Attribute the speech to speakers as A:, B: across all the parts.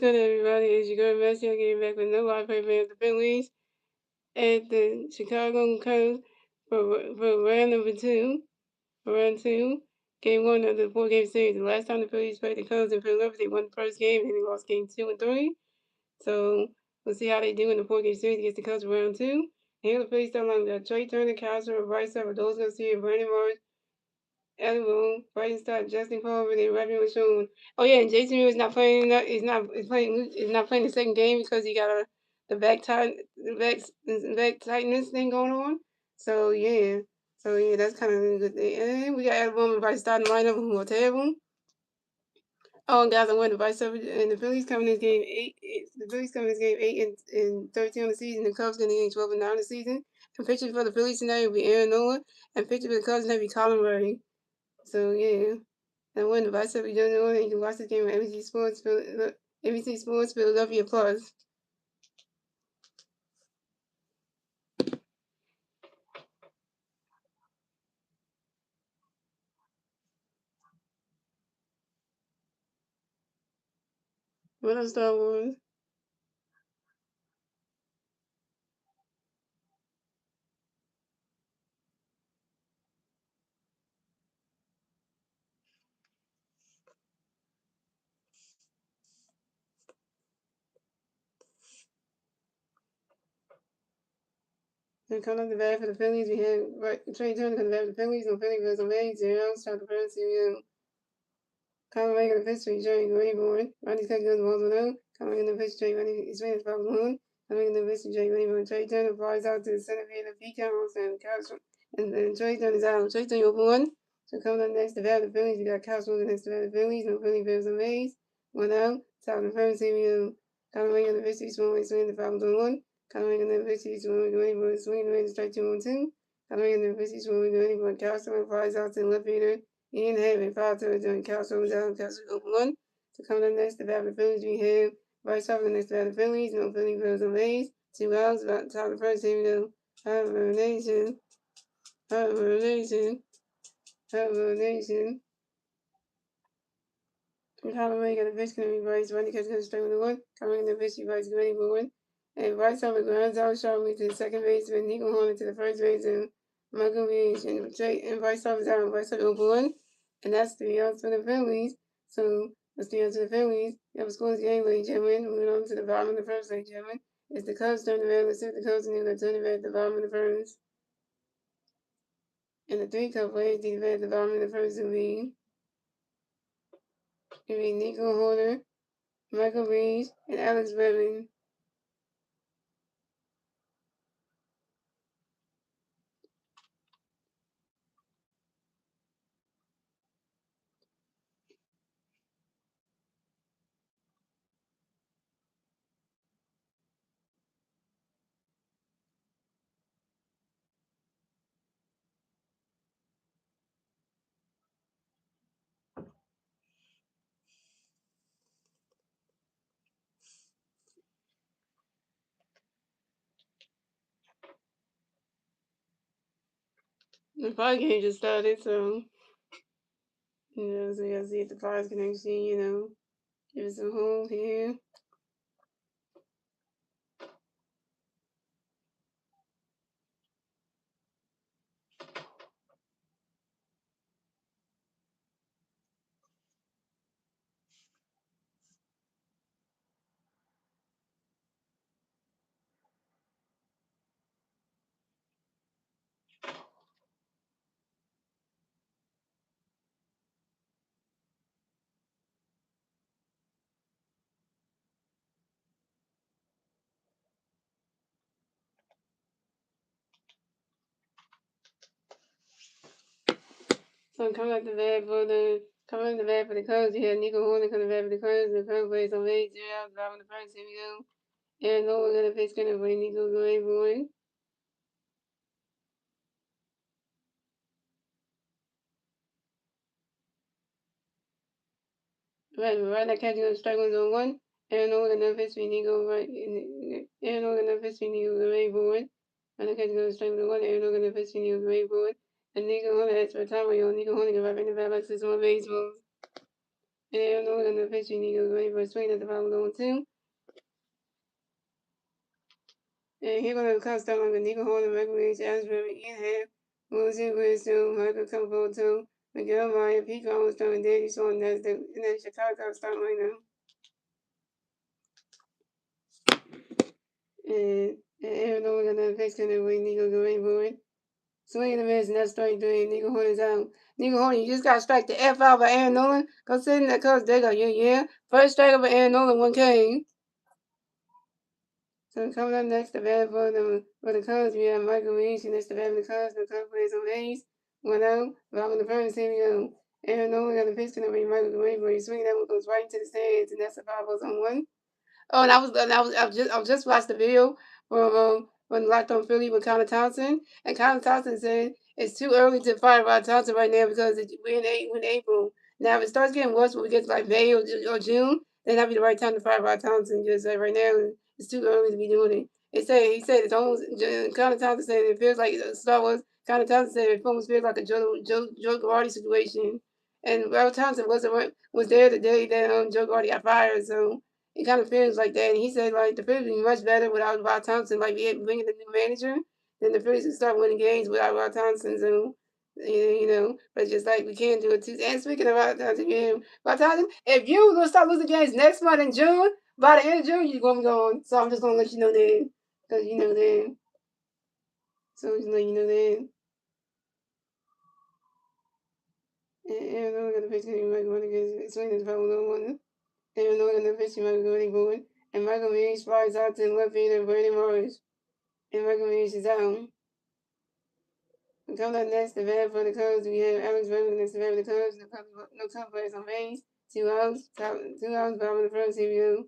A: Good everybody, it's your girl Messi. I'm getting back with another live play of the Phillies at the Chicago Cubs for round number two. For round two, game one of the 4-game series. The last time the Phillies played the Cubs in Philadelphia, they won the first game and they lost game 2 and 3. So we'll see how they do in the 4-game series against the Cubs for round two. And here the Phillies start line. We got Trey Turner, Castro, Bryce Harper, those Garcia, Brandon Marsh, Elbow, Brighton Star, Justin Culver, and Robin was shown. Oh yeah, and Jason Reed is not playing. Is not playing the second game because he got the back tightness thing going on. So yeah, that's kind of a good thing. And we got Elbow and Brighton starting lineup who are terrible. Oh, and guys, I'm winning by 7. And the Phillies coming this game 8. The Phillies coming this game 8-13 on the season. The Cubs going to game 12-9 on the season. And pitching for the Phillies tonight will be Aaron Nola, and pitching for the Cubs tonight will be Colin Murray. So yeah. And when the Vice Up, you don't know it, you can watch this game on ABC Sports Philadelphia Plus. What else Star Wars? And coming up the bat for the Phillies, we have Trey Turner coming back for the Phillies, and Philly goes on May, 0, start the first series. Colin Ray going to pitch for Jerry Rayborn. Ronnie Scott goes 1-0. Colin going to pitch Trey Ronnie is finished 5-1. Colin going to pitch Jerry Rayborn. Trey Turner flies out to the center field of Pete Carroll and Castro. And then Trey Turner is out. Trey Turner 1. So coming up next to bat the Phillies, we got Castro next to bat the Phillies. No Philly Bears on base. 1 out. Top of the first series. Colin Ray going to pitch each one swing the 5-1. Colin Ray going to pitch each one swing the strike 2-1-2. Colin Ray going to pitch each one Castro flies out to the left fielder. Ian having 5 turns during Castro down, Castro open 1. To come up next, the bat the Phillies, we have Bryce Harper next to bat the Phillies, no Philly Bills on base. 2 outs, about top of the first, here we go. Harper Nation, Harper Nation, Harper Nation. Holloway got a pitch, going to be Bryce, Running catch, going to strike with the 1. Coming in the pitch, Bryce ready for 1. And Bryce Harper grounds out sharply to the second base, and Nico Horner to the first base, and Michael Reach, and Bryce Harper's out, and Bryce Harper open 1. And that's 3 outs for the Phillies. So let's 3 outs for the Phillies. You have a score game, ladies and gentlemen. Moving on to the bottom of the first, ladies and gentlemen. It's the Cubs turn the red. Let's see if the Cubs are going to turn the red at the bottom of the first. And the 3 Cubs players the red at the bottom of the first will be Nico Horner, Michael Reach, and Alex Redmond. The five game just started, so so you gotta see if the fives can actually, give it some hold here. So coming up the bat for the Cubs, you have Nico Horner coming back for the Cubs. The Cubs plays on late 0 out, driving the first. Here we go. And Noah gonna pitch, gonna play Nico going for Right now catching on strike one on 1. Aaron Noah gonna pitch for Nico Aaron Noah gonna pitch for Nico going for it. Right now catching on strike 1. Aaron Noah gonna pitch for Nico going for it. And Nico Horner has for time. Nico Horner can right in the bat like 6 more baseballs. And no longer the pitch, Nico ready for a swing at the bottom going 2. And here goes the Cubs start on the Nico Horn and Michael H. Asbury in half. Wilson Wisdom, Michael Comfort 2. Miguel Maya, Pete Collins, Tony Davis on that's the Chicago Cubs starting right now. And Aaron Nolan got another pitch coming away. Nico go right for it. Swing and a miss, and that's strike 3. Nico Horn is out. Nico Horn, you just got strike the F out by Aaron Nolan. Go sit in that Cubs. They go, yeah. First strike of Aaron Nolan, 1K. So coming up next, the bat for the Cubs, we have Michael Reese, and that's the bat for the Cubs. The Cubs plays on base. 1-0. Robin the first, here we go. Aaron Nolan got the pitch to Michael Reese, but he swinging that one goes right into the stands, and that's a 5-0-1. Oh, and I just watched the video from Locked On Philly with Connor Thompson, and Connor Thompson said it's too early to fire Rod Thompson right now because we're in April. Now, if it starts getting worse when we get to like May or June, then that'll be the right time to fire Rod Thompson. Just like right now, it's too early to be doing it. He said it's almost. Connor Thompson said it feels like Star Wars. Connor Thompson said it almost feels like a Joe Girardi situation, and Rod Thompson was there the day that Joe Girardi got fired, so. It kind of feels like that. And he said, like, the Phillies would be much better without Rod Thompson. Like, bringing the new manager, then the Phillies would start winning games without Rod Thompson. So, but it's just like we can't do it too. And speaking of Rod Thompson, Rod Thompson, if you gonna start losing games next month in June, by the end of June, you're gonna be gone. So I'm just gonna let you know that, because you know that. So just let you know that. And I'm gonna pitch you might want to get swing this probably no one. And I'm gonna pitch you might go anywhere. And Michael Reese flies out to the left field and Brady Morris. And recommendations down. Coming up next, the bat for the Cubs, we have Alex Bregman against the bat for the Cubs. No Cubs players on base. 2 outs. 2 outs, bottom of the first. Here we go.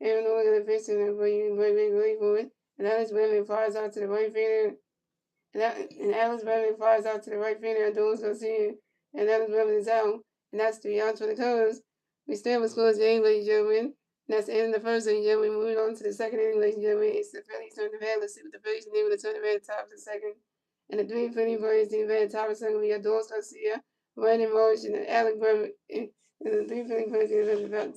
A: Aaron Nola got a pitch to him, but you wait for it. And Alex Bregman flies out to the right fielder. And Alex Bregman flies out to the right fielder. And Dolan goes in. And Alex Bregman is out. And that's 3 outs for the Cubs. We still have a close game, ladies and gentlemen. And that's the end of the first inning, gentlemen. Moving on to the second inning, ladies and gentlemen. It's the Phillies turn the bat. Let's see what the Phillies can do with the turn the bat top of the second. And the three Philly players team bat top of the second. We got Doris Garcia, Brandon Marsh, and Alec Berman. And the three Philly players team bat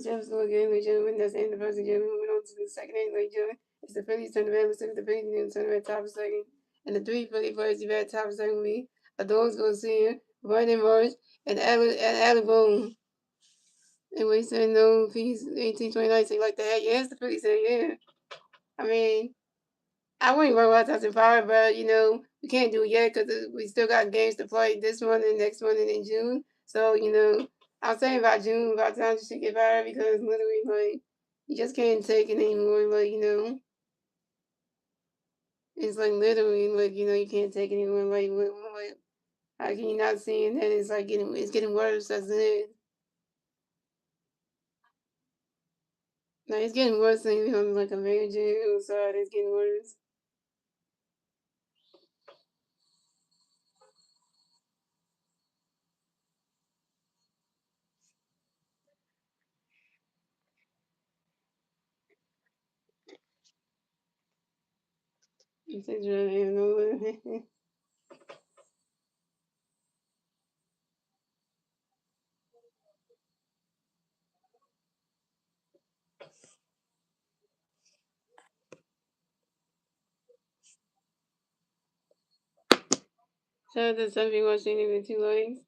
A: Jeff's going again, ladies and gentlemen. That's the end of the first inning, gentlemen. Moving on to the second inning, ladies and gentlemen. It's the Phillies turn the bat. Let's see what the Phillies can do with the turn the bat top of the second. And the three Philly players team bat top of the second. We Doris Garcia, Brandon Marsh, and Alec Berman. And we said no, he's 1829, so you like that? Yes, the Phillies said yeah. I mean, I wouldn't worry about Thompson Power, but we can't do it yet because we still got games to play this one and next one and in June. So I was saying about June, about time should get fired because literally, like, you just can't take it anymore. Like, it's like literally, like, you can't take it anymore. Like, how can you not see that it's like getting worse as it is? Like, it's getting worse than on like a major side. It's getting worse. It's really, Shout out to some people watching it with 2 legs.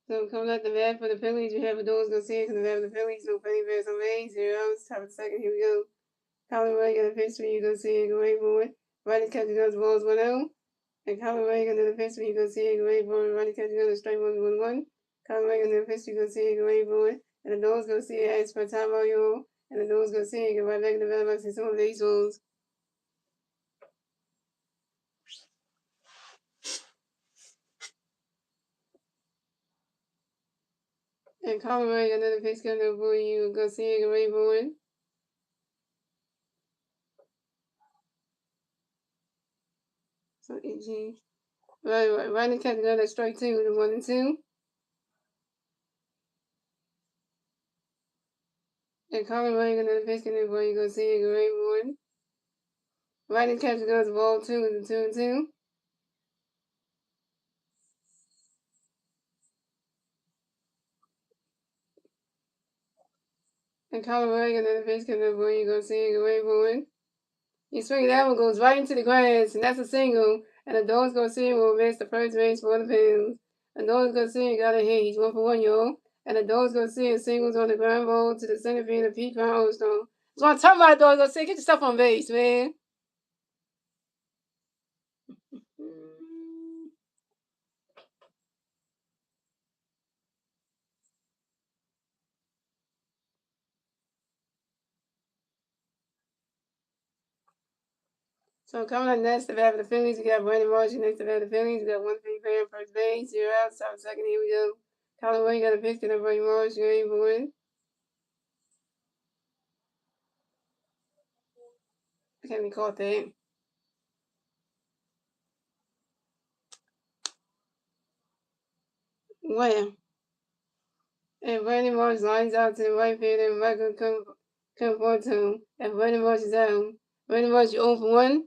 A: So coming out the bat for the Phillies, we have Adolis Garcia because the bat for the Phillies, no Philly bears on base. 0 outs, top of the second, here we go. Colin Ray got a pitch for you, Garcia, go right for it. Ronnie catches guns, balls 1-0. And Colin Ray got another pitch for you, Garcia, go right for it. Ronnie catches guns, strike 1-1-1. Colin Ray got another pitch for you, Garcia, go right for it. And Adolis Garcia asks for a timeout, y'all. And Adolis Garcia get right back in the battle box and some baseballs. And Colin Ray got another pitch coming up for you, Garcia, go right for it. So, EG. Ronnie catches another strike 2 with a 1-2. And Colin Ray got another pitch coming up for you, Garcia, go right for it. Ronnie catches goes ball 2 with a 2-2. And Colorado, and then the pitch coming up for you. Go see it, go away for it. You swing that one goes right into the grass, and that's a single. And the Dogs go see will miss the first base for the Phillies. And Dogs go see got a hit. He's 1 for 1, y'all. And the Dogs go see singles on the ground ball to the center field of Pete Poundstone. So I'm talking about Dogs go see. Get your stuff on base, man. So coming up next, the bat for the Phillies, we got Brandon Marshall next to bat for the Phillies. We got 1-3 player first base, 0 out, top second. Here we go. Callaway got a pitch to Brandon Marshall, ready for it. I can't be caught that. Where? And Brandon Marsh lines out to the right field, and Michael come forward to him. And Brandon Marsh is out. Brandon Marsh, you 0 for 1.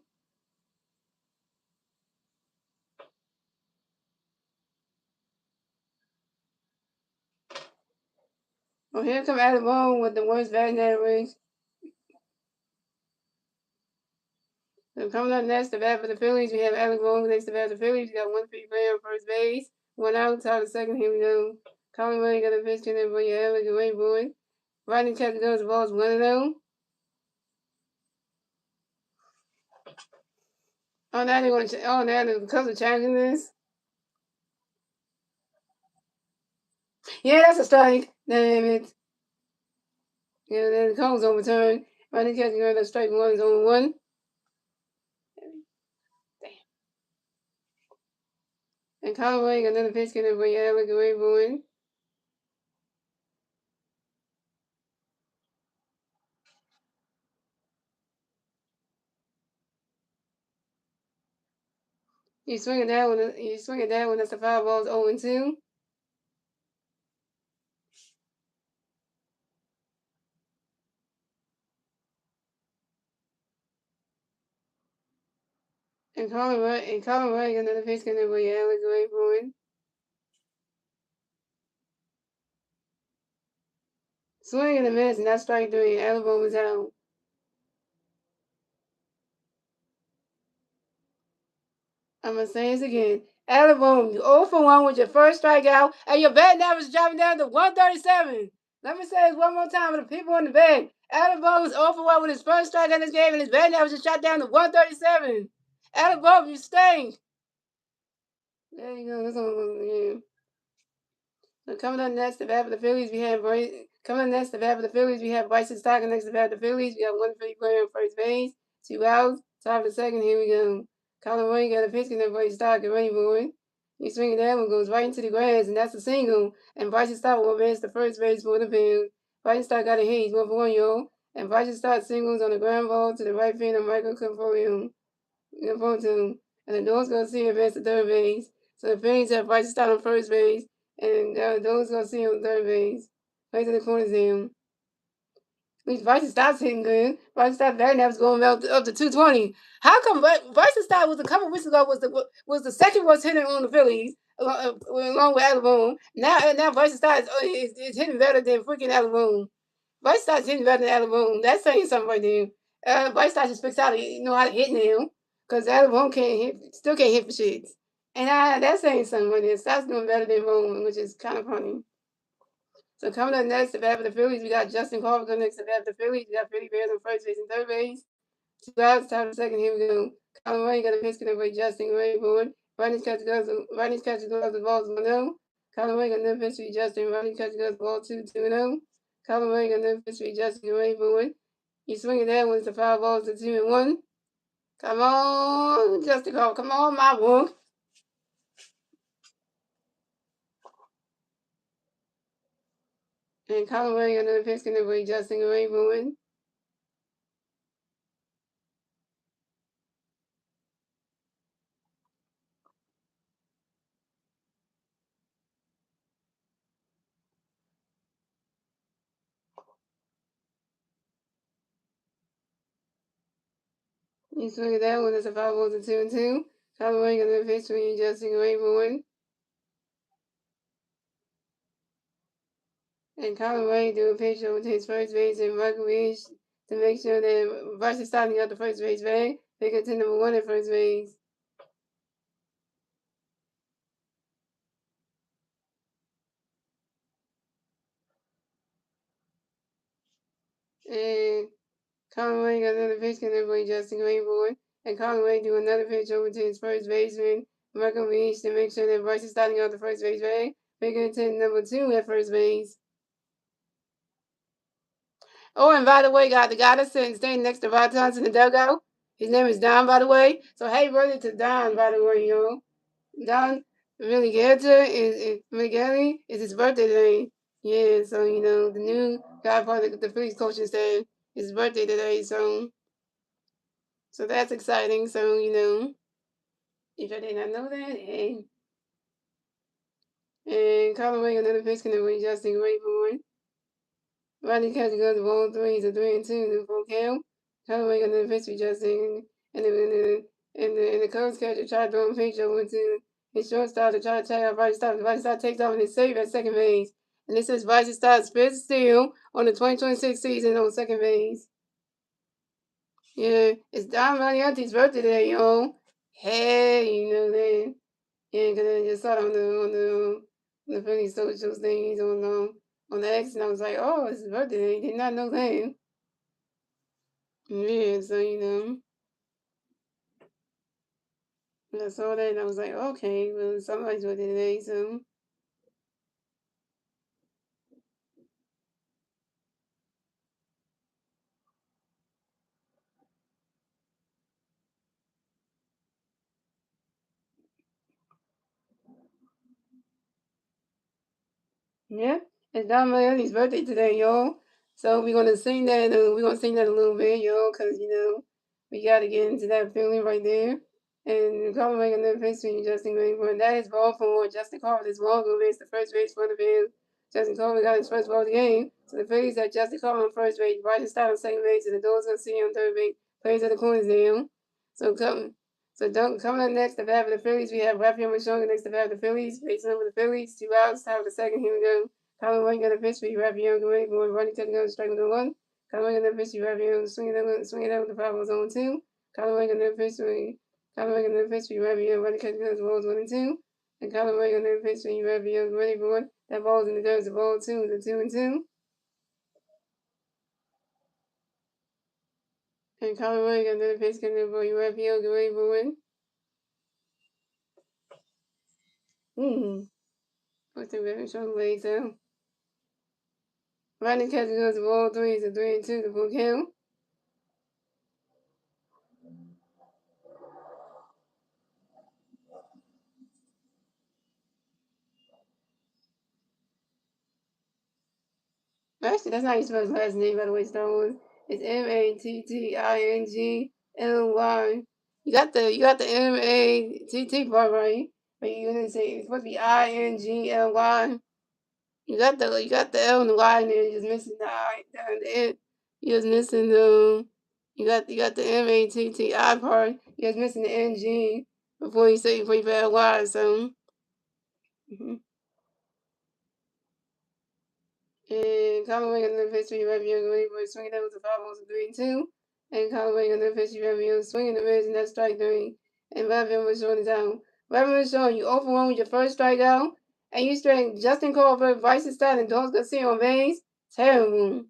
A: Well, here come Adam Bone with the worst batting average. So coming up next, the bat for the Phillies, we have Alec Boone next to bat for the Phillies. We got 1-3 player on first base. 1 out, top of second. Here we go. Colin Ray got a pitch to him for you, Alec, away, boy. Rodney catcher goes the ball's 1-0. Oh, now they want to. Oh, now the Cubs are challenging this. Yeah, that's a strike. Damn it. Yeah, then the call's overturned. Rodney catcher goes to strike one is on 1. And Colin Ray got another pitch to him for you, Alec, away, boy. You swing at that one. You swing at that one. That's the foul ball's 0-2. And Colin Ray got another pitch to him for you, Alec, away, boy. Swing and a miss, and that's strike 3. Alabama's out. I'm going to say this again. Alabama, you 0 for 1 with your first strikeout, and your batting average is dropping down to 137. Let me say this one more time for the people in the bed. Alabama's 0 for 1 with his first strikeout in this game, and his batting average is shot down to 137. Alabama, you stink. There you go. That's all. Yeah. So coming up next, the bat for the Phillies, we have Bryson Stocker next to bat for the Phillies. We have 1-3 player on first base, 2 outs, top of the second. Here we go. Colin Ray got a pitch in there for Stocker, ready for it. He swinging that one goes right into the grass, and that's a single. And Bryson Stocker will advance to first base for the field. Bryson Stocker got a hit. He's 1 for 1, y'all. And Bryson Stocker singles on the ground ball to the right field of Michael Conforto. And the Dogs go to see advance to third base. So the Phillies have Bryson Stott on first base, and Dogs go to see him on third base. Right to the corner him. At least Bryson Stott's hitting good. Bryson Stott's batting average going up to 220. How come Bryson Stott was a couple weeks ago was the second worst hitter on the Phillies, along with Alabama. Now Bryson Stott is hitting better than freaking Alabama. Bryce Stott's hitting better than Alabama. That's saying something right there. Bryce Stott just fixed out to know how to hit now. Because Alabama still can't hit for shits. And that's saying something right there. Stott's doing better than Bowman, which is kind of funny. So coming up next, the bat for the Phillies, we got Justin Carver next to the bat for the Phillies. We got Freddie Bears on first base and third base. 2 outs, top of the second. Here we go. Colin Ray got a pitch away Justin Ray board. Rodney's catcher goes the ball's 1-0. Colin Ray got another pitch to Justin. Rodney's catcher goes the ball 2-0. Colin Ray got another pitch to Justin Ray board. You swing it there when it's a foul ball to 2-1. Come on, Justin Carver. Come on, my boy. And Colin Ray got another pitch to Justin Ray board. You swing it that one, it's a foul ball to 2-2. Colin Ray got another pitch to Justin Ray board. And Colin Wade do a pitch over to his first base and Michael Reach to make sure that Bryce is starting out the first base bag. They get to number 1 at first base. And Colin Wade got another pitch connected by Justin Greenwood. And Colin Wade do another pitch over to his first baseman, Michael Reach, to make sure that Bryce is starting out the first base bag. They get to number 2 at first base. Oh, and by the way, God, the guy that's staying next to Rod Johnson in the dugout, his name is Don, by the way. So, hey, brother to Don, by the way, Don Migueli is his birthday today. Yeah, so, the new guy part of the Phillies coaching staff, his birthday today, so that's exciting. So, if I did not know that, hey. And Colin Wing, another pitch can win Justin Raybourn. Rodney Catcher goes to ball 3, he's a 3-2 to full count. Colin Wing, another pitch for Justin, and the Cubs catcher tried to throw a pitch over to his shortstop to try to check out Bryce Stott. Bryce Stott takes off and is safe at second base. And this is Bryce Stott's fifth steal on the 2026 season on second base. Yeah, it's Don Valiante's birthday today, yo. Hey, that. Yeah, because I just saw it on the Philly socials things on the X, and I was like, oh, it's his birthday. I did not know that. Yeah, so I saw that and I was like, okay, well, somebody's birthday today, so. Yeah, it's Don Miami's birthday today, y'all. So we're gonna sing that. We're gonna sing that a little bit, y'all, cause we gotta get into that feeling right there. And Colin making the pitch to Justin Greenwood. That is ball for Justin Carver. This ball goal is the first base for the Phillies. Justin Carver got his first ball of the game. So the Phillies have Justin Carver on first base, Bryson Stott on second base, and the Doors gonna see on third base. Plays at the corners down. So coming up next, the bat for the Phillies, we have Rafael Machonga next to bat for the Phillies. Facing over the Phillies, 2 outs, top of the second. Here we go. Colin White got a pitch for Rafael going running to the gun, striking the 1. Colin White got a pitch for Rafael swinging out with the foul was on 2. Colin White got a pitch for Rafael running to the gun, balls 1 and 2. And Colin White got a pitch for Rafael ready for one. That ball's in the dirt, the ball 2, the 2 and 2. And Colin White got another pitch coming for Rafael ready for one. What's the very strong legs out? Rodney Catcher goes to ball 3, it's a 3 and 2 to full count. Actually, that's not your supposed last name, by the way, Star Wars. It's Mattingly. You got the Matt part right, but you didn't say it's supposed to be Ingly. You got the L and the Y in there. You're just missing the I down the end. You're just missing the you got the Matti part. You're just missing the NG before you put Y. So. Mm-hmm. And Callaway got another pitch to Rabio going for swinging that was a foul balls 3 and 2. And Callaway got another pitch to Rabio swinging the mids and that's strike 3. And Rabio was showing it down. Rabio was showing you 0 for 1 with your first strikeout. And you straight Justin Culver, Bryson Stott, and Dos Garcia on base. Terrible.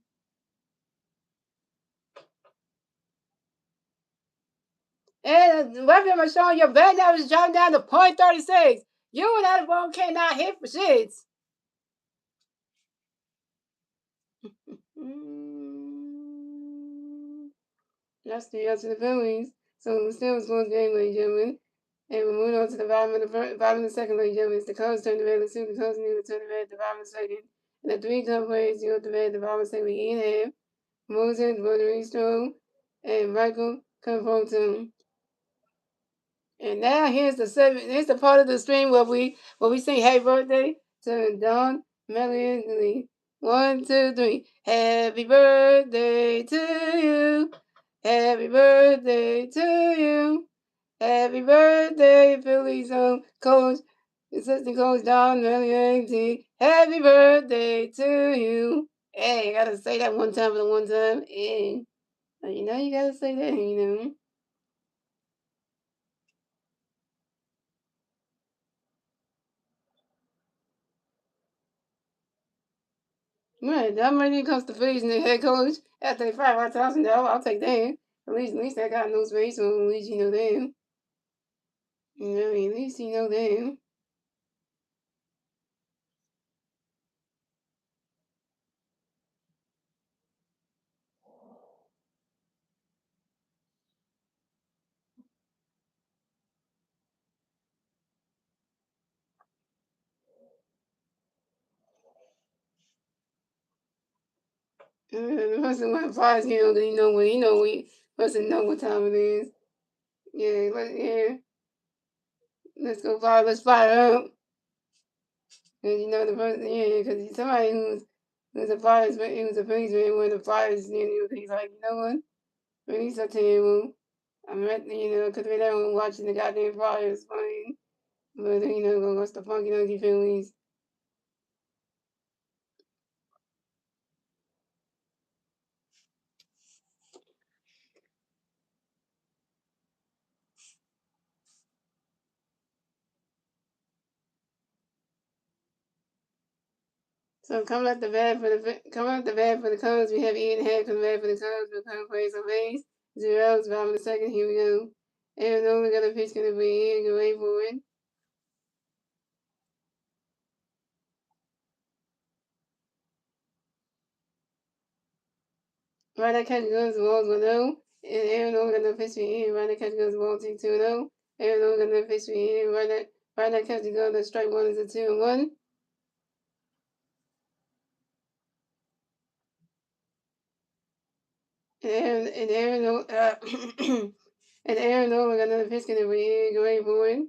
A: And Rabio was showing your bad that was dropping down to .36. You and that ball cannot hit for shits. That's the answer to the Phillies. So still was going game, ladies and gentlemen. And we're moving on to the bottom of the second, ladies and gentlemen. It's the Cubs turn the red. Let's see the Cubs need to turn the red at the bottom of the second. And the 3 Cubs players go to the red at the bottom of the second. Ian Hamm, Moses, Rodrigo, and Michael Conforto. And now here's the part of the stream where we sing happy birthday to Don Melanie. 1, 2, 3. Happy birthday to you. Happy birthday to you. Happy birthday, Phillies coach. Assistant Coach Don Melianti, happy birthday to you. Hey, I gotta say that one time for the one time. Hey, you gotta say that. Man, that money comes to Phillies and the head coach. After they $5,000, I'll take that. At least I got no space, so at least you know that. At least you know that. The person went flies, because he person know what time it is. Yeah, let's go fly, let's fly up. And the person, yeah, because somebody who's a Flyers, who's a Phillies fan, when the Flyers, he's like, you know what? Release that table. I'm at, because we're there watching the goddamn Flyers playing. But, go watch the funky donkey Phillies. So coming up the bat for the Cubs, we have Ian Happ coming back for the Cubs. We'll come play some base. Zeros, bottom of the second. Here we go. And we got a pitch going to be in. Go wait for it. Right, that catch goes the balls 1-0. And Aaron Nola got no pitch for in. Right, that catch goes the ball 2-0. Aaron Nola got no pitch for in. Right, that catch goes the strike one is a 2-1. And Aaron Nola, and Aaron Nola got another pitch going to be in. Go wait for it.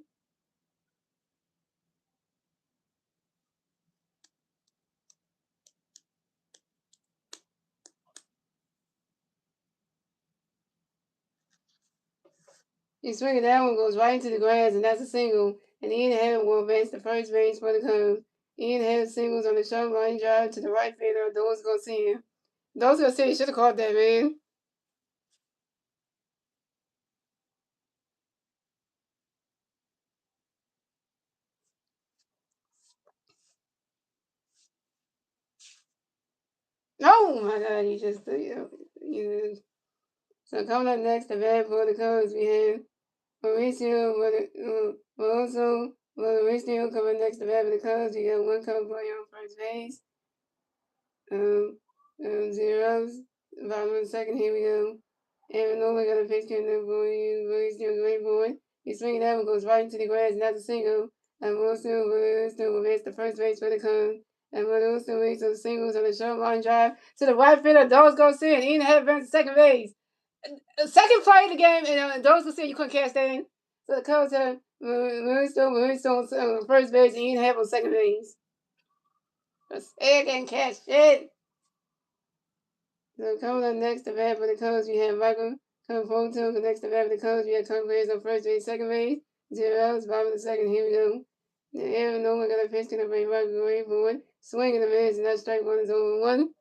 A: He swing that one goes right into the grass, and that's a single. And Ian Hammond will advance to first base for the Cubs. Ian Hammond singles on the short line drive to the right fielder. Those go see him. Those go see. Should have caught that, man. Oh my God! You just you. So coming up next, the bat for the Cubs, we have Mauricio coming next, the bat for the Cubs. We got one Cub player on first base. Um, Zeros. Bottom of the second, here we go. Aaron Nola got a pitch coming up for you. Mauricio, great boy. He's swinging that one, goes right into the grass, and that's a single. And Wilson will miss the first base for the Cubs. And Wilson makes those singles on the short line drive to the right fielder. Those go see it. Ian had advanced to second base. Second play of the game, and those go see you couldn't catch that in. So the Cubs have Mauricio on first base, and Ian had on second base. But Egg and catch it. So coming up next, the bat for the Cubs, we have Michael Conforto. Next, the bat for the Cubs, we have Tom Players on first base, second base. Zeros, bottom of the second, here we go. And Aaron Nola got a pitch to the bring right away for it. Swinging the miss, and that strike one is over one.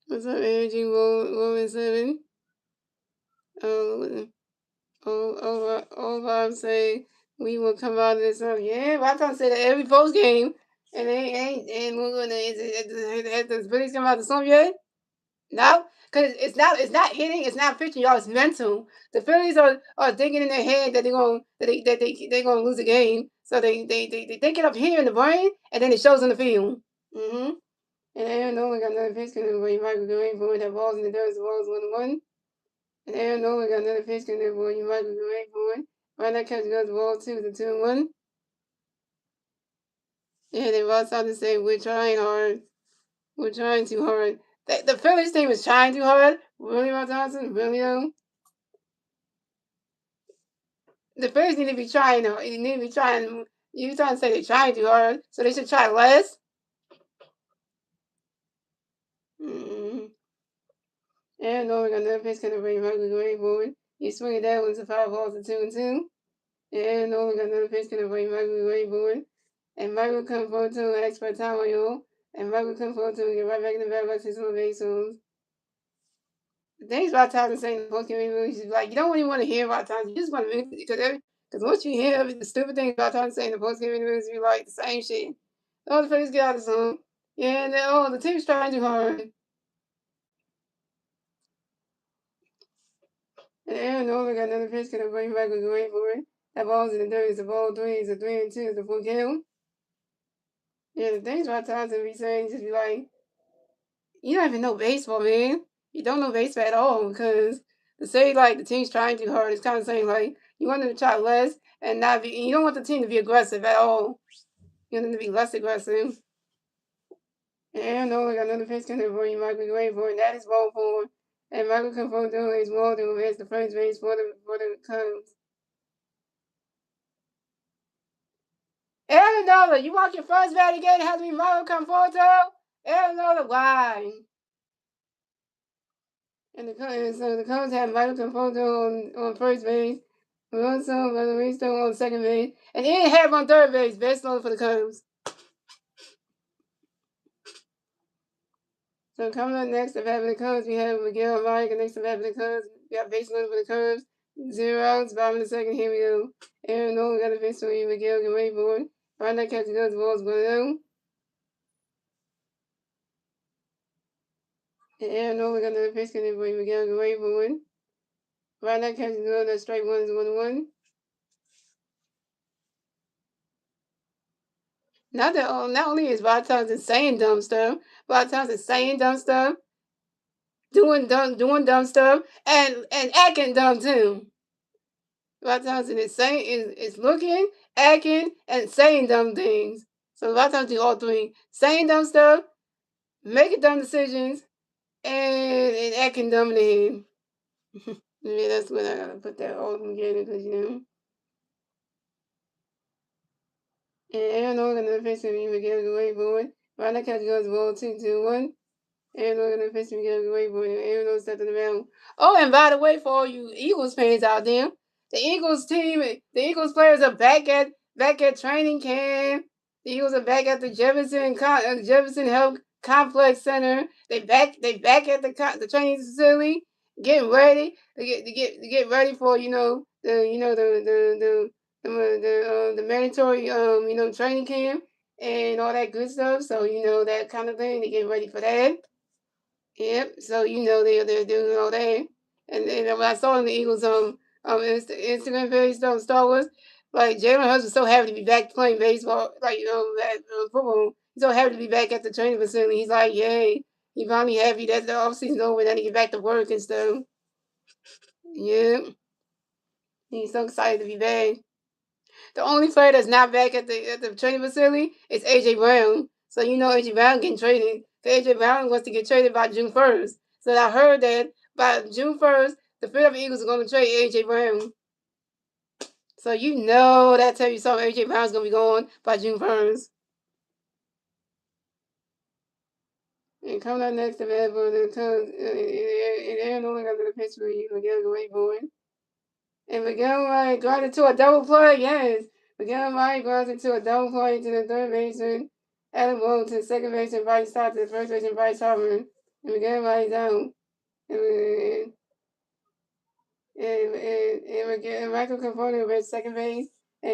A: What's up, Energy Woman 7? Oh, I'm saying we will come out of this up. Yeah, but I can't say that every post game. And they ain't we're gonna has the Phillies come out the slump yet? No, because it's not hitting, it's not pitching, y'all. It's mental. The Phillies are thinking in their head that they're gonna lose a game, so they think it up here in the brain, and then it shows on the field. Mm-hmm. And Aaron Nolan got another pitch coming where Michael Green for that balls in the dirt, the balls 1-1. And Aaron Nolan got another pitch coming where Michael Green for it. Right now, catch goes the ball 2-1. Yeah, they both out to say we're trying hard. We're trying too hard. The Phillies team is trying too hard. Really, Rob Johnson? Really, though? The Phillies need to be trying, though. You need to be trying. You trying to say they're trying too hard, so they should try less? Mm-hmm. And no, we got another pitch coming from Michael Gray forward. He's swinging that one's a 5 balls to 2-2. And Nolan got another pitch gonna bring Michael way board. And Michael come forward to an expert time on you. And Michael come forward to get right back in the bat box his little base zones. The things about Tyson saying the post game movies is like you don't really want to hear about Tyson. You just want to because once you hear the stupid things about Tyson saying the post game movies, you like the same shit. Oh, the Phillies get out of the zone. Yeah, and then, oh, the team's trying too hard. And Aaron Nola got another pitch gonna bring back with great for it. That ball's in the dirt. It's a ball three. It's a 3-2. It's a full count. Yeah, the things about Tyson be saying just be like, you don't even know baseball, man. You don't know baseball at all because to say like the team's trying too hard is kind of saying like you want them to try less and not be. You don't want the team to be aggressive at all. You want them to be less aggressive. And Aaron Nola got another pitch coming for you, Michael Gray for it. That is ball four. And Michael Conforto doing his ball to advance the first base for the Cubs. Aaron Nola, you want your first bat again? It has to be Michael Conforto. Aaron Nola, why? And the Cubs have Michael Conforto on first base. Alonso Valeristo on second base. And Ian Happ on third base. Best load for the Cubs. So coming up next, if having the Cubs, we have Miguel Mike. And next, if having the Cubs, we got base load for the Cubs. 0 outs, bottom of the second. Here we go. Aaron Nola got a base for you. Miguel get ready for it. Right now, catching those balls going down. And Aaron Nola got another pitch coming for you. Miguel get ready for it. Right now, catching those that strike one is 1-1. Not only is Bob Thompson saying dumb stuff, Bob Thompson saying dumb stuff, doing dumb stuff, and acting dumb too. Bob Thompson is saying is looking, acting, and saying dumb things. So Bob Thompson do all three: saying dumb stuff, making dumb decisions, and acting dumb in the head. Yeah, that's when I gotta put that all together because you know. And Aaron Nolan and the pitch to me, Miguel Gaway boy. Right now, catch goes ball 2-1. Aaron Nola gonna face me getting away with it. Aaron Nola stepped in the mound. Oh, and by the way, for all you Eagles fans out there, the Eagles team, the Eagles players are back at training camp. The Eagles are back at the Jefferson Health Complex Center. They back at the training facility, getting ready to get ready for the mandatory training camp and all that good stuff. So that kind of thing. They get ready for that. Yep. So they're doing all that. And then when I saw in the Eagles Instagram page on Star Wars, like Jalen Hurts was so happy to be back playing baseball, like at football. He's so happy to be back at the training facility. He's like, yay. He finally happy that the offseason's over, then he get back to work and stuff. Yep. He's so excited to be back. The only player that's not back at the training facility is AJ Brown. So AJ Brown getting traded. AJ Brown wants to get traded by June 1st. So I heard that by June 1st, the Philadelphia Eagles are going to trade AJ Brown. So that tells you something. AJ Brown's going to be gone by June 1st. And coming up next to that, but the Cubs, and Aaron only got to the pitch for you. Miguel Gray boy. And Miguel Mike grounded to a double play, yes. Miguel Mike grounded to a double play to the third baseman. Adam Boone to the second baseman, Bryce Stott to the first baseman, Bryce Harper. And Miguel Mike down. And Michael Conforto was second base. And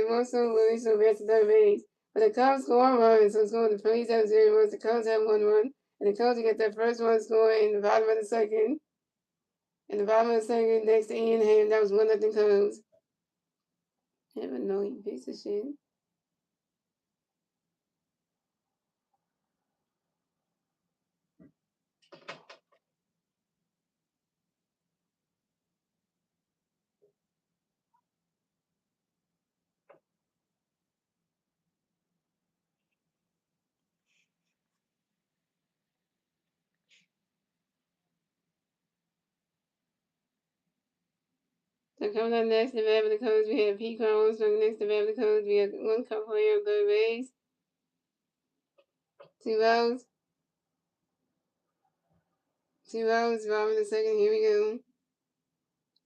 A: Wilson Wilson was third base. But the Cubs score one run, so it's going to Phillies have 0 runs. The Cubs have 1 run. And the Cubs get their first one score in the bottom of the second. In the bottom of the second, next to Ian Hamm, that was 1-0 Cubs. Never know, you piece of shit. So coming up next to Beverly Cubs, we have Pete Carlos. So next to Beverly Cubs, we have one Cub player on third base. 2 outs. 2 outs, bottom of the second. Here we go.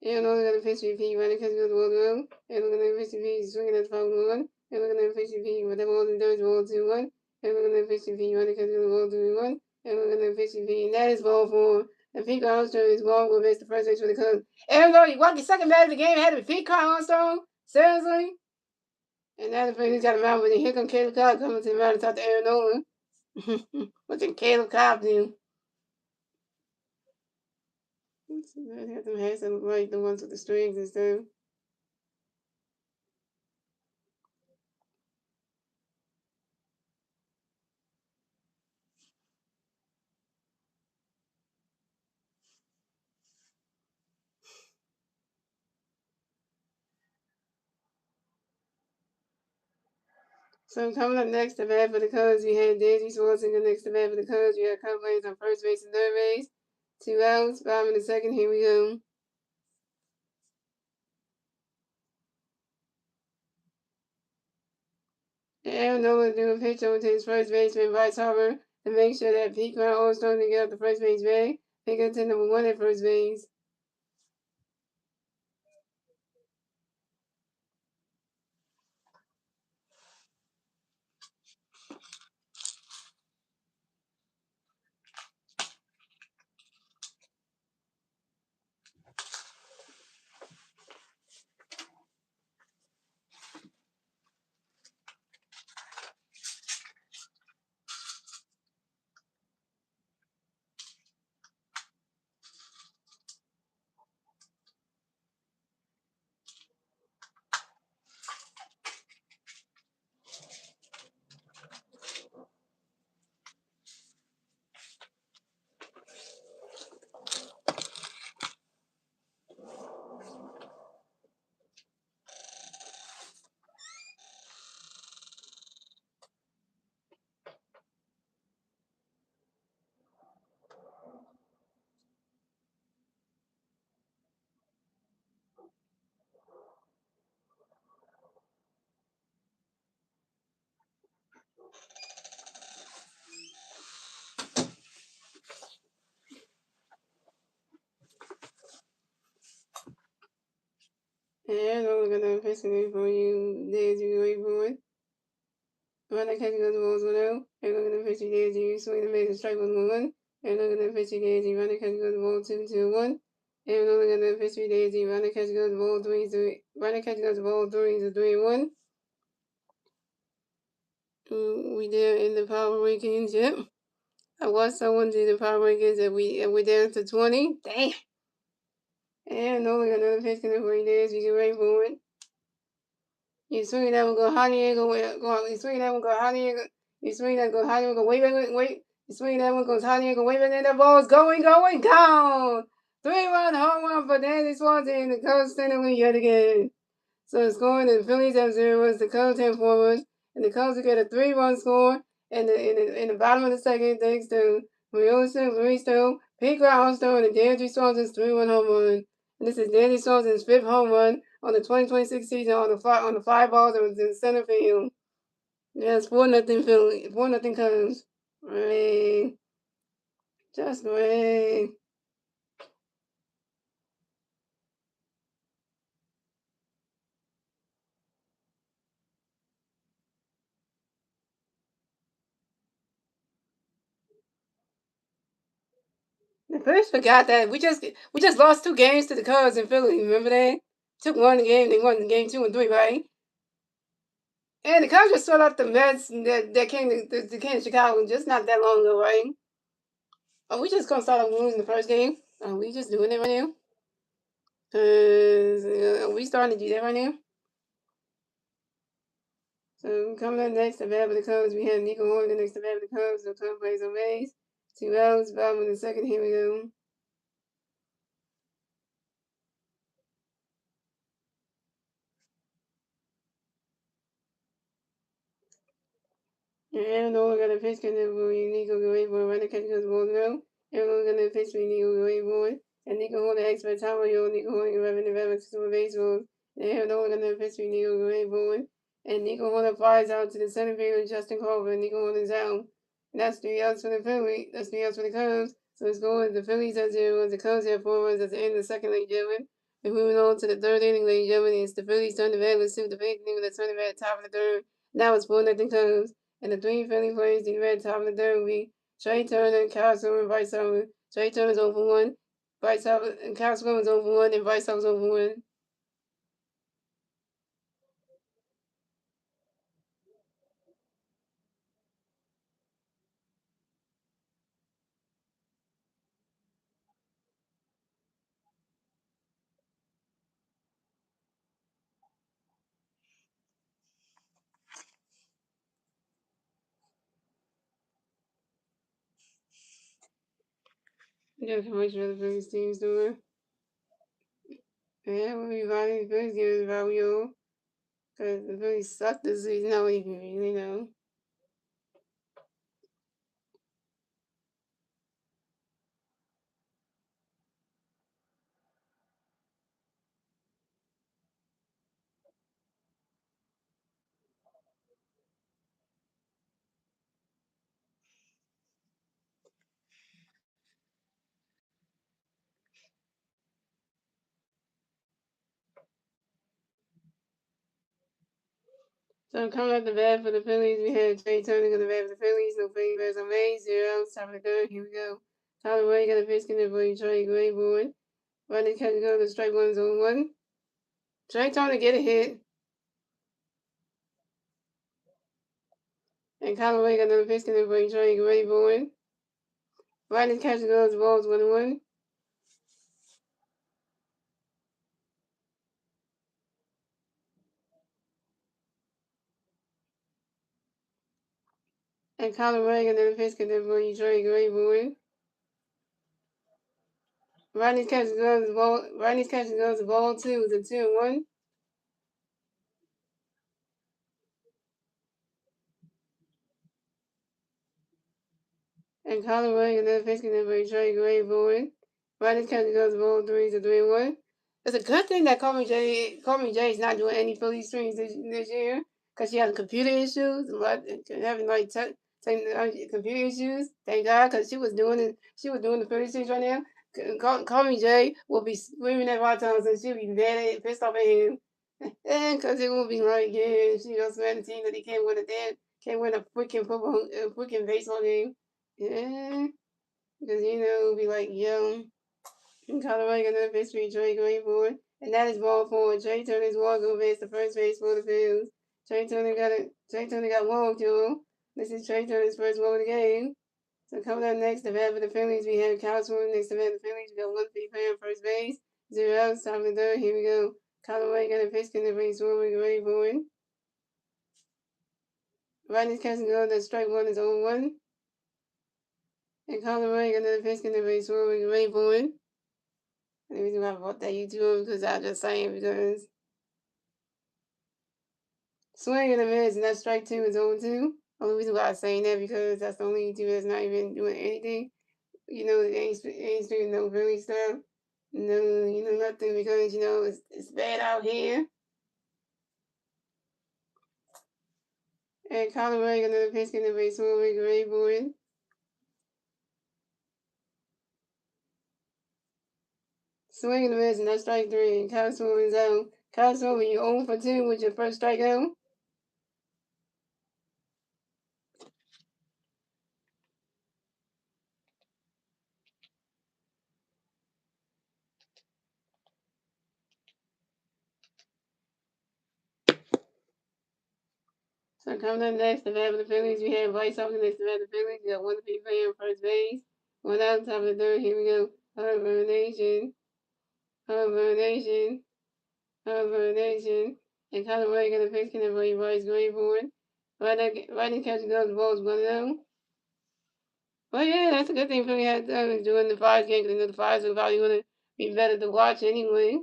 A: And only got a pitch repeat, running catch goes the ball low. And looking at the pitch repeat, swinging at the foul 1. And looking at the pitch repeat, with the ball in third, ball 2-1. And looking at the pitch repeat, running catch goes the ball 3-1. And looking at the pitch repeat, and that is ball 4. And Pete Armstrong is ball will miss the first base for the Cubs. Aaron Nola, you walk your second bat of the game, had to defeat Carl Armstrong? Seriously? And now the Phillies got him out, but here comes Caleb Cobb coming to the mound to talk to Aaron Nola. What did Caleb Cobb do? I got them hats that look like the ones with the strings and stuff. So coming up next to bat for the Cubs, we had Dansby Swanson. Next to bat for the Cubs, we had Cub players on first base and third base. 2 outs, 5 in the second. Here we go. Aaron Nola doing pitch over to his first baseman, Bryce Harper, to make sure that Pete Armstrong to get up the first base bag. Pick up to number 1 at first base. And Nola got the pitch for you. There's you wait for it. Runner catching on the balls 1 out. And look at the pitch there's you. Swing the base and strike 1-1. And look at the pitch there's you. Runner catching on the ball 2-1. And look at the pitch there's you. Runner catching on the ball 3-3. Runner catching on the ball 3-1. We there in the power rankings, yep. I watched someone do the power rankings and we're down to 20. Damn. And only another pitch in the 40 days. We get ready for it. You swing that one, go high and go, you swing that one, go high and go, you swing that, go high and go, wait, you swing that one, goes high and go, wait, and the ball's going, gone. 3-1 home run for Dansby Swanson and the Cubs standing lead yet again. So the score in the Phillies have 0 runs, the Cubs have 4 runs, and the Cubs will get a 3-1 score in the bottom of the second thanks to Maristo, Pete Armstrong, and Dansby Swanson's 3-1 home run. And this is Dansby Swanson's 5th home run on the 2026 season on the 5 balls that was in center field. Yes, 4-0 Philly, 4-0 Cubs. Great. Just great. The Phillies forgot that we just lost 2 games to the Cubs in Philly. Remember that? Took 1 game, they won game 2 and 3, right? And the Cubs just sold out the Mets that came to Chicago just not that long ago, right? Are we just gonna start off losing the first game? Are we just doing it right now? Are we starting to do that right now? So coming up next to bat for the Cubs, we have Nico Horton next to bat for the Cubs. So Cubs plays on base. 2 outs, bottom of the second. Here we go. Aaron Nola got a pitch connect for Nico go for runner catch goes ball go. Aaron Nola got a pitch for Nico go for and Nico Horton expert time on you. Nico Horton 11 to baseball. And Aaron Nola got a pitch for Nico go for and Nico Horton flies out to the center field with Justin Culver. And Nico Horton's out. And that's 3 outs for the Phillies. That's 3 outs for the Cubs. So it's going. The Phillies have 0 runs. The Cubs have 4 runs at the end of the second, ladies and gentlemen. And moving on to the third inning, ladies and gentlemen, it's the Phillies turn the bat. Let's see what the Phillies do with the turn the bat top of the third. Now it's 4-0 Cubs. And the three Philly players to the bat top of the third will be Trey Turner, Kyle Swimmer, and Bryce Harper. Trey Turner's 0 for 1. Bryce Harper and Kyle Swimmer's 0 for 1, and Bryce Harper's 0 for 1. Yeah, how much the Phillies team's doing. Yeah, we'll be riding the Phillies game about you. Because the Phillies suck this season. Now we can really know. So coming up the bat for the Phillies, we had Trey Turner on the bat for the Phillies. No Philly bats on base. 0 outs, top of the third. Here we go. Tyler Wade got a pitch in for Trey Grayboard. Running catch go to strike one zone 1. Trey Turner get a hit. And Tyler Wade got another pitch in for Trey Grayboard. Running catch goes balls 1-1. And Tyler Wade got another pitch in for Trey Grayboard. Rodney's catch goes ball. Rodney's catch goes ball 2. It's a 2-1. And Colin Williams and then Fiskin for Trey Grayboard. Rodney's catch goes ball 3. It's a 3-1. It's a good thing that Carmen J is not doing any Philly streams this year because she has computer issues, having like computer issues. Thank God, because she was doing it. She was doing the Philly streams right now. Carmen J will be screaming at my times and she'll be mad at, pissed off at him. And because it will be like, yeah, she goes mad at the team that he can't win a freaking football, freaking baseball game. Yeah, because it'll be like, yo. In Colorado, another victory, Trey Grayboard. And that is ball 4. Trey Turner's walk over is the first base for the Phils. Trey Turner got walked, y'all. This is Trey Turner's first walk of the game. So coming up next, the bat for the Phillies, we have Kyle Swimmer. Next to bat the Phillies, we got 1-3 player on first base. 0 outs, top of the third. Here we go. Colorado got a pitch in the base, Swimmer Grayboard. Rodney's catching go, that strike 1 is 0-1. And Colorado got another pitch in the base, Swimmer Grayboard. The reason why I bought that YouTube because I was just saying because swing and a miss and that strike 2 is 0-2. Only reason why I'm saying that because that's the only YouTube that's not even doing anything. They ain't streaming no Philly stuff. No, nothing because it's bad out here. And Colin Ray got another pitch in the base with Grayboard. Swing and a miss and that strike 3. And Kyle Swimmer is out. Kyle Swimmer, you 0 for 2 with your first strikeout. So coming up next, the bat for the Phillies, we have Bryce Harper next to bat for the Phillies. We got 1-3 player on first base. 1 out, top of the third. Here we go. Harper Nation. Harper Nation. Harper Nation. And Colin Ray got a pitch in for Bryce Grayboard. Right catch goes balls 1-0. Well, yeah, that's a good thing Philly had doing the Flyers game because the Flyers are probably going to be better to watch anyway.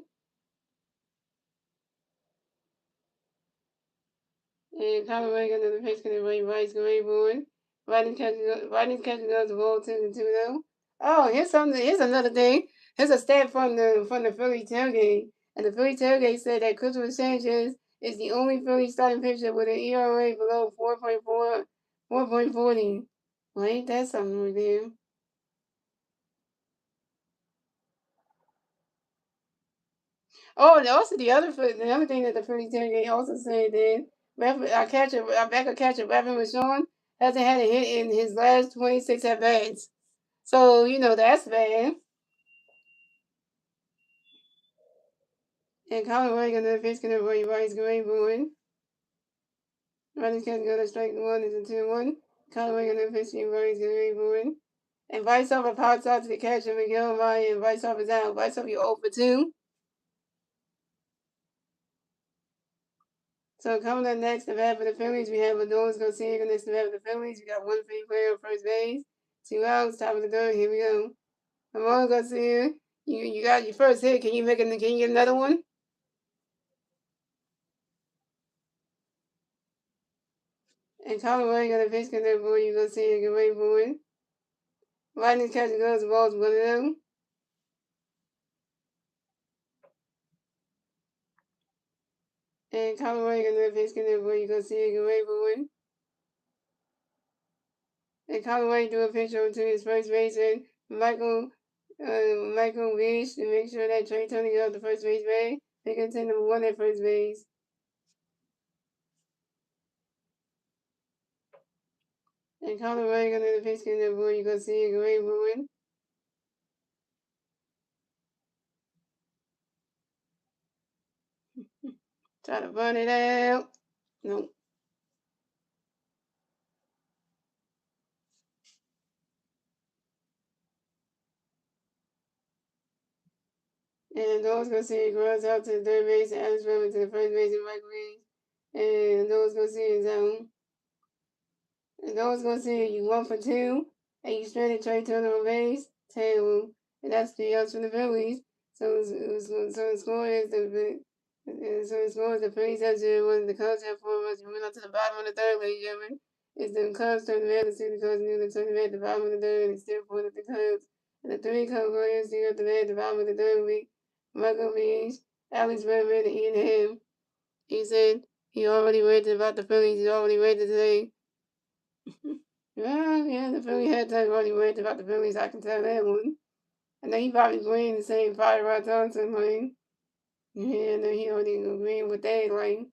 A: And Colin Ray got another pitch in for Bryce Grayboard. Riding catching goes the ball 2-2 though. Oh, here's another thing. Here's a stat from the Philly tailgate. And the Philly tailgate said that Christopher Sanchez is the only Philly starting pitcher with an ERA below 4.40. Well, ain't that something right there? Oh, and also the other thing that the Phillies tailgate also said that our backup catcher, Rapping with Sean, hasn't had a hit in his last 26 at bats. So, that's bad. And Colin Reagan, the pitch can avoid Rice Gray Bowen. Running can go to strike one is a 2-1. Colin Reagan, the pitch can Rice Gray Bowen. And Vice over pops out to the catcher, Miguel Ryan, and Vice off is out. Vice off, you 0 for 2. So coming up next, the bat for the Phillies, we have Adolis Garcia next to the bat for the Phillies. We got one free player on first base, 2 outs, top of the third. Here we go. Adolis Garcia, you got your first hit. Can you get another one? And Colin Ray got a pitch there for you. Garcia, get ready for it. Lightning catcher goes, the ball's 1-0. And Colin Ray got another pitch there for you. Garcia, get ready for it. And Colin Ray do a pitch over to his first baseman, Michael Wish, to make sure that Trey Tony got up the first base bag. They can take number 1 at first base. And Colin Ray got another pitch there for you. Garcia, get ready for it. Try to run it out. Nope. And those gonna see grows out to the third base, and Alex Redmond to the first base in Mike Reeves. And those gonna see his own. And those gonna see you 1 for 2, and you stranded Trey Turner on base, terrible. And that's 3 outs from the Phillies. So the score is the Phillies have 0-1. The Cubs have 4 runs. We went up to the bottom of the third, ladies and gentlemen. It's the Cubs turn the man, the Cubs knew the turn the man at the bottom of the third, and it's still point at the Cubs. And the 3 Cubs Warriors still at the man at the bottom of the third week. Michael Reeves, Alex Redmond, and Ian Ham. He said he already ranted about the Phillies. He already ranted today. Well, yeah, the Philly had time already ranted about the Phillies. I can tell that one. And then he probably agreeing the same Fire Rod Johnson lane. Yeah, and then he already agreeing with that lane.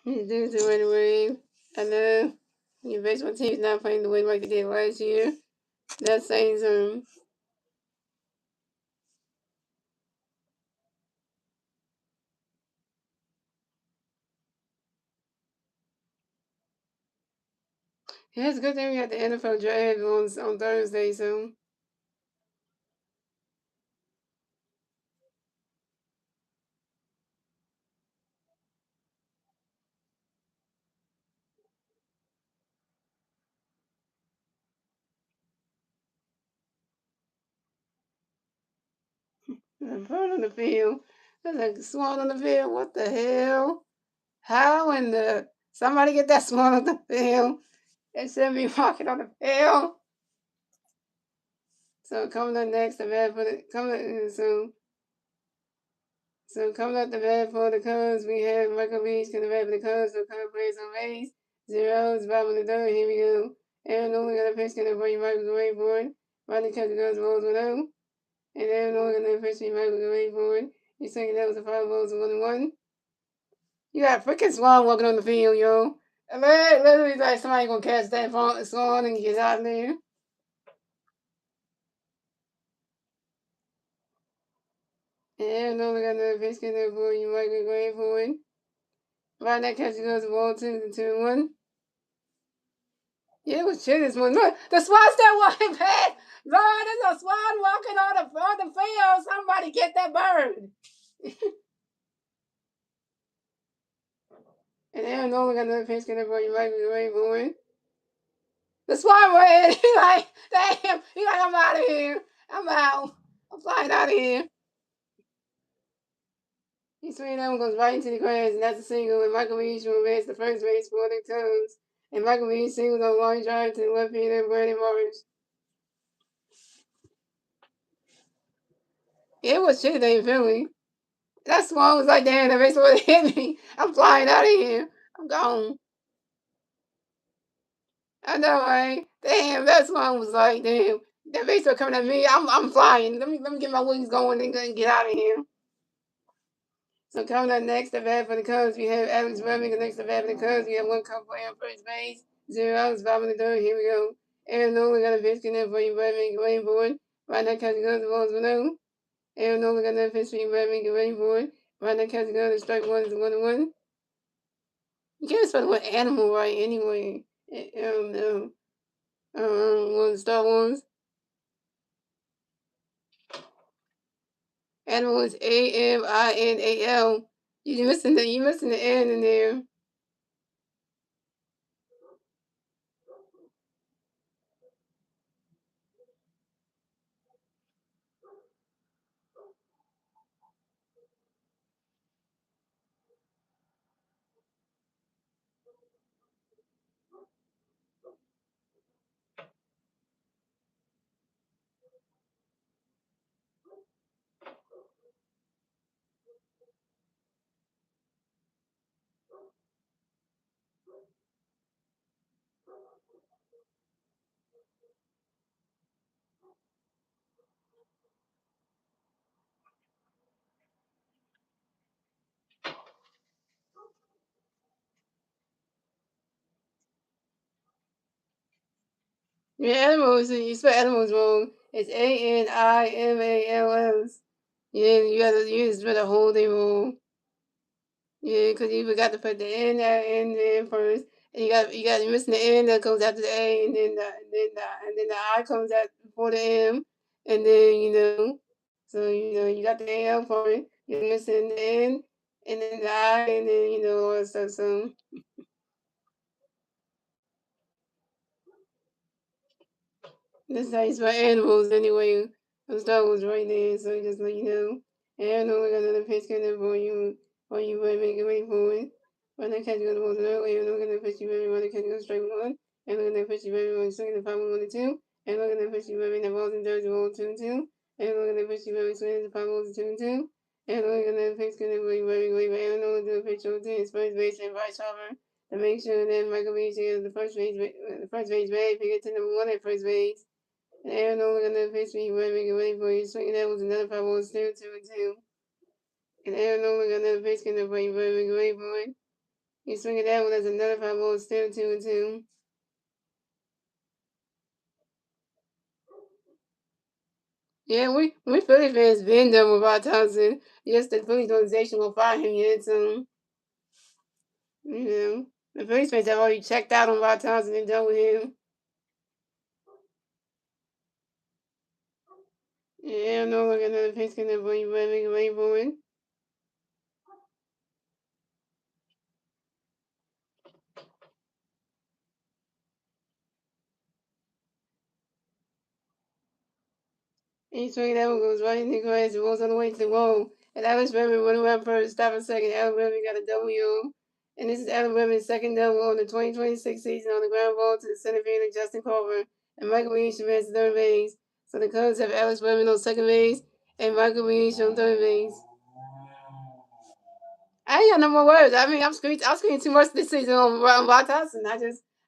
A: He's doing it anyway. And your baseball team's not playing the way like they did last year. That's saying something. Yeah, it's a good thing we got the NFL draft on Thursday, so. The bird on the field. There's like a swan on the field. What the hell? How in the somebody get that swan on the field? It shouldn't be walking on the field. So coming up next, the bad for the coming up the bad for the Cubs, we have Michael Reeves coming bad for the Cubs. So Cubs plays on base. 0 bottom of the third. Here we go. Aaron Nolan got a pitch coming for you, Michael Gray for it. Ronnie catch the Cubs balls 1-0. And Aaron Nolan got a pitch for you, Michael Gray for it. He's saying that was a 5 balls 1-1. You got a freaking swan walking on the field, yo. And man, literally like somebody gonna catch that swan and get out there. And Nolan got another pitch coming for you, Michael Gray for it. Right now, catch goes the ball 2-1. Yeah, it was chill this morning. Look, the swan's still walking past. Lord, there's a swan walking on the field. Somebody get that bird. And Aaron Nolan got another pitch coming for you, Michael Gray for it. The swan ran. He like, damn. He like, I'm out of here. I'm out. I'm flying out of here. He swinging that one goes right into the grass, and that's a single. And Michael Reed will advance to first base for the Cubs. And Michael Reed singles on a line drive to the left fielder Brandon Morris. It was shit in Philly. That swan was like, damn, that baseball hit me. I'm flying out of here. I'm gone. I know, right? Damn, that swan was like, damn, that baseball coming at me. I'm flying. Let me get my wings going and get out of here. So coming up next, the bat for the Cubs, we have Alex Bregman. Next, the bat for the Cubs, we have one Cub player on first base. 0 outs, bottom of the third. Here we go. Aaron Nola got a pitch connect for you, Bregman. Get ready for it. Right now, catch the Cubs, the ball's below. Aaron Nola got that pitch for you, Bregman. Get ready for it. Right now, catch the Cubs, strike one is 1-1. You can't spell the word animal right anyway. One of the Star Wars. Animal is AMINAL. You missing the N in there. Yeah, animals. You spell animals wrong. It's ANIMALS. Yeah, you spell the whole thing wrong. Yeah, because you forgot to put the N there first, and you missing the N that goes after the A, and then the I comes out before the M, and then so you got the AL part. You're missing the N, and then the I, and then all that stuff. So. This is for animals anyway. The star was right there, so just let you know. And I know we got another pitch coming for you might make it ready for it. When I catch you on the balls early, and look at the pitch you very want to catch you straight one. And look at that pitch you very want to swing the 5-1-2. And look at that pitch you very that balls in third roll 2-2. And look at that pitch you very swing the 5-2-2. And look at that pitch coming very, and look at the pitch over to his first base and Bryce Harper to make sure that Michael Beach is the first base bag, pick it to number one at first base. And Aaron Nola got another pitch for you, boy, make it ready for you. Swinging that was another 5-1 still 2-2. And Aaron Nola got another pitch coming for you, boy, make it ready for it. You swinging that one, that's another 5-1 still 2-2. Yeah, we Philly fans been done with Rod Thompson. Yes, the Phillies organization will fire him yet, so the Phillies fans have already checked out on Rod Thompson and done with him. Yeah, Aaron Nola got another pitch coming for you, boy, make it ready for it. Each swing that one goes right in the grass. It rolls all the way to the wall. And Alex Redmond went around first, stopping second. Alex Redmond got a W. And this is Alex Redmond's second double on the 2026 season on the ground ball to the center fielder Justin Culver. And Michael Reed advanced to third base. So the Cubs have Alex Redmond on second base and Michael Reed on third base. I ain't got no more words. I mean, I'm screaming too much this season on Rod Thompson.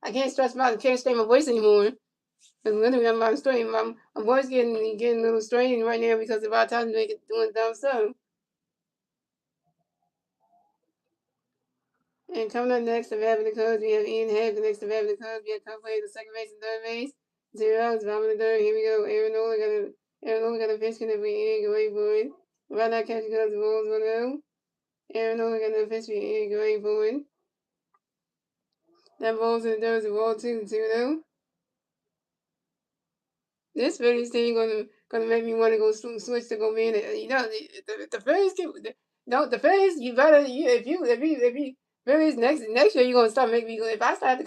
A: I can't stretch my can't strain my voice anymore. Because literally, I'm strained. My voice getting a little strained right now because of our time doing dumb stuff. And coming up next, the Rabbit the Cubs, we have Ian Happ. The next, the Rabbit the Cubs, we have Tom Brady, the second base and third base. 0 outs, bottom of the third. Here we go. Aaron Nola got a pitch connect for Ian. Get ready for it. Right now, catch the Cubs, the balls 1-0. Aaron Nola got a pitch for Ian. Get ready for it. That ball's in the third, the ball 2-0. This Phillies team gonna make me want to go switch to go in. The Phillies the Phillies. You better if you Phillies next year you're gonna start making me go. If I start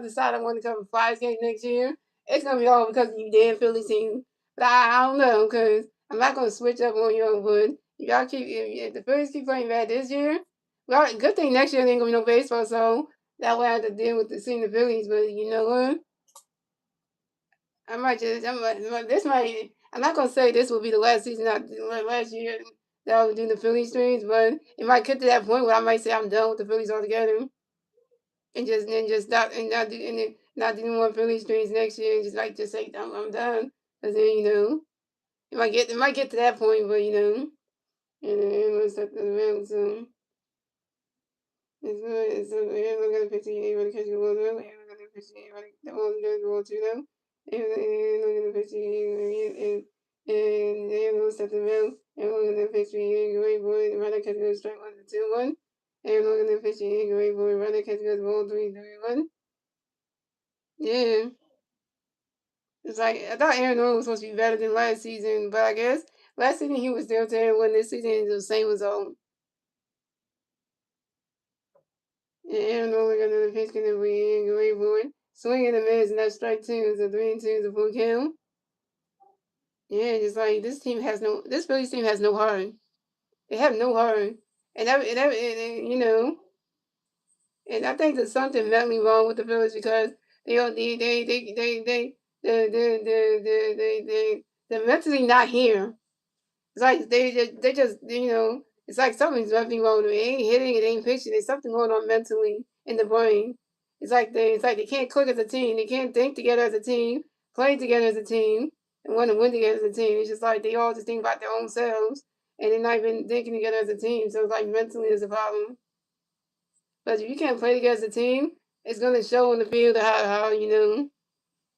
A: to decide I want to come to Flyers game next year, it's gonna be all because of you damn Phillies team. But I don't know because I'm not gonna switch up on you, but y'all keep if the Phillies keep playing bad this year. Well, good thing next year there ain't gonna be no baseball, so that way I have to deal with seeing the Phillies. But you know what? This might. I'm not gonna say this will be the last season, not last year that I was doing the Phillies streams, but it might get to that point where I might say I'm done with the Phillies altogether, and just stop and not do and then not do more Phillies streams next year, and just say I'm done, because then it might get to that point, but and then everyone's stuck around, so. So everyone got a picture, everybody catch the ball early, everyone got a picture, everybody the ball does the ball too though. Everyone got a picture, and everyone stepped around, everyone got a picture, great boy, runner catch goes strike 1-2-1. Everyone got a picture, great boy, runner catch goes ball 3-3-1. Yeah. It's like I thought Aaron Nolan was supposed to be better than last season, but I guess last season he was still terrible, and this season is the same result. And Aaron Nolan got another pitch going to be in, great boy. Swing and a miss, and that's strike two. It's a 3-2 is a full count. Yeah, just like this Phillies team has no heart. They have no heart, and I think there's something mentally wrong with the Phillies because they don't they're mentally not here. It's like they just it's like something's mentally wrong with them. It ain't hitting, it ain't pitching. There's something going on mentally in the brain. It's like they can't click as a team. They can't think together as a team, play together as a team, and want to win together as a team. It's just like they all just think about their own selves and they're not even thinking together as a team. So it's like mentally is a problem. But if you can't play together as a team, it's gonna show in the field how you know,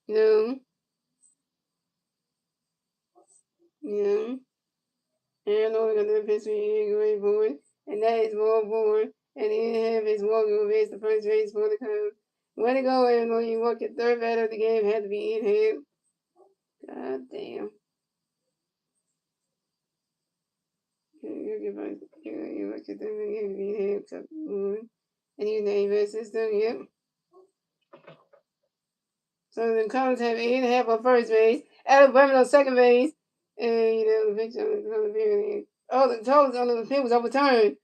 A: you know. And only got the pitch in great board, and that is ball board, and he have his walk over base the first base for the Cubs. Way to go, Aaron! You walk your third batter of the game had to be in hand. God damn. You walk your third batter had to be in hand. And you name that system, yep. So the Cubs have 8.5 on first base, Alabama on second base, and the pitch on the field. Oh, the total on the field was overturned.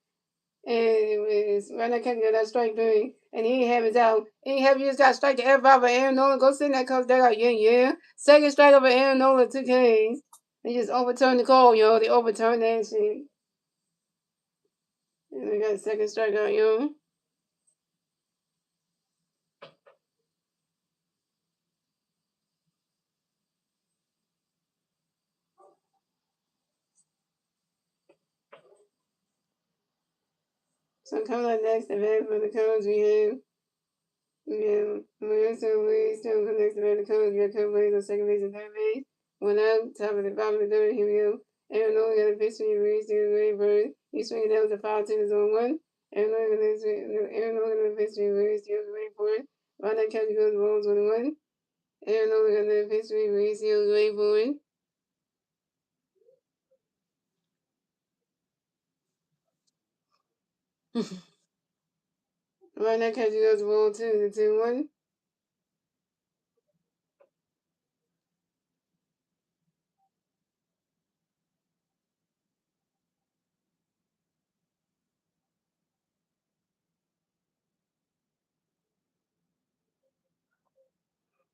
A: And it was right now catching that strike three, and he ain't have his out. He ain't have you just got strike to everybody but Aaron Nolan. Go sit in that coach dugout, yeah. Second strike over Aaron Nolan, 2 Ks. They just overturned the call, They overturned that shit. And they got a second strikeout, So coming up next, the man for the Cubs, Marissa Lee still connects to the Cubs. We have Cubs players on second base and third base. One out, top of the bottom of the third. Here we go. Aaron Nolan got a pitch to Reese to Ray Bird. He's swinging out with the foul to the zone one. Aaron Nolan got a pitch to Reese to Ray Bird. Right now, catch goes balls 1-1. Aaron Nolan got a pitch to Reese to Ray Bird. Right now, catch goes ball 2-1.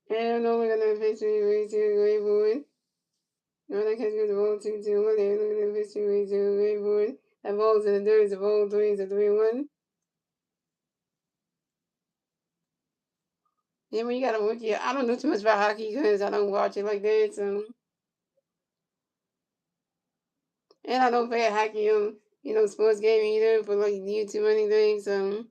A: Aaron Nolan got a pitch to Reese to Ray Bird. Right now, catch goes ball 2-1. Aaron Nolan got a pitch to Reese to Ray Bird. That ball's in the dirt. It's a ball 3. It's a 3-1. Yeah, when you got a rookie, I don't know too much about hockey because I don't watch it like that. So, and I don't play hockey on, sports game either for like YouTube or anything. So,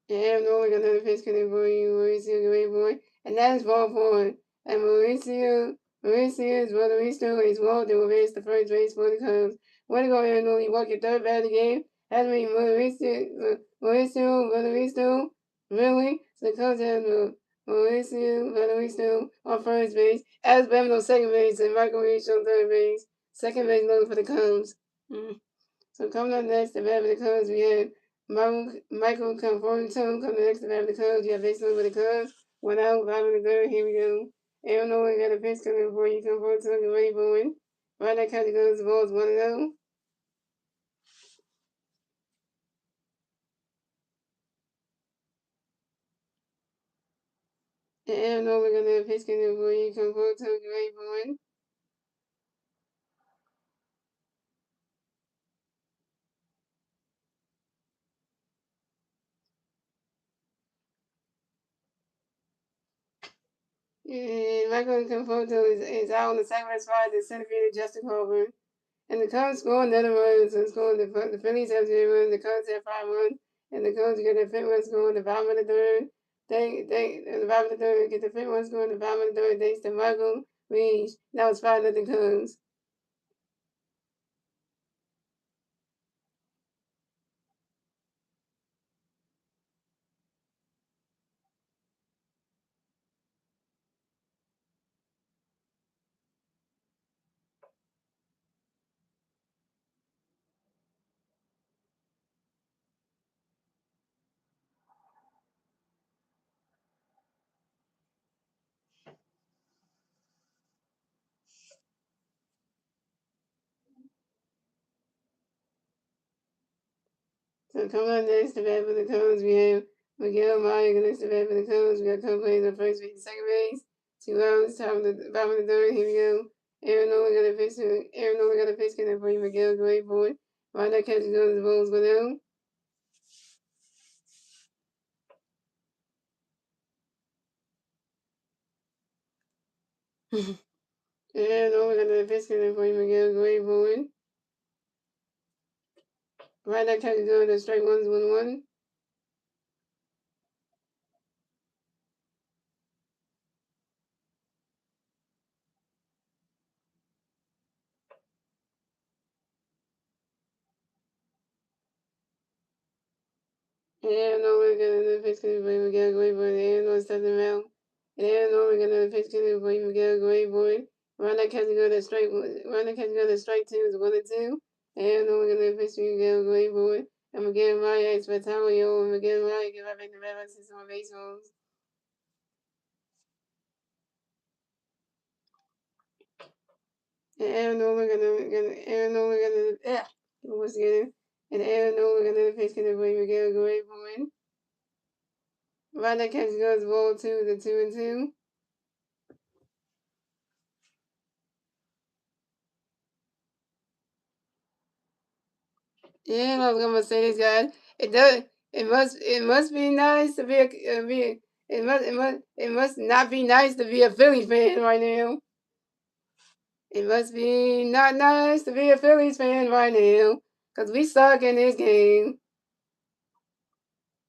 A: yeah, I'm normally another pitch coming for you, Mauricio, great boy, and that is ball four. And Mauricio is Mauricio is Walden will raise the first base for the Cubs. Way to go, Aaron Nolan. You walk your third bat of the game. Has been Mauricio, really? So the Cubs have Mauricio on first base. As Bevin on second base, and Michael Reach on third base. Second base loaded for the Cubs. So coming up next, the bat for the Cubs, we have Michael Conforto coming next to bat for the Cubs. You have base loaded for the Cubs. 1 out, 5 in the third. Here we go. Aaron Nolan got a pitch coming for you. Conforto, great boy. Right now, Cubs goes the Bulls 1-0. And Aaron Nola gonna pitch in for you. Come forward to the right point. And Michael Conforto is out on the second spot. The center fielder Justin Colburn. And the Cubs score another run. So scoring the Phillies have 0 runs. The Cubs have 5 runs. And the Cubs get the fifth run score in the bottom of the third. They in the bottom of the third get the fifth run score in the bottom of the third. Thanks to Michael Reed. That was 5-0 Cubs. So coming up next to bat for the Cubs, we have Miguel Meyer next to bat for the Cubs. We got Cubs players on first base and second base. 2 outs, top of the bottom of the third. Here we go. Aaron Nola got a pitch. Aaron Nola got a pitch. Can for you, Miguel? Great boy. Why not catch goes? The Bulls go down. Aaron Nola got a pitch. Can for you, Miguel? Great boy. Why not catch goes? The strike one's 1-1. And Nolan gonna pitch to Miguel Great Boy. And Nolan steps him out. And Nolan gonna pitch to Miguel Great Boy. Run that catch go to strike. Run that catch go to strike two is 1-2. And Nolan gonna pitch to Miguel Great Boy. And Miguel Maya expects how yo. And Miguel Maya give up back the red boxes on base holes. And Aaron Nolan gonna what's getting. And Aaron Nolan gonna pitch to Miguel Great Boy. Run that catch goes ball two to 2-2. Yeah, I was gonna say this, guys. It does. It must be nice to be. It must not be nice to be a Phillies fan right now. It must be not nice to be a Phillies fan right now, cause we suck in this game.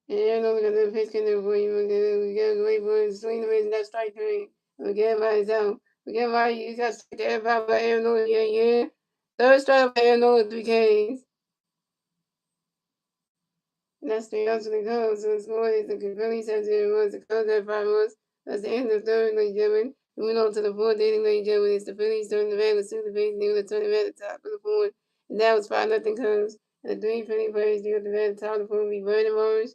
A: Yeah, no, we're gonna pitch in there for you. We gotta wait for him to swing the miss that strike three. We get by his out. We get by you got strike to everybody but Aaron Nola. Yeah. Third strike by Aaron Nola 3 Ks. And that's the answer to the Cubs. So it's more the Phillies have 0 runs, the Cubs have 5 runs. That's the end of the third, ladies and gentlemen. Moving on to the fourth inning, ladies and gentlemen. It's the Phillies turning the back with the base, and they were turning back at the top of the fourth. And that was 5-0 Cubs. And the three Philly players, they got the bat at the top of the fourth. Be Brandon Morris,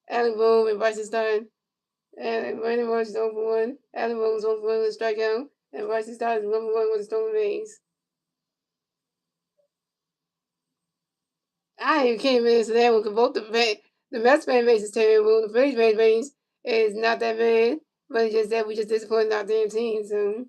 A: Alec Bohm, and Bryson Stein. And Brandon Morris is 0 for 1. Alec Bohm is 0 for 1 with a strikeout. And Bryson Stein is 1 for 1 with a stolen base. I even can't even answer that one because both the Mets fan base is terrible. The Phillies fan base is not that bad, but it's just that we just disappointed our damn team. So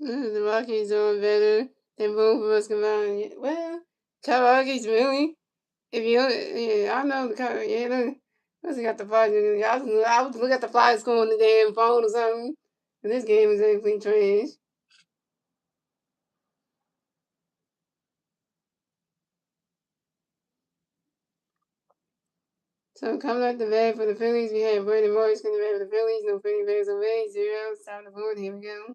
A: The Rockies doing better than both of us combined. Well, Rockies really. If you, yeah, I know the color. Yeah, let's got the Flyers. I was look at the Flyers score on the damn phone or something. And this game is complete trash. So coming up the bat for the Phillies, we have Brandon Morris coming bat for the Phillies. No Philly Bears away. 0. Stop the board. Here we go.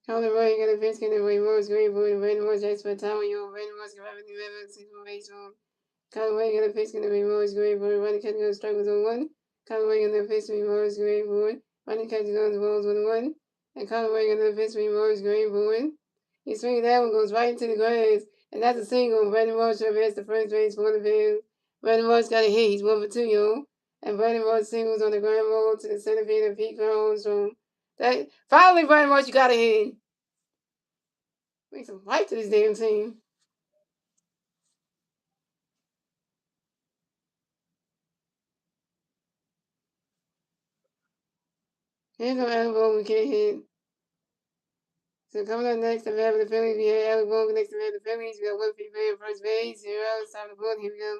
A: Colin Roy got a pitch getting away. Morris, great boy. Brandon Morris, that's for time. Brandon Morris can have a new ever season baseball. Conway got a pitch going to be Morris Gray boy. Running catch goes strike was on one. Conway got a pitch to be Morris Gray boy. Running catch goes balls 1-1. And Conway got a pitch to be Morris Gray boy. He swings that one, goes right into the grass. And that's a single. Brandon Morris advanced to first base for the Bears. Brandon Morris got a hit. He's 1 for 2, yo. And Brandon Morris singles on the ground ball to the center field of Pete Crown's home. That finally, Brandon Morris, you got a hit. Make some life to this damn team. Here's no elbow we can't hit. So coming up next, the bat for the Phillies, we have Alec Bohm next to the bat for the Phillies. We got one free player at first base, 0 outs, top of the board. Here we go.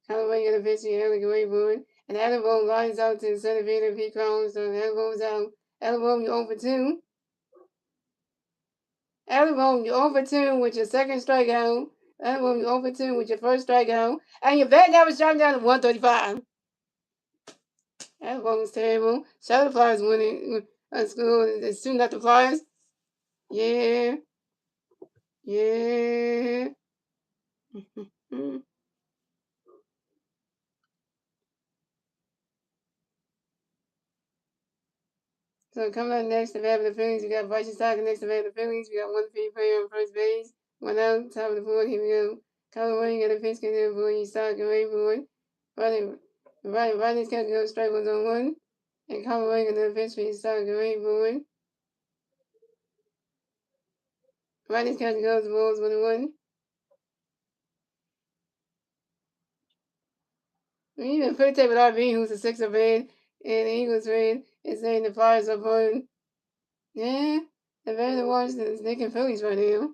A: Callaway got a pitch to Alec Bohm. And Alec Bohm lines out to the center field of Pete Crown. So Alec Bohm's out. Alec Bohm, you're 0 for 2. Alec Bohm, you're 0 for 2 with your second strikeout. Alec Bohm, you're 0 for 2 with your first strikeout. And your bat average shot down to 135. Alec Bohm's terrible. Shout out the Flyers winning. School is shooting at the Flyers. Yeah. Yeah. So coming up next, the bat for the Phillies, we got Bryce Stocker next to the bat for the Phillies. We got one free player on first base. One out, top of the board. Here we go. Colin Wayne got a pitch in there for you, Stocker, right board. Rodney's got to go strike ones on one. And Colin Wayne got a pitch for you, Stocker, right board. Rodney's got to go to the balls 1-1. Even put tape with RB, who's a Sixer fan, and the Eagles fan, is saying the Flyers are pulling. Yeah, they're better than Washington. They can Phillies right now.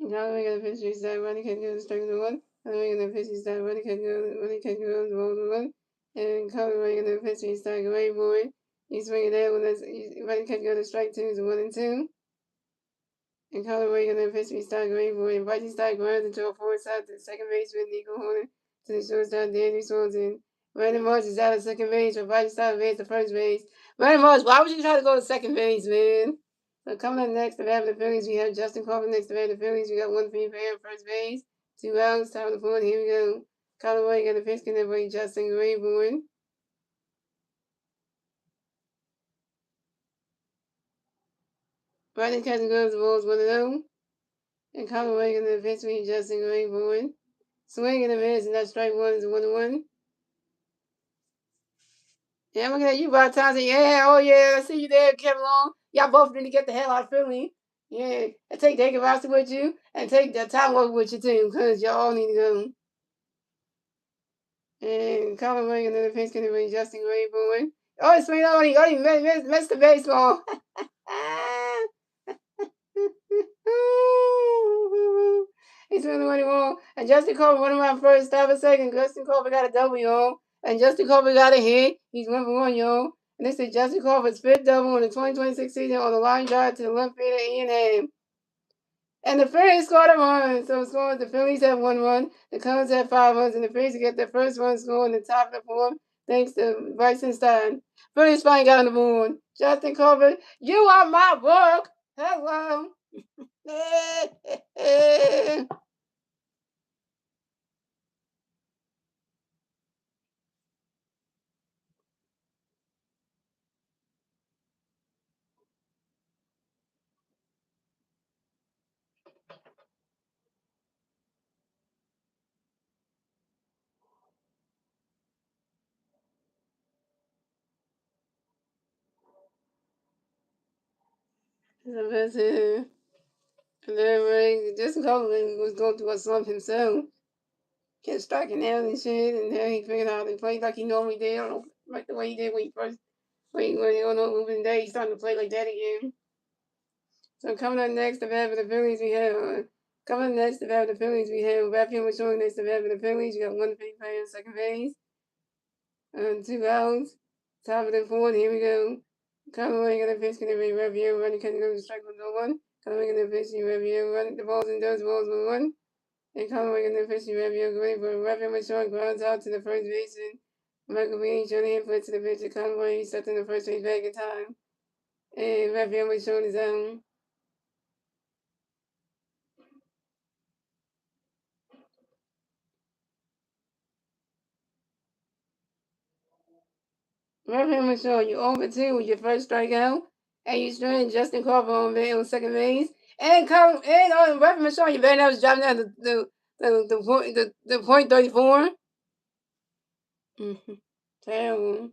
A: Galloway got a pitch to side, Rodney can go to strike the one. Galloway got a pitch to side, Rodney can go to the ball one. And Galloway got a pitch to side, away boy. He's swinging that one. Rodney can go to strike two, is 1-2. And Galloway got a pitch to side, away boy. And Rodney Stark runs into a forward side to the second base with Nico Horner to the shortstop, Danny Swanson. Brandon Marsh is out of second base, but Rodney Stark advanced to first base. Brandon Marsh, why would you try to go to second base, man? So coming up next, the bat for the Phillies, we have Justin Crawford next to bat for the Phillies. We got one free player at first base, 2 outs, top of the board. Here we go. Callaway got a pitch in there for Justin Graybourn. Brandon catching gloves, the balls 1-0. And Callaway got a pitch for Justin Graybourn. Swing and a miss, and that strike one is 1-1. Yeah, I'm looking at you, Bob Thompson. Yeah, oh yeah, I see you there, Kevin Long. Y'all both need to get the hell out of Philly. Yeah, and take David Rossi with you, and take the Tom Walker with you too, because y'all all need to go. And Colin Williams, another pinch hitter with Justin Grayboy. Oh, it's swing on. He missed the baseball. He's really what he won. And Justin Colbert won around first, stop a second. Justin Colbert got a double, y'all. And Justin Colbert got a hit. He's 1 for 1, y'all. And this is Justin Colbert's fifth double in the 2026 season on the line drive to the left field of Ian Hamm. And the Phillies scored a run. So scored the Phillies have 1 run. The Cubs have 5 runs. And the Phillies get their first run scored in the top of the fourth thanks to Bryson Stein. Phillies finally got on the board. Justin Colbert, you are my work. Hello. So that's it. And then Ray, just Copeland was going through a slump himself. Kept striking out and shit, and then he figured out how to play like he normally did. I don't know, like the way he did when he first, when he on opening day, he's starting to play like that again. So coming up next, the bat for the Phillies, we have. Coming up next, the bat for the Phillies, we have Raphael showing next, the bat for the Phillies. We got one big player on second base. 2 outs. Top of the fourth, here we go. Conway gonna pitch, gonna be Raphael running, can go to strike with no one. Conway gonna pitch, Raphael running the balls and does balls with one. And Conway gonna pitch, Raphael going for Raphael showing grounds out to the first baseman. Michael Bean showing him foot to the pitcher. Conway stepped in the first base back in time. And Raphael was showing his own. Raphael was showing you over 2 with your first strikeout. And you stranded Justin Crawford on second base. And Raphael was showing you very nice dropping down the point 34. Terrible.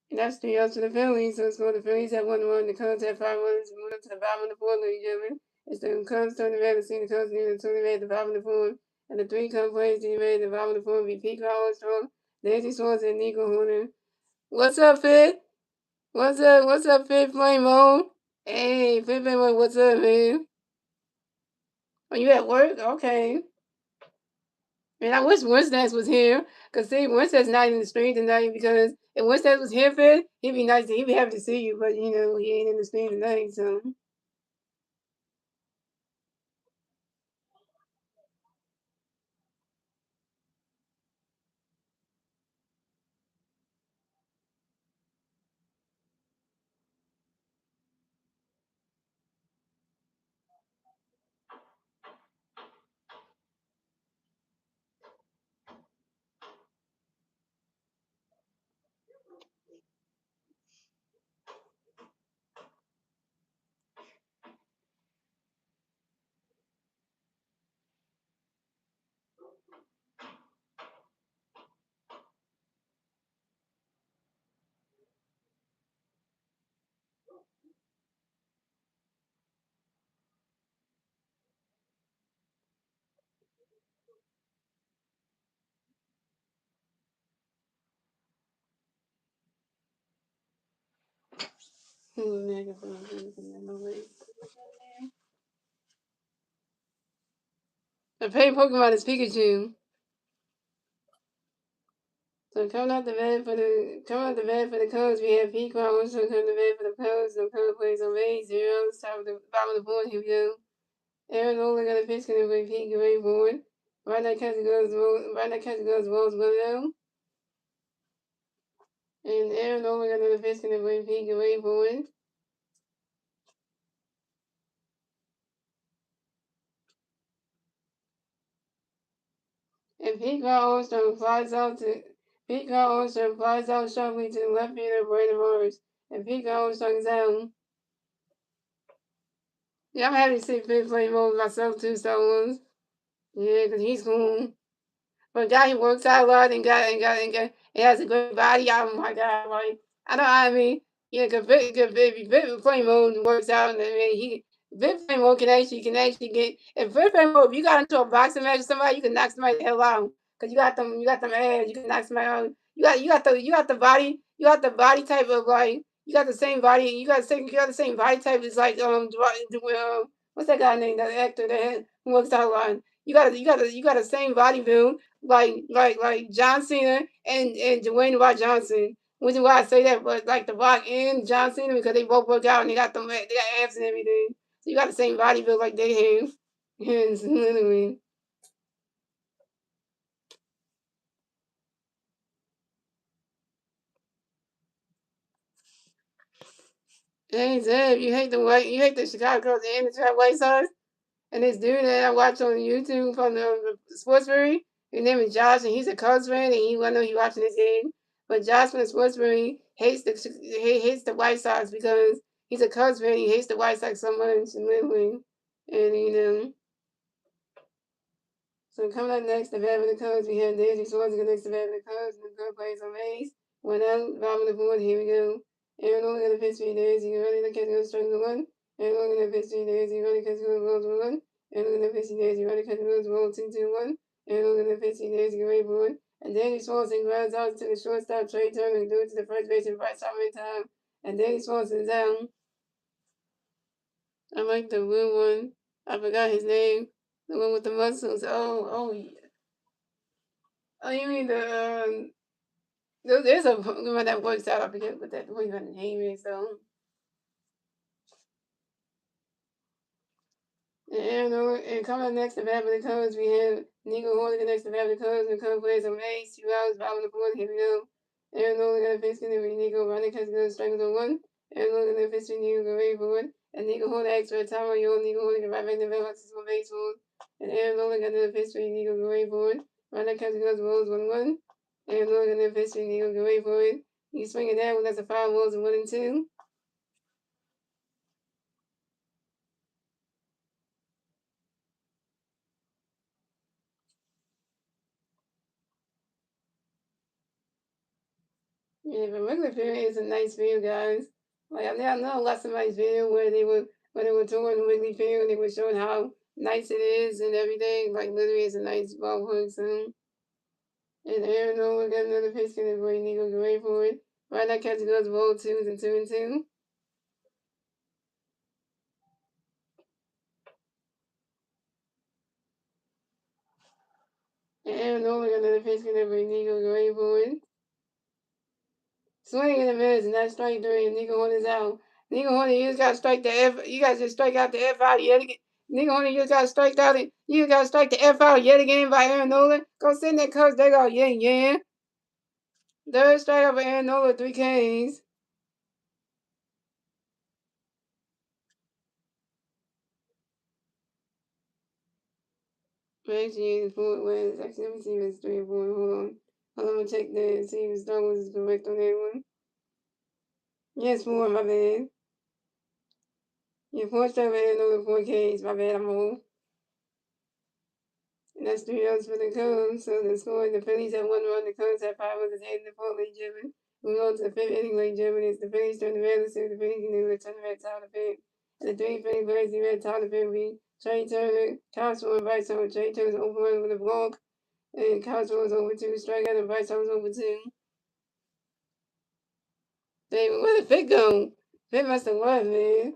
A: And that's 3 outs to the Phillies. So it's going to the Phillies have 1-1. The Cubs have 5 runs. Move up to the bottom of the fourth, ladies and gentlemen. It's the Cubs turning red. The senior Cubs near the turning red at the bottom of the fourth. And the 3 Cubs players turning red at the bottom of the fourth. Be Pete Armstrong, Nancy Swanson, and Nico Horner. What's up, Fit? What's up? What's up, Fit Flame On? Hey, Fit Flame On, what's up, man? Are you at work? Okay. Man, I wish Winston was here. Cause see, Winston's not in the stream tonight because if Winston was here, Fed, he'd be nice. He'd be happy to see you, but you know he ain't in the stream tonight. So the favorite Pokemon is Pikachu. So coming out the bed for the Cubs, we have Pete Cross. So coming to the bed for the Cubs. The Cubs plays on base 0. Top of the bottom of the board. Here we go. Aaron Nola got a pitch gonna be Pete Gray forward. Right now, catch the goes balls one down. And Aaron Nola got another pitch gonna be Pete Gray forward. And Pete Armstrong flies out sharply to the left fielder Brandon Morris. And Pete Armstrong is out. Yeah, I'm happy to see Pete play more with myself too, Star Wars. Yeah, because he's cool. But a guy who works out a lot and has a great body. Oh my god, like I don't know. I mean, yeah, because Vic play mode and works out, and I mean, Vic play mode can actually get if Vic play mode. If you got into a boxing match with somebody, you can knock somebody the hell out because you got them abs. You can knock somebody out. You got the body type of like you got the same body. You got the same body type as like what's that guy named, that actor that who works out a lot. You got the same body build like John Cena and Dwayne Rock Johnson. Which is why I say that, but like The Rock and John Cena because they both work out and they got abs and everything. So you got the same body build like they have. Yes, literally. Hey Zeb, you hate the Chicago Cubs and the Chicago White Sox? And this dude that I watch on YouTube from the Sports Fury, his name is Josh, and he's a Cubs fan, and I know he watching this game. But Josh from the Sports Fury hates the White Sox because he's a Cubs fan. He hates the White Sox so much, and literally, and So coming up next, the bat for the Cubs, we have Daisy Swords next to bat for the Cubs, and the Cubs plays on base. 1 out, bottom of the board. Here we go. Aaron Nola got a pitch 3 days. He ready to catch a strike to one. Aaron Nola got a pitch 3 days. He ready to catch a ball to one. Aaron Nola got a pitch 3 days. He ready to catch a ball 2-2-1. Aaron Nola got a pitch 3 days. He ready for it. And Danny Swanson grounds out to the shortstop Trey Turner and threw it to the first baseman right side in time. And Danny Swanson is down. I like the blue one. I forgot his name. The one with the muscles. Yeah. Oh, you mean there's a one that works out. I forget what that name is though. And coming up next to bat for the Cubs, we have Nico Hornigan next to bat for the Cubs, and Cubs plays on base, 2 outs, 5 on the fourth. Here we go. Aaron Nola got a pitch in with Nico. Ronnie has good strike on one. Aaron Nola got a pitch in Nico, go ready for it. And Nico Hornigan acts for a time on you. Nico Hornigan right back in the mailbox is on base for. And Aaron Nola got another pitch for Nico, go ready for it. Ronnie has good balls 1-1. Aaron Nola got another pitch for Nico, go ready for it. He's swinging that one. That's a 5 balls and 1-2. Yeah, but regular period is a nice video, guys. Like I know lots of nice video where they were touring the Wiggly Field and they were showing how nice it is and everything. Like literally, it's a nice ballpark. So, and Aaron Nola got another pitch and boy Nico go wait for it. Right now, catch goes ball 2s and 2-2. And Aaron Nola got another pitch and boy Nico go wait for it. Swing in the miss, and that's strike 3, and Nico Horn is out. Nico Horn, you just gotta strike the F. You guys just strike out the F out yet again. Nico Horn, you just gotta strike out it. You gotta strike the F out yet again by Aaron Nola. Go sit in that coach. They go, yeah. Third strike out by Aaron Nola, 3 Ks. Actually, four wins. Actually, let me see if it's 3 or 4. Hold on. I'm gonna check that and see if Star Wars is correct on that one. Yes, 4, my bad. Yeah, 4 strike by Aaron Nola, 4 Ks. My bad, I'm old. And that's 3 outs for the Cubs. So the score, the Phillies have 1 run, the Cubs have 5 runs in the 4th late German. Moving on to the 5th inning late German. It's the Phillies turn the red, so the Phillies can return the red top of the 5th. And the 3 Phillies plays the red top of the 5th be Trey Turner, Cosmo, and Bryce Harper. Trey Turner's over 1 with a walk, and Cosmo is over 2 strikeout, and Bryce Harper's over 2. David, where did Fit go? Fit must have won, man.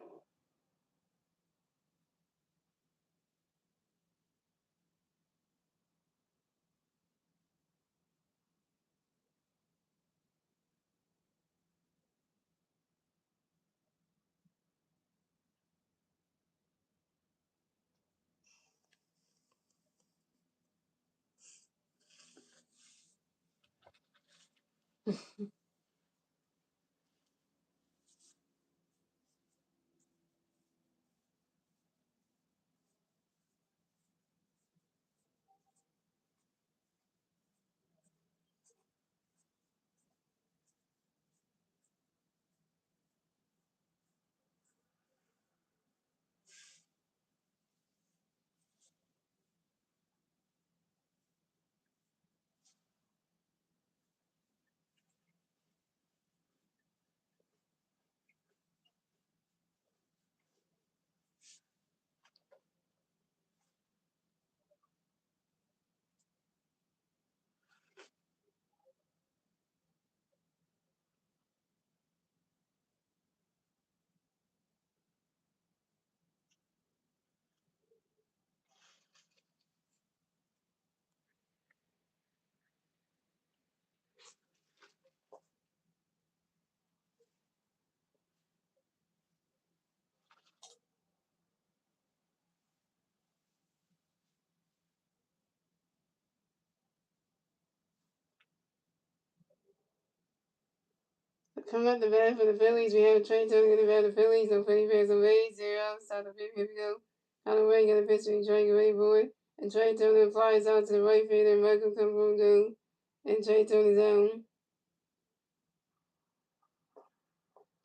A: Coming up the bat for the Phillies, we have Trey Turner going to bat the Phillies. No Philly fans on base. 0 out, start the 5th. Here we go. Conor Ray got a pitch to Trey, ready for it. And Trey Turner flies out to the right field, and Michael comes from down. And Trey Turner's down.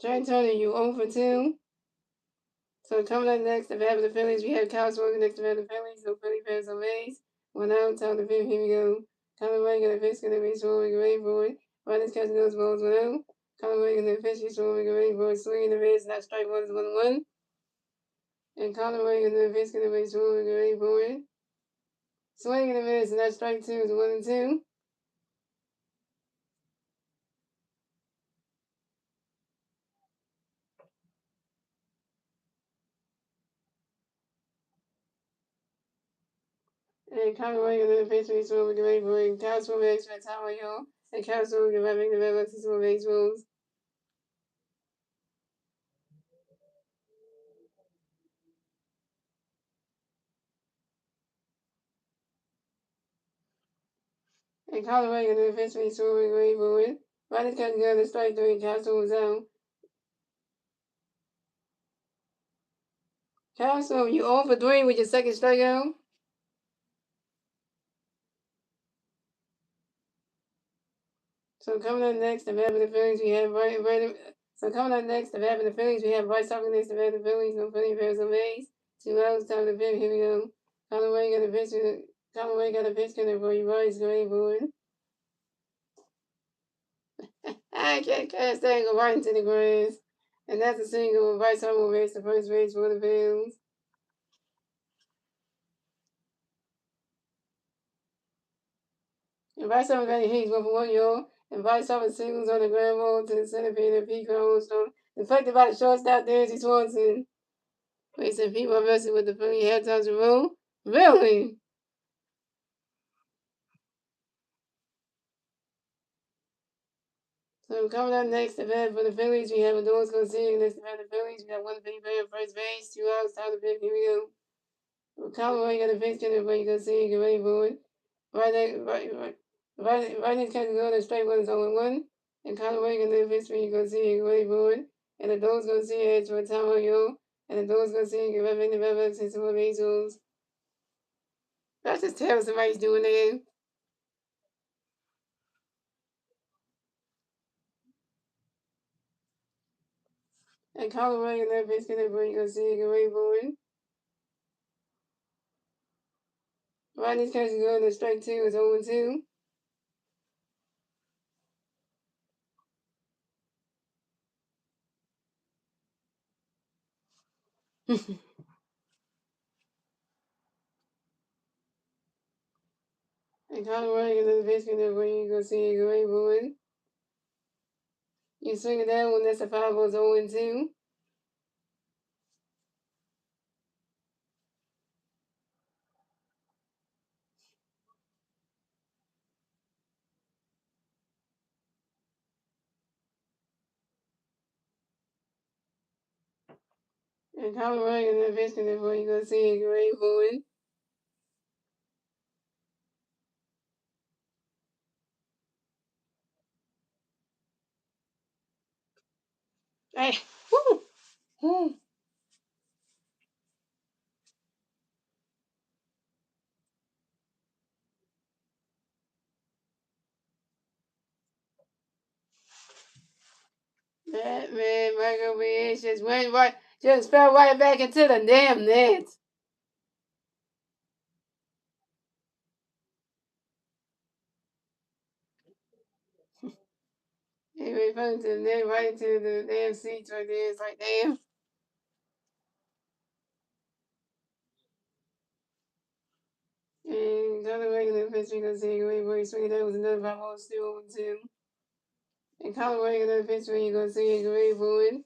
A: Trey Turner, you 0 for 2. So coming up next, the bat for the Phillies, we have Kyle Swanson next to bat the Phillies. No Philly fans on base. 1 out, top the 5th. Here we go. Conor Ray got a pitch, going to be swung, ready for it. Riders catching those balls 1 out. Conway and the pitch is swinging away for a swing in the base. That strike one is 1-1. And Conway and the pitch going to be swinging away for it. Swing in the base. And that strike two is 1-2. And Conway and the pitch is swinging away for it. Cows for base for Tower Hill. And Cows swinging away for the Vegas for base rules. And Conway and the pitch is swinging away for it. Ronnie's got to go to strike three. Castle was out. Castle, you 0 for 3 with your second strikeout. So coming up next, the Bad the Phillies, we have So coming up next, the Bad the Phillies, we have White Sox next, the Bad the Phillies, no Philly Bears, no Mays. 2 outs, time to pick. Here we go. Conway got a pitch. Conway got a pitch cutting for you, boys. Great board. I can't catch that and go right into the grass. And that's a single. White Sox will race the first base for the Bills. And White Sox got a hit 1 for 1, y'all. And White Sox singles on the ground ball to the center field of Pete Crownstone. Deflected by the shortstop, Dancy Swanson. Wait, said people are messing with the Philly halftime rule? Really? So coming up next, the bat for the Phillies, we have a Doors Garcia next to the Phillies. We have one big player first base, 2 outs, time to pick. Here we go. Well, Conway got a pitch center for you can see, get ready for it. Right next catch go, the straight one is 0-1. And Conway got a pitch for you can see, get ready for it. And the Doors Garcia heads for Tower Hill. And the Doors Garcia get ready for the Vegas and some of the Angels. That's just terrible somebody's doing that. And Conway and that bitch gonna bring you see a great boy. Rodney's catching going to strike two is 0-2. And Conway and that bitch gonna bring you see a great boy. You swing it down when that's a 5 was 0-2. And Conway and that bitch gonna bring you see a great boy. Hey, woo! Woo! That man, Michael B. just went right, just fell right back into the damn net. He went from the net right into the damn seats right there. It's like, damn. And the other regular pitch we gonna see away where he swing that was another 5 still 0-2. And Colin regular pitch where you gonna see a great forward.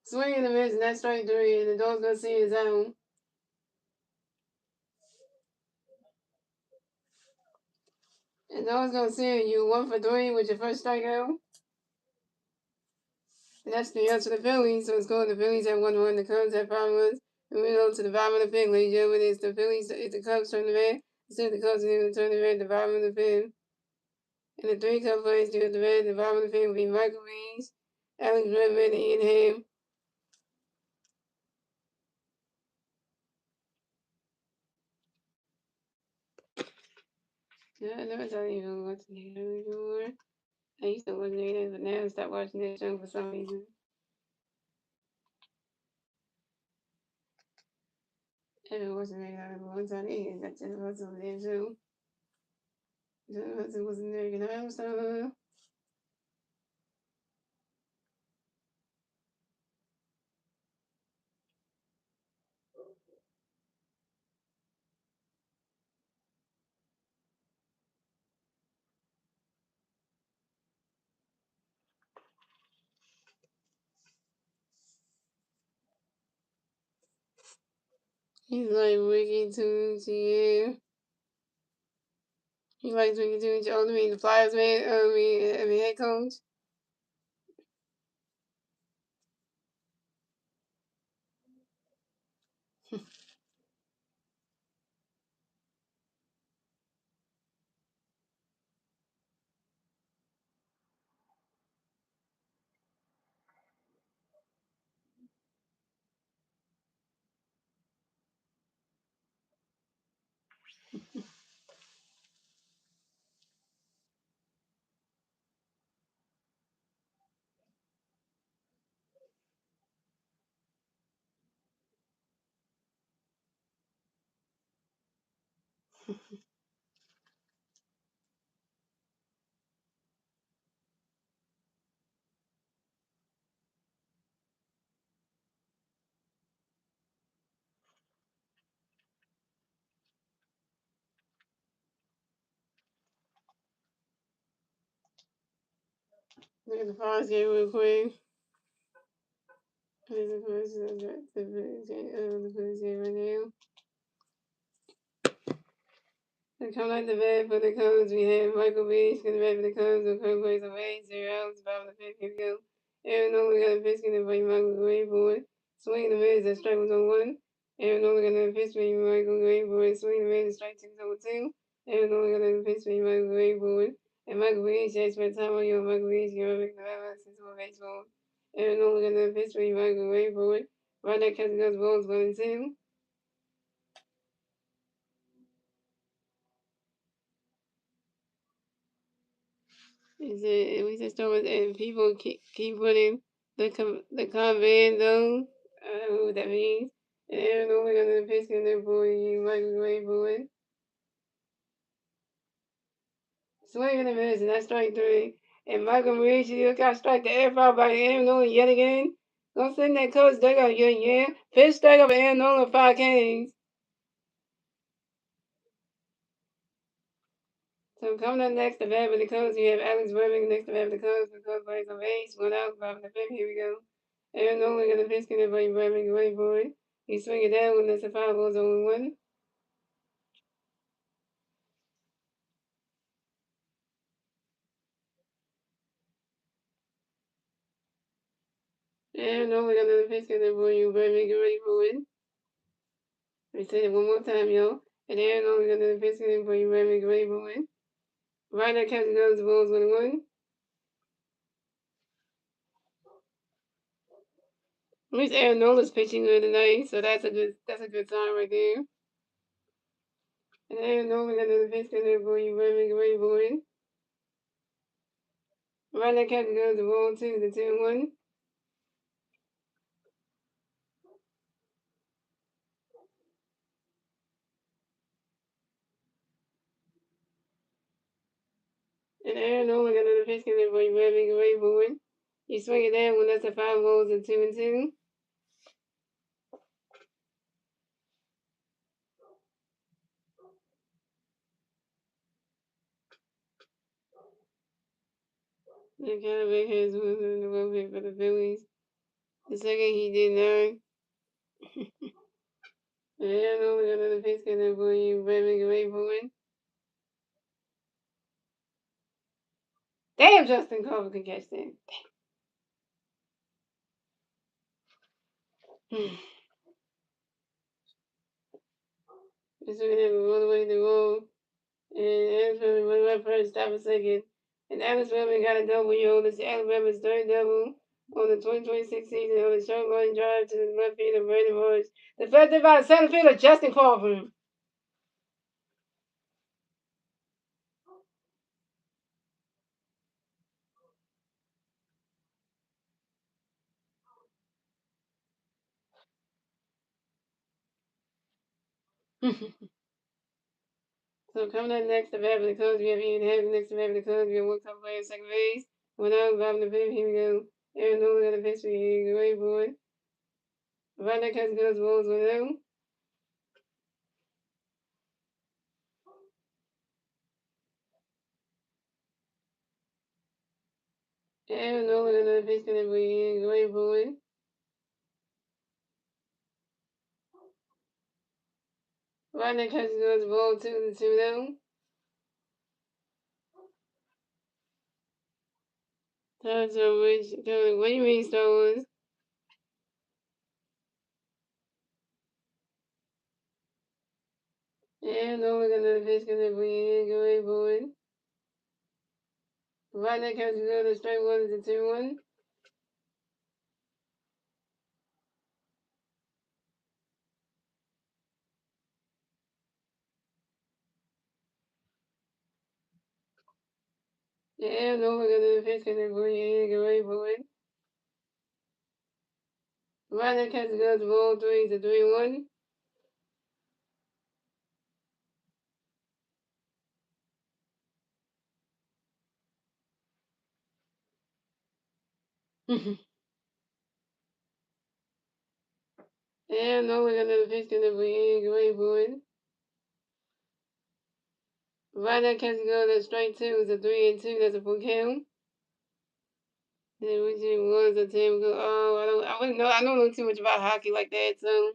A: Swing and a miss, and that's strike three, and the dog's gonna see his own. And dog's gonna see you 1 for 3 with your first strikeout. And that's the answer to the Phillies. So it's going the Phillies at 1-1, the Cubs at 5 runs. And we go to the bottom of the fifth, ladies and gentlemen. It's the Phillies, it's the Cubs turn the red. Instead of the Cubs are turn the red at the bottom of the fifth. And the 3 Cub players do the red at the bottom of the fifth will be Michael Reeves, Alex Redmond, and Ian Hamm. Yeah, I never thought even watch the show anymore. I used to watch it, but now I stopped watching that show for some reason. I haven't watched it in a long time either. That's just what's on that show. John Hudson was an American All-Star. He's like Ricky Tucci, yeah. He likes Ricky Tucci. Oh, I mean the Flyers man. I mean head coach. Look at the Flyers game real quick. Here's the Phillies game right now. Coming out the bat for the Cubs, we have Michael Beach coming back for the Cubs with Kirk Place away, 0 outs, bottom of the fifth. Here we go. Aaron Nola got a pitch getting by Michael Gray board. Swing the mids, that strike was on one. Aaron Nola got a pitch by Michael Gray board. Swing the mids, strike two was on two. Aaron Nola got a pitch by Michael Gray board. And Michael Beach, that's for time on you. Michael Beach, you're a since we're baseball. Aaron Nola got a pitch by Michael Gray board. Right now, catching those balls 1 and 2. Is it? We just start with and people keep putting the comment though. I don't know what that means. And Aaron only got the pitch in there for you, Michael Gray boy. Swing in the miss, and that's strike three. And Michael Mauricio got strike the air foul by Aaron Nolan yet again. Gonna send that coach dugout again, yeah. Pitch strike up Aaron Nolan 5 Ks. So coming up next to bat with the Cubs, we have Alex Burbank next to bat with the Cubs. The Cubs plays on base, 1 out, bottom of the fifth. Here we go. Aaron Nolan got a pitch in there by Burbank, wait for it. He swing it down when that's a foul balls on one. Aaron Nolan got another pitch in there for you, Burbank, ready for it. Let me say it one more time, y'all. And Aaron Nolan got another pitch in there for you, Burbank, ready for it. Right now, Captain Guns, the Bulls 1-1. At least Aaron Nolan's pitching good tonight, so that's a good sign right there. And Aaron Nolan got another pitch in there for you, Burbank, ready for it. Right now, Captain Guns, the ball 2, the 2-1. And Aaron Nolan got another pitch in there for you, Burbank, ready for it. You swing it down when that's a 5 balls and 2-2. And kind of big hands was in the road for the Phillies. The second he did nine. And I know we got another pitch coming for you, Burbank, ready for it. Damn, Justin Carver can catch that. This we're gonna have a run away the road. And Alex Burbank went right first, stop a second. And Alex Burbank got a double, yo. This is Alabama's third double on the 2026 season on the short line drive to the left field of Brandon Morris. Deflected by the center fielder, Justin Carver. So coming up next, the bat for the Cubs, we have Ian Happ. Next to bat for the Cubs, we have one top player second base. One out, bottom of the fifth. Here we go. Aaron Nola got a pitch for you. Great boy. Right now, Cubs goes balls 1-0. Aaron Nola got another pitch for you. Great boy. Right now, Cubs goes ball 2-2 now. So what do you mean, Star Wars? Aaron Nola got another pitch for you. Great boy. Right now, Cubs goes strike 1-2-1. Aaron Nola got another pitch for you. Great boy. Right now, Cubs goes ball 3-1. And no, we're gonna fish gonna be great boy. Right now, catch go to strike two is a 3-2. That's a full count. Then which it was a 10 go. Oh, I wouldn't know. I don't know too much about hockey like that. So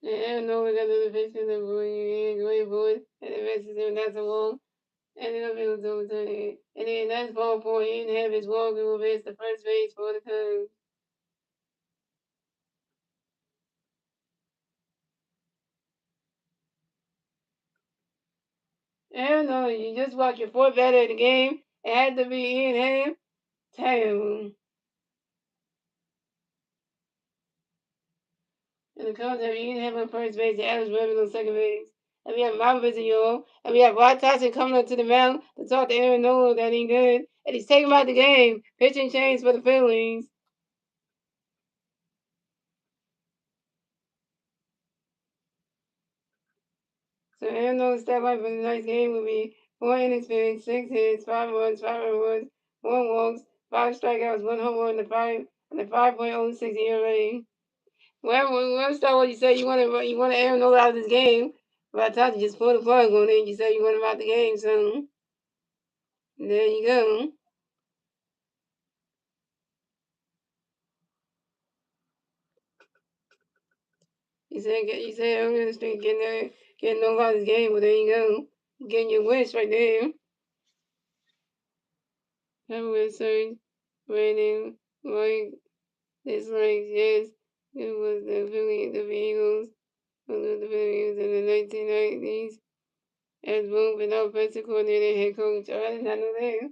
A: and no, we're gonna fish gonna be great boy. And the rest is him. That's a wall. And then it was overturned. And then that's ball point. He didn't have his walk. It was the first base for the Cubs. And no, you just watch your fourth batter of the game. It had to be in him. Terrible. And the Cubs have Ian Happ on first base and Alex Bregman on second base. And we have Mama Vizio. And we have Rod Thompson coming up to the mound to talk to Aaron Nola that ain't good. And he's taking him out the game. Pitching change for the Phillies. So Aaron Nola's stat line for the next game will be 4 innings pitched, 6 hits, 5 runs, 5 runs, 1 walks, 5 strikeouts, 1 home run, and a 5.06 ERA. Well, start what you say you want Aaron Nola out of this game. But I thought you just pulled the plug on it. You said you want him out the game, so there you go. You said earlier this week getting Nola out of this game. Well, there you go. Getting your wish right there. Everywhere surge, raining, like dislikes, yes. It was the Eagles, the Phillies in the 1990s. As both an offensive coordinator and head coach. Oh, I did not know that.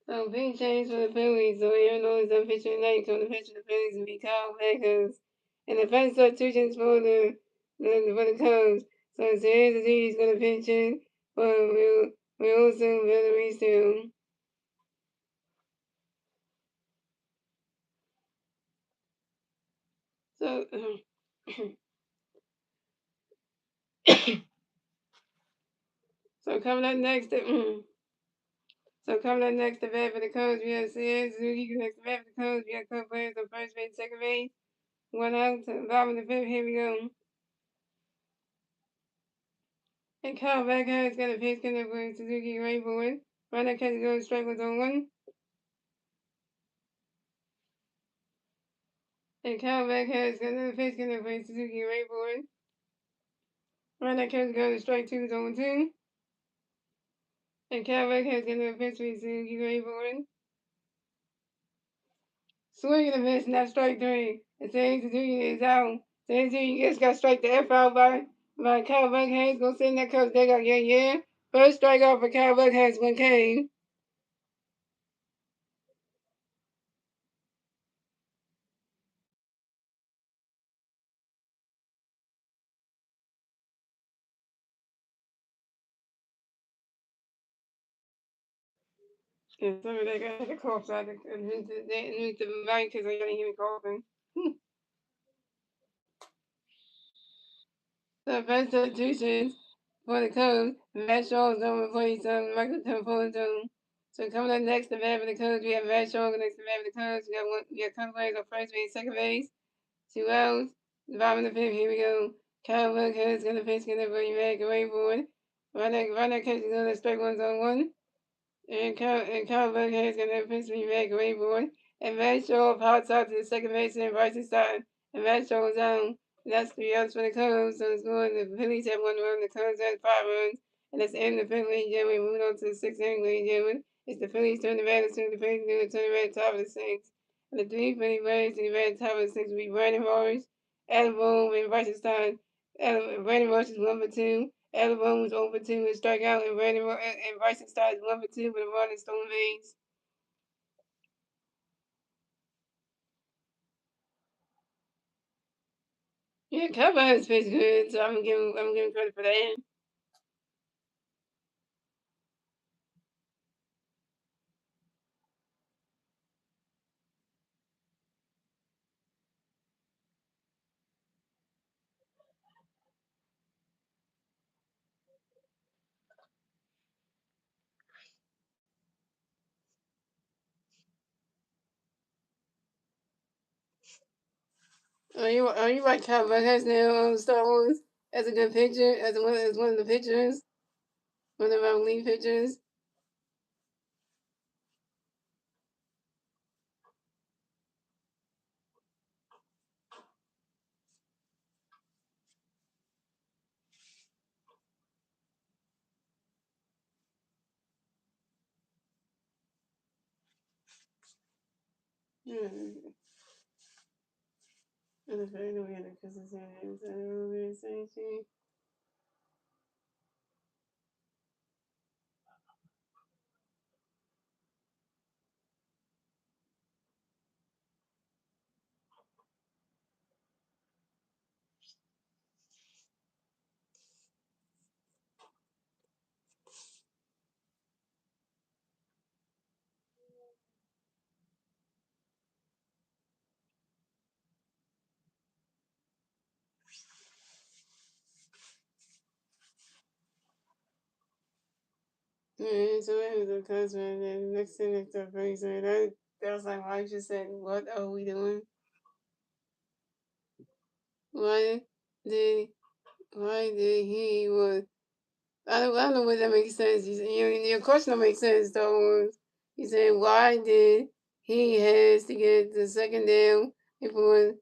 A: So big change for the Phillies. So Aaron Nola is done pitching tonight. Come to pitch for the Phillies will be Kyle Beckers. And the fans substitutions for the Cubs. So Sanders is going to pitch in for Wilson Villarreal. So so coming up next so coming up next to bat for the Cubs, we have Sanders Suzuki next to bat for the Cubs. We have Cubs players on first base, second base. One out to bottom of the fifth. Here we go. And Kyle Beckers got a pitch connect for Suzuki right board. Right now catch goes strike was on one. And Calvin has another pitch going to play Suzuki Rayboard. Right now, Kev's going to strike 2 0-2. And Calvin has another pitch for Suzuki Rayboard. Swing and a miss, and that's strike 3. And saying Suzuki is out. Saying you just got strike the F out by Kyle Buckhead. Go sit in that coach. They got yeah. First strikeout for Kyle Buckhead when came. Yeah, sorry, they got the cough out. They need the mic because I gotta hear me coughing. So first substitutions for the Cubs, Matt Shaw is going to replace Michael Temple. So coming up next, the bat for the Cubs, we have Matt Shaw next to the bat for the Cubs. We got Conway on first base, second base, 2 outs. Bottom of the fifth, here we go. Kyle Buckhead is going to pitch, going to bring back away board. Right now, catch is going to strike 1-1. And Kyle Buckhead is going to pitch me back away board. And Matt Shaw pops out to the second base and right side. And Matt Shaw is down. That's 3 outs for the Cubs. So it's going. The Phillies have 1 run. The Cubs have 5 runs. And that's the end of the fifth inning. Yeah, we moving on to the sixth inning, ladies and gentlemen. It's the Phillies turn the batters to the Phillies going to turn the batter top of the sixth. And the 3 Philly batters to the batter top of the sixth will be Brandon Morris, Adam Boone, and Ricestein. Brandon Morris is 1 for 2. Adam Boone was 0 for 2 with strikeout, and Ricestein is 1 for 2 with a run and stolen base. Yeah, Kyle has pitched good, so I'm giving credit for that. Are you like Kyle has now on Star Wars as a good pitcher, as one of the pitchers, one of our lead pitchers? Hmm. And it's very weird because it's really saying she. Yeah, so that was a customer, and then next thing next up, so that was like, why just said, what are we doing? Why did why did he was I don't know what that makes sense. Your question don't make sense though. You said why did he has to get the second down before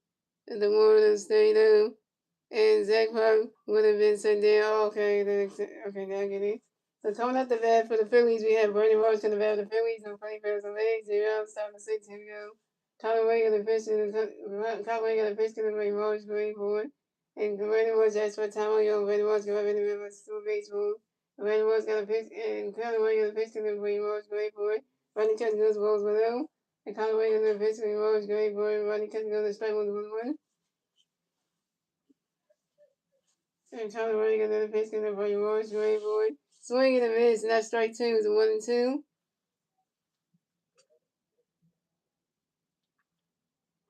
A: the one to stay down? And Zach Park would have been sent there. Oh, okay, okay, now I get it. So coming up the bat for the Phillies, we have Bernie Rose going to bat for the Phillies and playing for the legs. 0 stop the 6. Here we go. Colin Ray going to pitch going to bring Rose going forward. And Bernie Rose asked for time on your Bernie Rose going to remember still baseball. Bernie Rose going to pitch and Colin Ray going to going to bring Rose going forward. Ronnie Cut goes balls below. And Colin Ray going to going Rose going forward. Ronnie Cut goes to strike 1-1. And Tyler running another pitch going for your Royce Ray board. Swing and a miss, and that's strike 2 is a 1-2.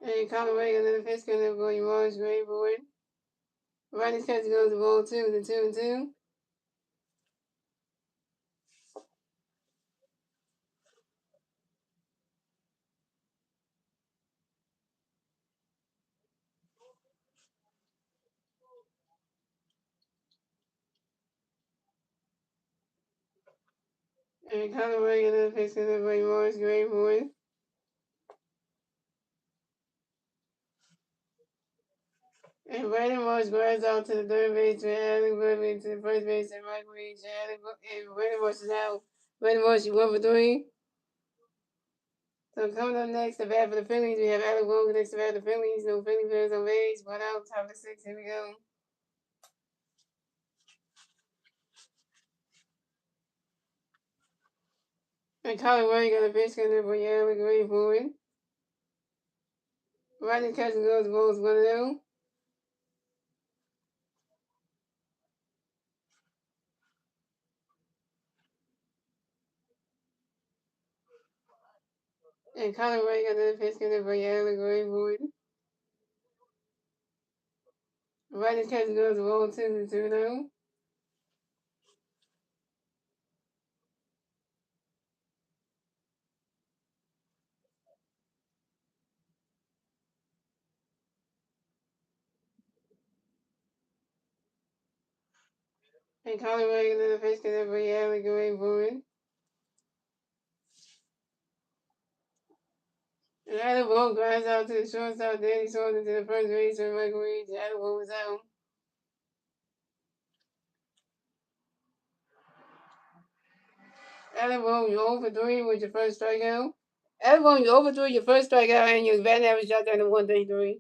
A: And Tyler running another pitch going for your Royce Ray board. Ronnie's catch goes to ball 2 is a 2-2. And Tyler running another pitch going for your Royce Ray board. And Brandon Marsh grounds out to the third baseman, Alec Burbank to the first baseman, Mike Reed, and Brandon Marsh is out. Brandon Marsh, you 1 for 3. So coming up next, the bat for the Phillies, we have Alec Wogan next to bat for the Phillies. No Philly players on base. 1 out, top of the 6. Here we go. And Colin Ray got a pitch coming for Alec Ray forward. Rodney Cousin goes balls 1-0. And Colin Ray got another pitch coming for Alec Ray forward. Rodney Cousin goes balls 2-0. And Colin Ray got another pitch coming for Alec Ray forward. And Adam Bolt grinds out to the shortstop, Danny Swanson to the first baseman, Michael Reed. Adam Bolt was out. Adam Bolt, you're 0 for 3 with your first strikeout. Adam Bolt, you're 0 for 3, your first strikeout, and your batting average shot down to 133.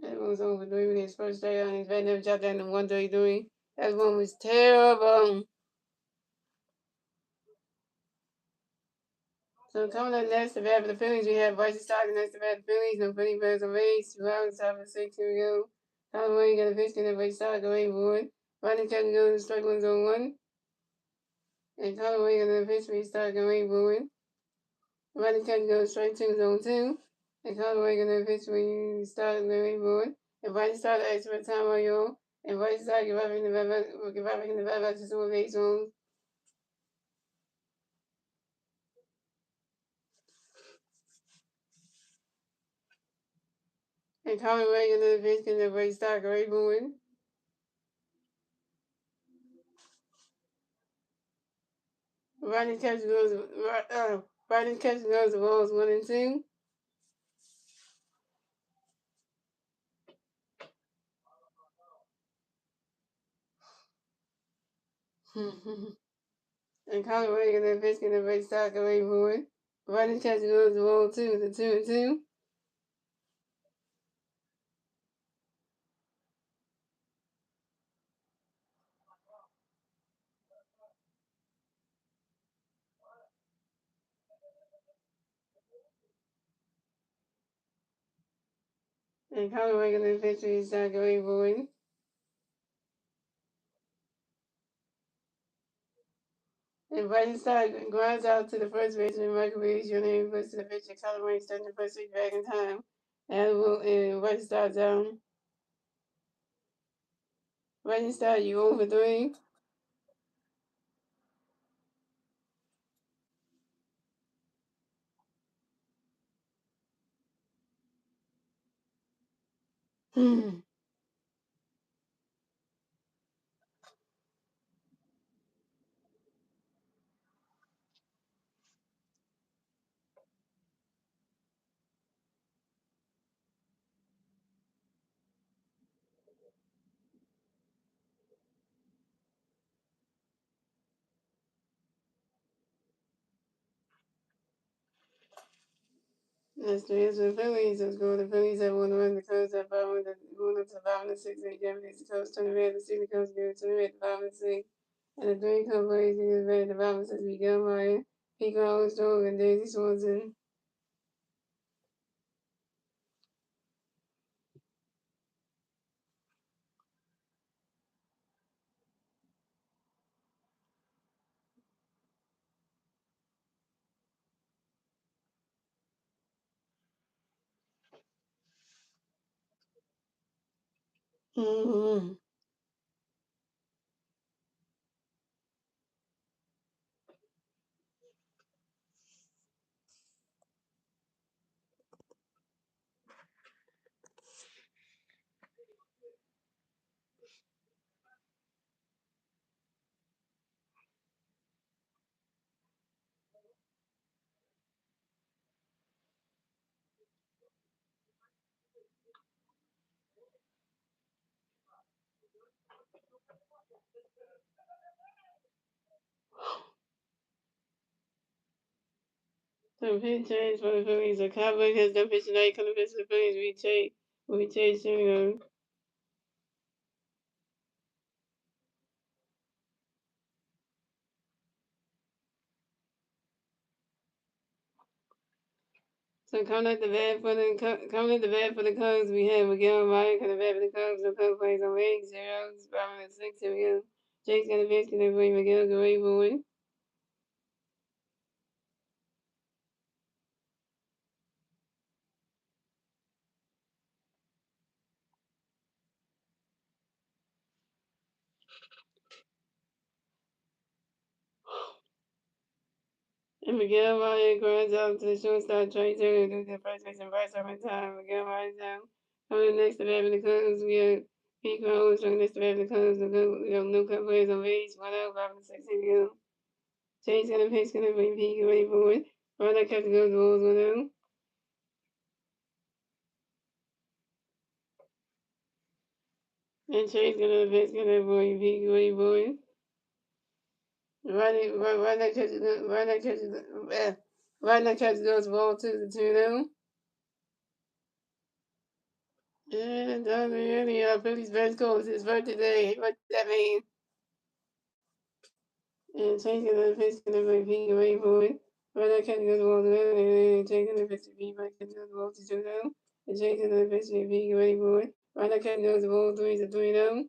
A: Adam Bolt's 0 for 3 with his first strikeout, and his batting average shot down to 133. Adam Bolt was terrible. So coming up next, the bat for the Phillies, we have Bryce Stockton next to bat for the Phillies. No Philly players on base. 2 outs, top of the 6. Here we go. Colin Wayne got a pitch, and Bryce Stockton away forward. Rodney Chapman goes to strike 1 on 1. And Colin Wayne got a pitch, we start away forward. Rodney Chapman goes strike 2 zone 2. And Colin Wayne got a pitch, we start away forward. And Rodney started extra time on y'all. And Rodney started give up in the back to some base zones. And Colin Wayne got a pitch, and the Bryce start away forward. Rodney Chapman goes the balls 1 and 2. And Colin Wayne got a pitch, and the Bryce start away forward. Rodney Chapman goes the ball 2 to 2 and 2. And Colin Wayne got a pitch, we start away forward. And Brighton Star grinds out to the first baseman, Michael Reed Jr. Puts to the pitch, and Colin Wayne starting the first week back in time. And Brighton Star down. Brighton Star, you 0 for 3. That's the answer to the Phillies. Let's go. The Phillies have won the run. The Cubs have 5 wins. Going up to 5 and 6. They Japanese. The Cubs turn around. The City Cubs go to the 5 and 6. And the 3 Cubs race is back to 5 and 6. Miguel Meyer, Pico Armstrong, and Daisy Swanson. Mm-hmm. So pitch change for the Phillies. A Cowboy has done pitch tonight. Come to pitch the Phillies. We chase Jr. So coming at the bat for the Cubs, we have Miguel Ryan coming bat for the Cubs. The Cubs plays on 8-0. Bottom at 6. Here we go. Jake's got a pitch. Can they bring Miguel Gray boy? And Miguel Ryan grinds out to the shortstop, Trey Turner, to the first base and Bryce up in time. Miguel Ryan's down. Coming next to bat for the Cubs, we have Pete Crow showing next to bat for the Cubs. We have no Cubs players on base. 1 out, bottom at 6. Here we go. Jake's got a pitch. Can they bring Pete Gray boy? Run that catch goes balls 1 out. And Chase gonna pitch. Can they bring Pete Gray boy? Right that catch goes ball 2-2 now. And Philly's best goal is his birthday today. What does that mean? And changing the pitch to the Pete away for it. Right that catch goes ball 2 and changing the pitch to Pete right catch goes ball 2 now. And changing the pitch to Pete away for it. Right that catch goes ball 3 now.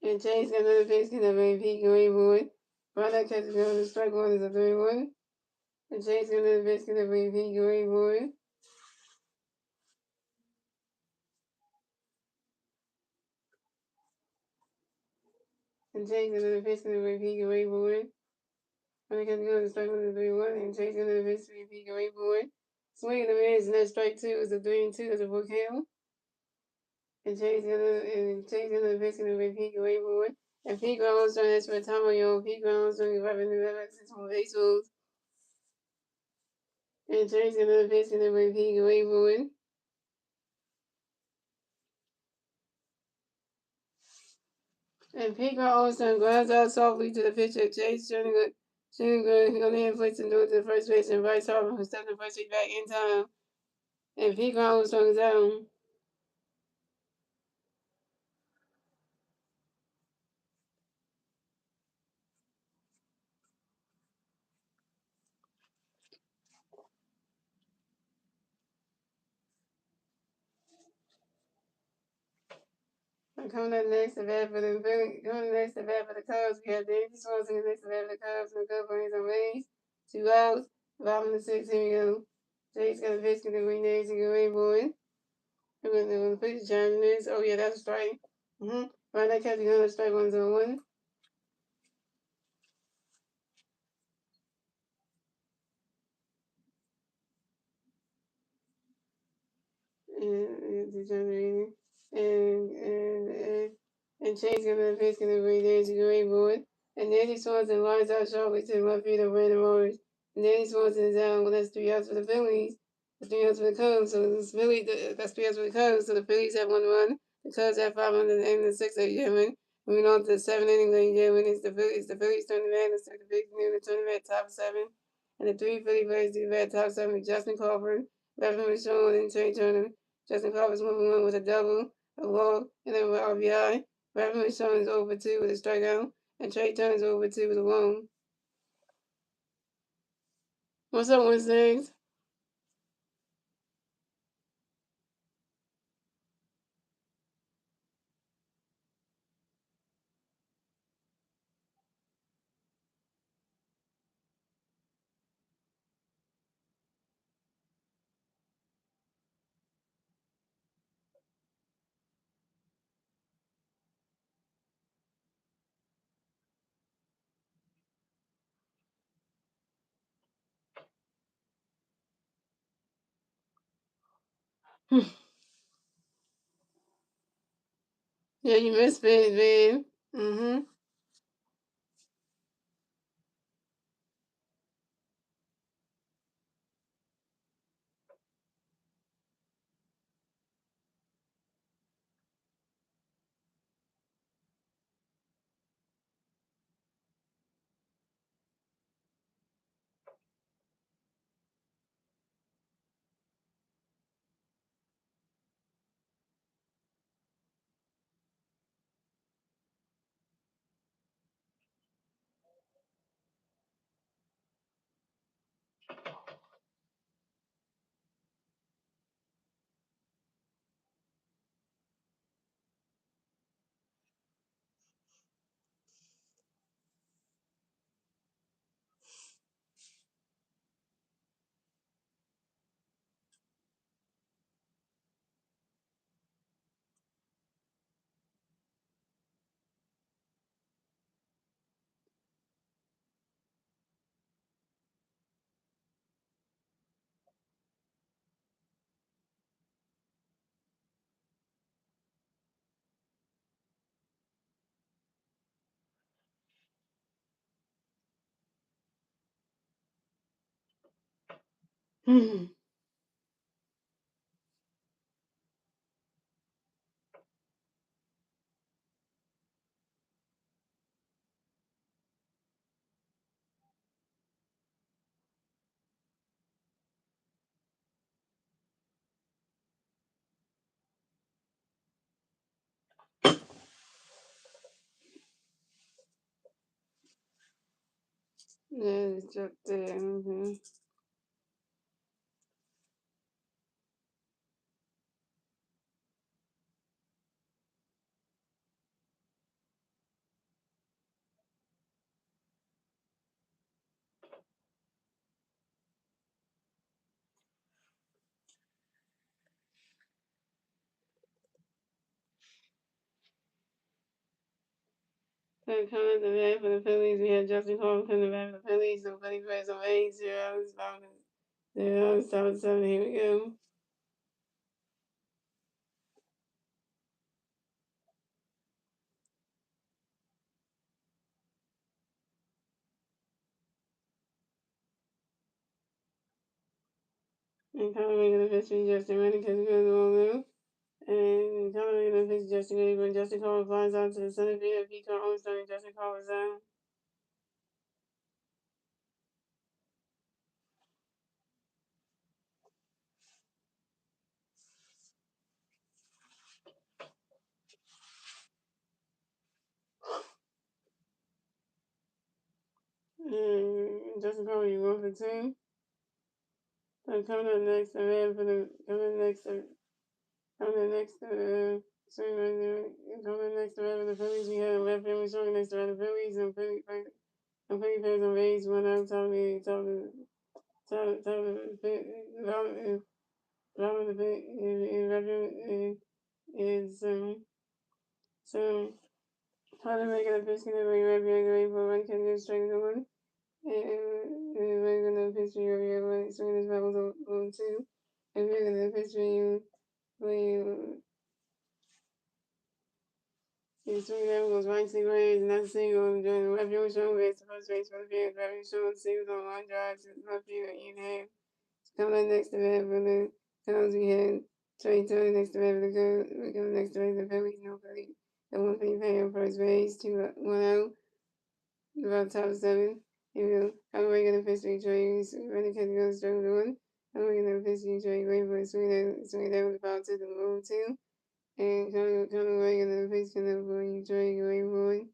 A: And changing the pitch to the Pete away for it. Right that catch goes to strike 1 is a 3-1. And changing the pitch to the Pete away for it. And changing the pitch to the Pete away for it. When it comes to go to strike 1 is a 3-1. And changing the pitch to the Pete away for it. Swinging the mids and that strike 2 is a 3-2 as a full count. And changing the pitch to the Pete away for it. And Pete Grounds trying to for Tamayo. Pete Grounds trying to weapon the 6 on baseballs. And changing the pitch to the Pete away for it. And Pete Grounds grounds out softly to the pitcher. Chase shooting good on the inflation and do it to the first base. And Bryce Harper who stepped the first base back in time. And Pete Grounds is down. Coming up next to bat for the Cubs, we have Davey Swanson next to bat for the Cubs, and the Cubs plays on base. 2 outs, bottom of 6. Here we go. Jake's got a pitch to the Green Days and Green Boy. The pitch challenge is, oh yeah, that's a strike. Right, that catch another strike 1-1. And and Chase got a pitch to the Green Days and Green Boy. And Danny Swanson lines out sharply to the left field of Brandon Morris. And Danny Swanson is down. Well, that's 3 outs for the Phillies. That's 3 outs for the Cubs. So that's 3 outs for the Cubs. So the Phillies have 1 run. The Cubs have 506 8 German. Moving on to the 7 inning lane German. It's the Phillies turn the man. It's the big new turn the man top 7. And the 3 Philly players do the bat top 7 with Justin Crawford, Reverend Sean, and Trey Turner. Justin Crawford's 1-1 with a double, a walk, and then with RBI. Reverend Sean is over 2 with a strikeout. And Trey Turner's over 2 with a lone. What's up, Wednesdays? Yeah, you missed it, man. Hmm. Yeah, it's up there. Mm-hmm. So coming to bat for the Phillies, we had Justin Cole coming to bat for the Phillies. So Philly players on 8 zeros, 5 7. Here we go. And coming making the pitch for Justin Rennie because he goes the one move. And coming making the pitch Justin Rennie, when Justin Cole flies out to the center field, Pete Armstrong and Justin Cole is out. And Justin Cole, you 1 for 2. So coming up next, the man for the coming next swing right there. Coming next to the Phillies, we have left field showing next to the Phillies and Philly players on base, one out, top of the pit, bottom of the pit, in left field is so how to make it a pitch can be right behind the way for one can go straight to one. And we're gonna pitch for you, swing this back on 2. And we're gonna pitch for you, when you swing that goes right single hands, not single, doing left field showing base to first base for the field, left field showing singles on line drive to left field at in half. Coming next to that for the Cubs, we had Trey Turner next to that for the Cubs. We're coming next to that for the Phillies, no Philly. The 1 play on first base, 1 out, about top 7. You know, I'm going to pitch for Trey, running catch goes straight with the 1. I'm going to pitch for Trey, wait for a swing that with the ball to the move 2. And coming away in the pitch, kind of for you, Trey, wait for it.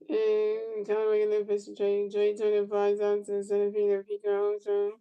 A: And coming away in the pitch for Trey Turner flies out to the center field of Pico Armstrong.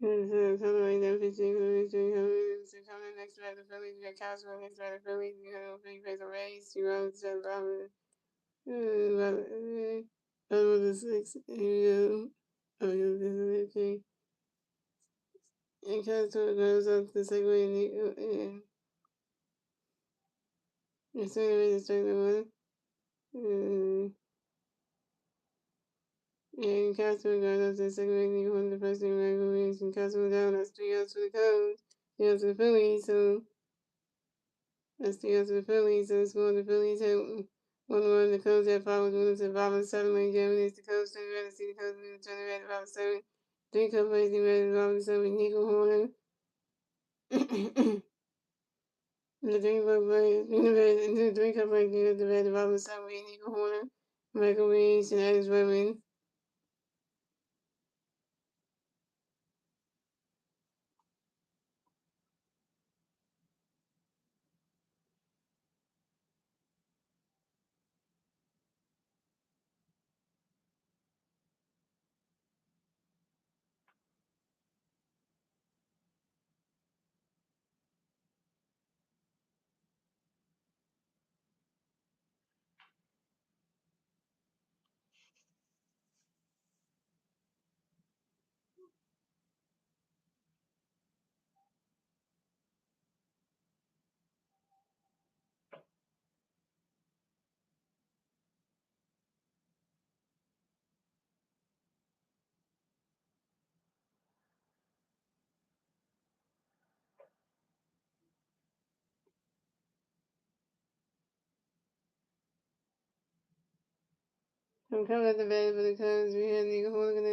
A: Coming next by the Phillies, we got Cubs next by the Phillies, we got three face of Rays, 2 rounds, 7 Robin, 6, okay. And Cubs goes up the segue and second rate is strike number 1. And Castro got up to second rate, Nico won the first inning, Michael Williams, and Castro down, that's 3 outs for the Cubs, 3 outs for the Phillies, so that's 3 outs for the Phillies, so scored the Phillies had 1-1, the Cubs had 5 winners at 5-7, late game, it's the Cubs turn red, to see the Cubs turn red at 5-7, 3 Cubs racing red at 5-7, Nico Horner. The 3 Cubs racing, 3 Cubs racing at the red at 5-7, Nico Horner, Michael Williams, and Alex Redmond. I'm coming at the bat for the Cubs. We had Nico Hooligan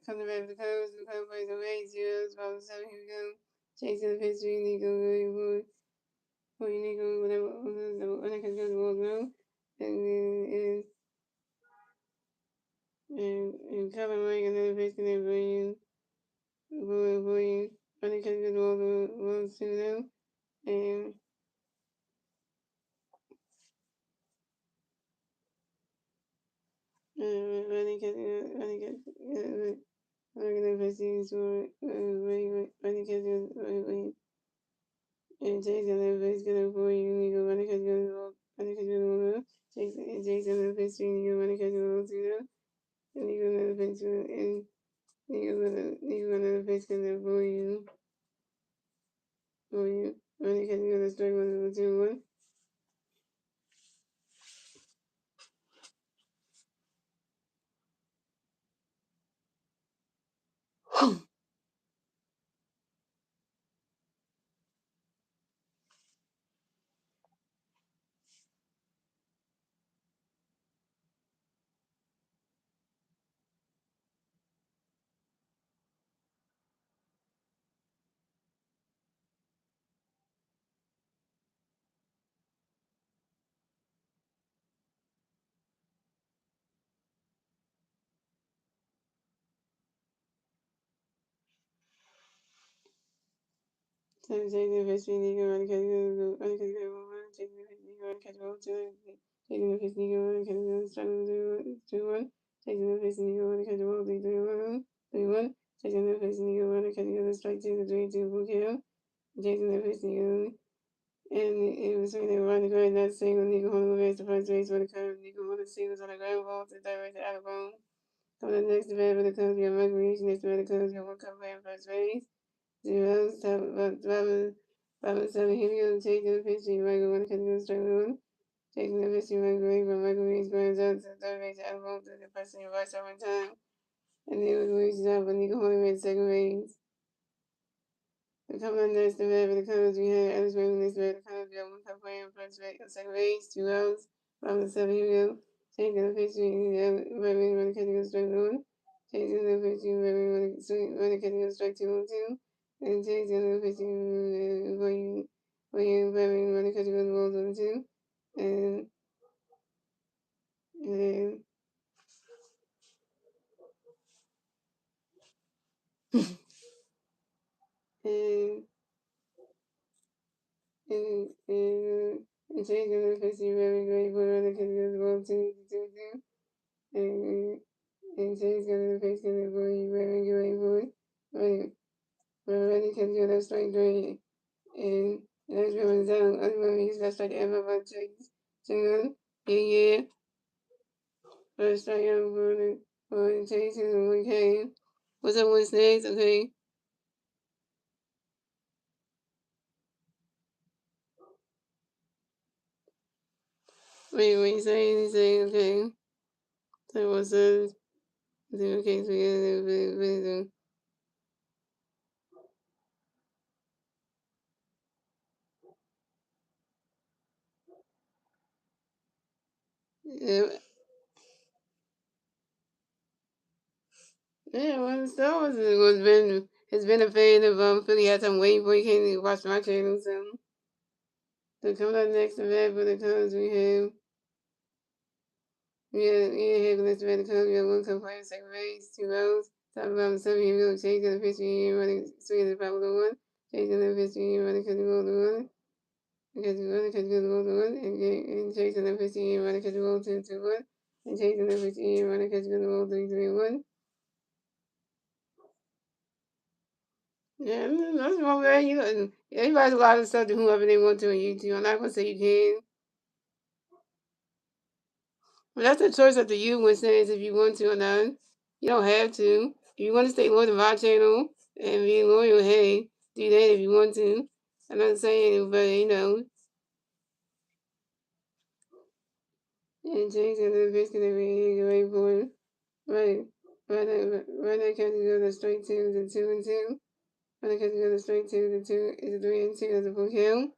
A: coming back for the Cubs. The Cubs plays away 0s, 5-7. Here we go. Chasing the pitch, Nico, really for Nico, whatever, when I can go to the now. And Kevin Mike, another pitch, can have William, William, when I can go to all the ones to now. And when I can, I'm gonna pitch these for, when I can go, and Jason Elvis gonna for you, Nico, when I can go, Jason Elvis, you, when I can go to them. And Nico, another pitch, and Nico, another pitch, gonna for you, when I can go to strike 1, 2, 1. So taking the first Nico, when I can go, when I can go, taking the first Nico, when I can go to taking the first Nico, when I can go, strike 2, 1, taking the first Nico, when I can go, 3, 3, 1, taking the first Nico, when I can go, strike 2, 3, 2, 4 kill, taking the first Nico. And it was when they were running good, not single. Nico Hunter was the first base for the Cubs. Nico Hunter singles on the ground ball to third base out of bounds. Coming the next to bat for the Cubs, you have Michael Reach. Next to bat the Cubs, you have one Cub playing first base. 0, 7, here we go. Taking the pitch, you Michael Hunter can go strike 1. Taking the pitch, you Michael Reach, but Michael Reach burns out to third base out of bounds to the person you rush over time. And then it was Reach out, but Nico Hunter made second base. Coming up next, the red for the Cubs, we had Ellis Raven next red for the Cubs. We have one cup playing first rate, second base, 2 outs. Bottom of the seven, here we go. Changing the pitch, Raven running catching a strike one. Changing the pitch, Raven running catching a strike 2-2. And changing the pitch, Raven running catching a balls 1-2. And and and and changing the pitch, Raven running catching a ball 2-2. And and Jay's gonna face gonna go wearing your boy. Right. We're ready to do that strike three. And that's what down. I'm gonna use that strike ever but Jingle. Yeah. First strike I'm going to chase and we can. What's up with snakes? Okay. Wait, say okay. So what's up? Okay, so yeah. Yeah, well, Star Wars has been a fan of Philly had some waiting for he came to watch my channel, so coming up next to that for the Cubs we have next to the Cubs, we have one cup player, second base, 2 outs. Top of the seven, he will change the pitch, he running swing the power to one, changing the pitch, he running catch the ball to one, catch the ball to one, and changing the pitch, he running catch the ball 2-1, and changing the pitch, he running catch the ball 3-1. Yeah, that's wrong with you. Everybody's allowed to sell to whoever they want to on YouTube. I'm not gonna say you can. But that's a choice up to you when says if you want to or not. You don't have to. If you want to stay loyal to my channel and be loyal, hey, do that if you want to. I'm not saying it, but and change the biscuit every year, right for right. Right now, catch go to straight two to 2-2. Right now, catch go to straight two to 2 is a 3-2 as a full kill.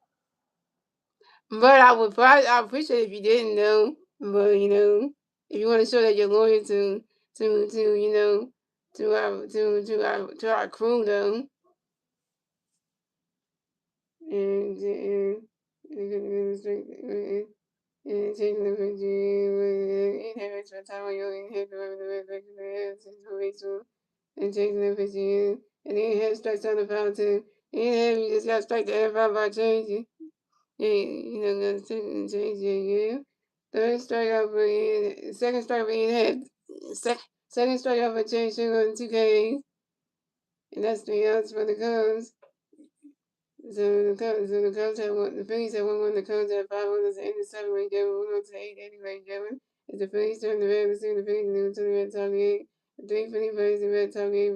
A: But I appreciate if you didn't know. But if you want to show that you're loyal to to our crew though, and taking the picture, inhabits for time you inhabit the and taking the picture, and then have strikes on the fountain, and have you just got to strike the F5 by changing. Yeah, gonna take and change it, yeah. Third strikeout for Ian, second strikeout for Ian had second strikeout for Chase Sugar and 2Ks, and that's 3 outs for the Cubs. So the Cubs had one. The Phillies had 1-1. The Cubs had 5 runners in the 7 game. 1-0 to the 8 anyway game. As the Phillies turned the red, soon the Phillies knew to the red top game. The three Philly players in red top game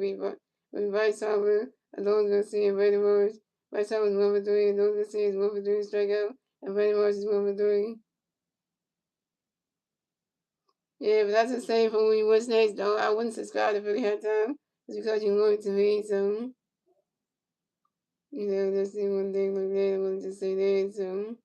A: with Bryce Harper, Alonso Garcia, and Brandon Morris. Bryce Harper was 1-for-3, Alonso Garcia is 1-for-3 strikeout, and Brandon Morris is 1-for-3. Yeah, but that's the same for when you what's next, though. I wouldn't subscribe if it had time. It's because you're loyal to me, so, that's the one thing like that. I wanted to say that, so.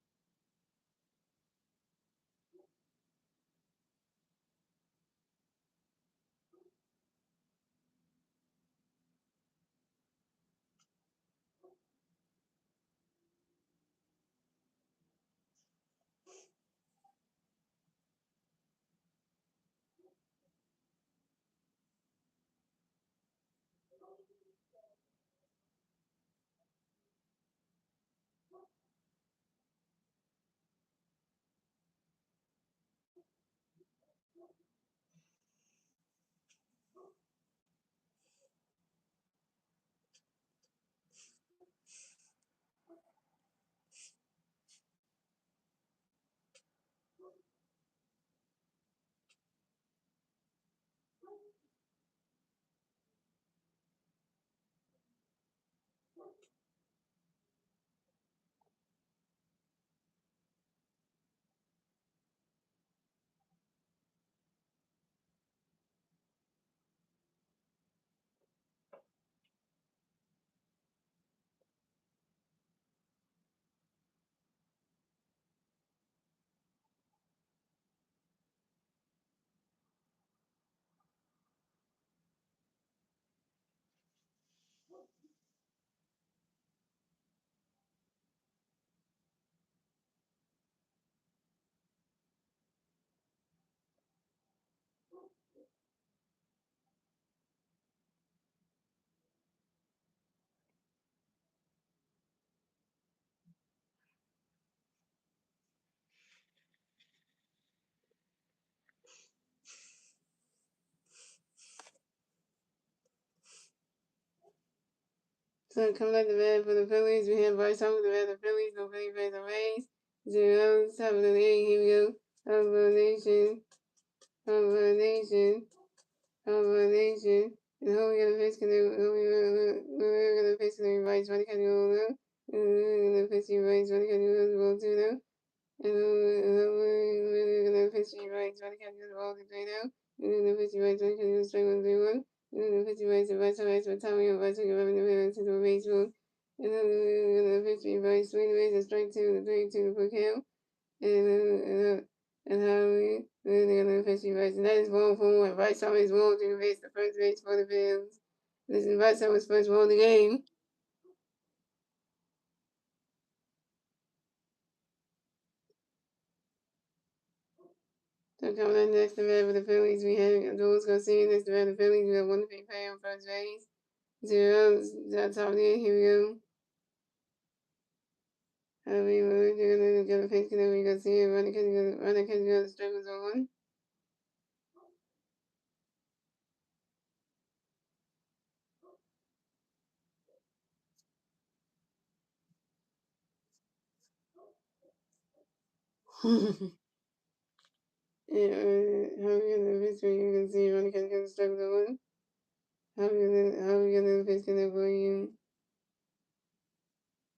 A: So coming up the bat for the Phillies, we have Bryce Harper, the bat of the Phillies, no Philly fans or Rays. 0, top of the league, here we go. Harper Nation, Harper Nation, Harper Nation. And who we gonna face? We're gonna face the Bryce, what can you know? We're gonna face the Bryce, what can you know? Too now. And we're gonna face the Bryce, what can you know? Three now. We're gonna face the Bryce, what can you know? Strike 1, 3, 1. We're gonna face the Bryce, the Bryce, for Tommy, and Bryce, we're gonna have to the baseball. And then we're gonna face the Bryce, swing away, the strike 2, the 3, 2, the quick count. And how we're gonna face the Bryce. And that is ball for one. Bryce always won to face the first base for the Phillies. This is Bryce always first won the game. So coming up next, the bat for the Phillies, we have Jules Garcia. Next, the bat for the Phillies, we have one to be paid on first base. 0, that's top of the here we go. We're gonna face Canoe Garcia, running can go, the strike was on. How we gonna face you can see running can go, the strike was on. How we gonna face Canoe for you?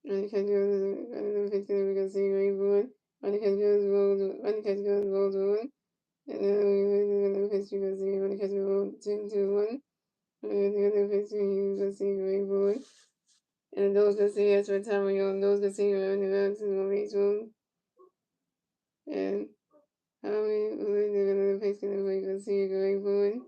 A: Running can go, face Canoe we can see going forward. Running can go, balls on. And then we're gonna face you can see running can go, 2, 2, 1. We're gonna face you can see going forward. And those can see us for time on those can see around the rounds in the baseball. And how we're gonna face Canoe we can see going forward.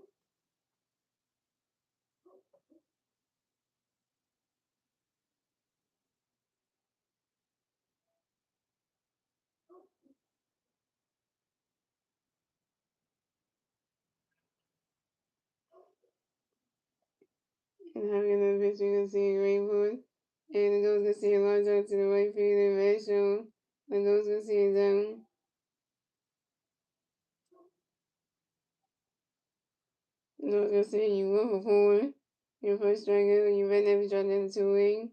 A: And how we're gonna face you can see going forward. And it goes to see a large out to the right field and right show. And goes to see it down. And goes to see you 1 for 4. Your first strikeout, you ran every shot in the 2-wing.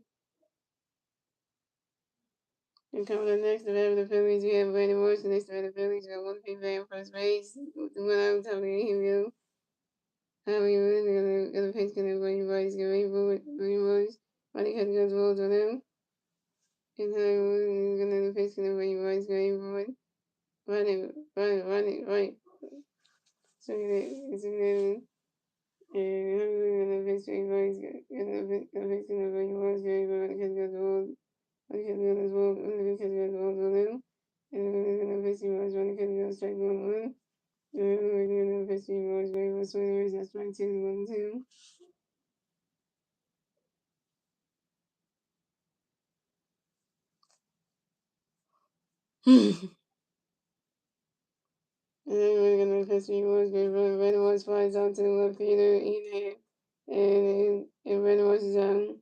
A: And coming up next, the bat of the Phillies, we have Brandon Morrison. Next to the Phillies, we have one big fan first base. One out top of the game, here we go. How we really gonna face Canoe for you boys, get ready for it, boys. Body cut goes balls on them. And how we're gonna face Canoe for you boys, get ready for it. Right. So it's and how we're gonna face you boys, gonna face Canoe for you boys, get ready for it. Body cut goes balls. Body cut goes balls. Body cut goes balls on them. And we're gonna face you boys, body cut goes strike 1, 1. And we're gonna face you boys, ready for swing away, that's strike 2, 1, 2. And then we're gonna face you boys, Red Wars flies out to the left either, and Red Wars is down.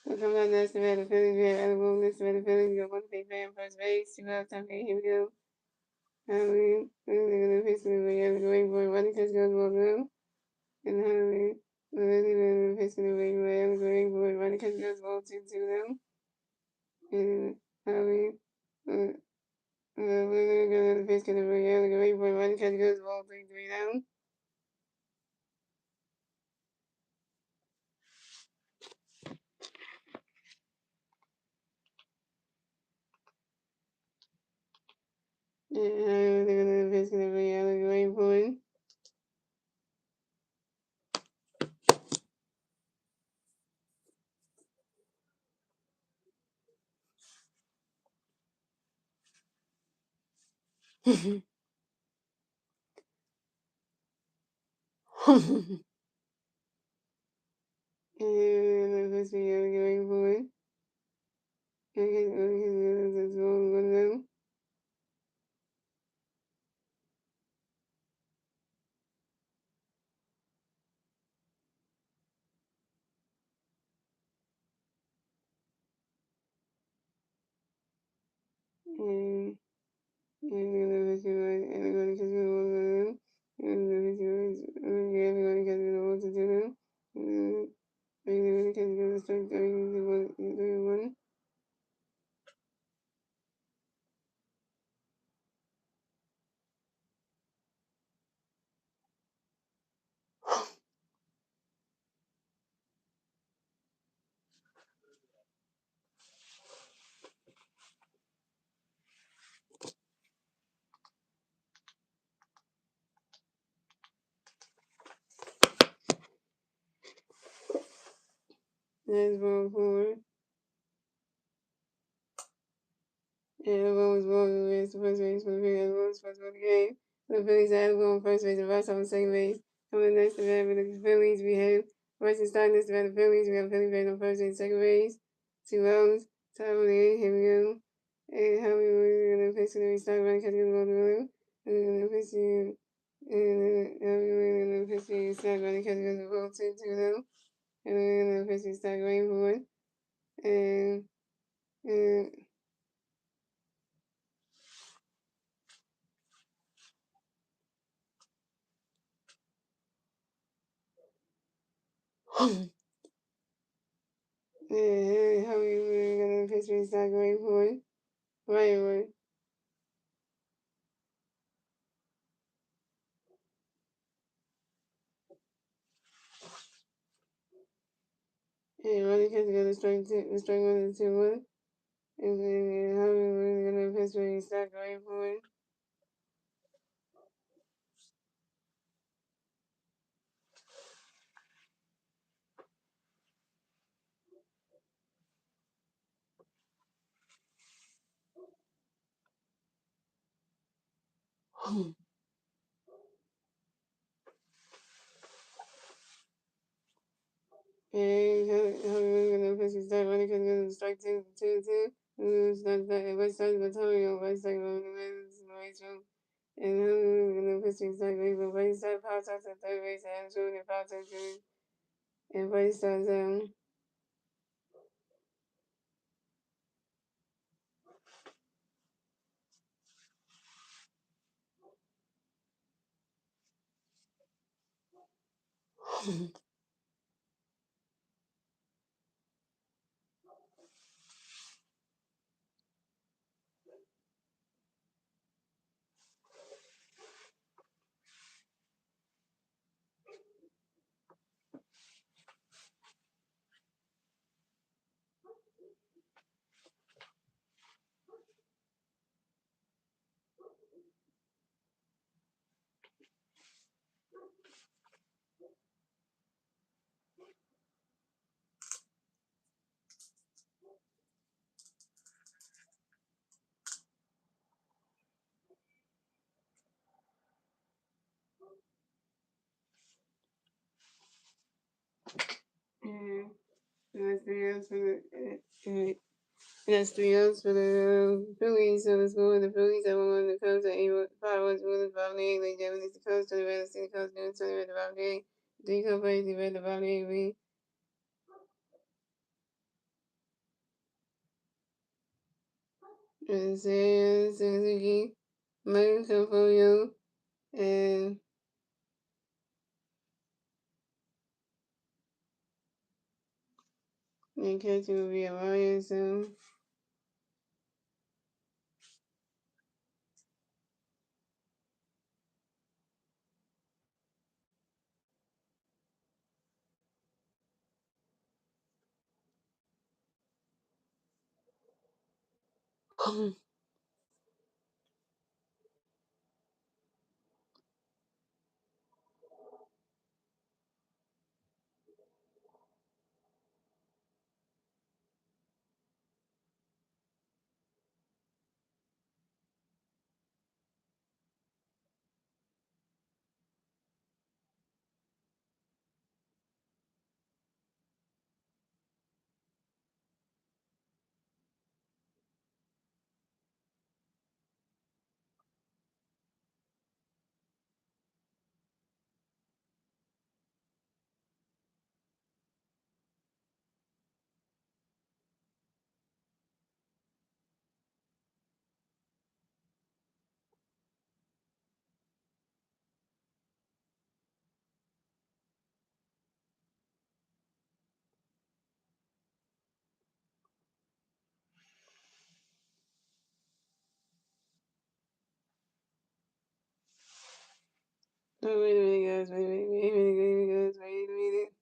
A: So come on, that's the Red Phillies, we have eligible, this Red Phillies, we got one big fan first base, 2 out top, here we go. We're gonna face the Red Boy, one catch goes well now. And we're gonna face the Red Boy, one catch goes well 2, 2 now. And uh, we're gonna face the Red Boy, one catch goes well 3, 3 now. Yeah, they're gonna basically going point. And the first video going forward. That's one of them. And everybody can do one of them. And everybody can do what to do. And everybody can do the strength that you want. That's one forward. And everyone was born with the first base for the Phillies. Everyone was supposed to win the game. The Phillies had everyone on first base and Russ on second base. Coming next to that with the Phillies, we have Russ starting next to the Phillies. We have Philly fans on first base, second base. 2 outs. Top of the eighth. Here we go. And how we were going to pitch to the restart running, catch the ball to the middle. And then going to pitch to and how we were going to pitch to the restart running, catch the ball to 2-0. And then we're going to pitch to the restart going forward. And and how we were going to pitch to the restart going forward. Right away. And running catch together, strike 1 and 2-1. And then how we were going to pitch to the restart going forward. And how we were going to pitch to start running catch together, strike 2-2. And then West Side Battalion, West Side Rachel. And how we were going to pitch to start going forward. West Side power touch at third base, and shooting and power touch and West Side down. And that's 3 outs for the that's 3 outs for the Phillies. So let's go with the Phillies. I won the Cubs at 5-1 to 5-8. Late Japanese the Cubs to the Red City Cubs doing to the Red the 5-8. D Cup plays the Red the 5-8 week. And Suzuki, Michael Confolio, and catching will be a Mario soon. Oh, wait a minute, guys. Wait a minute, guys. Wait a minute.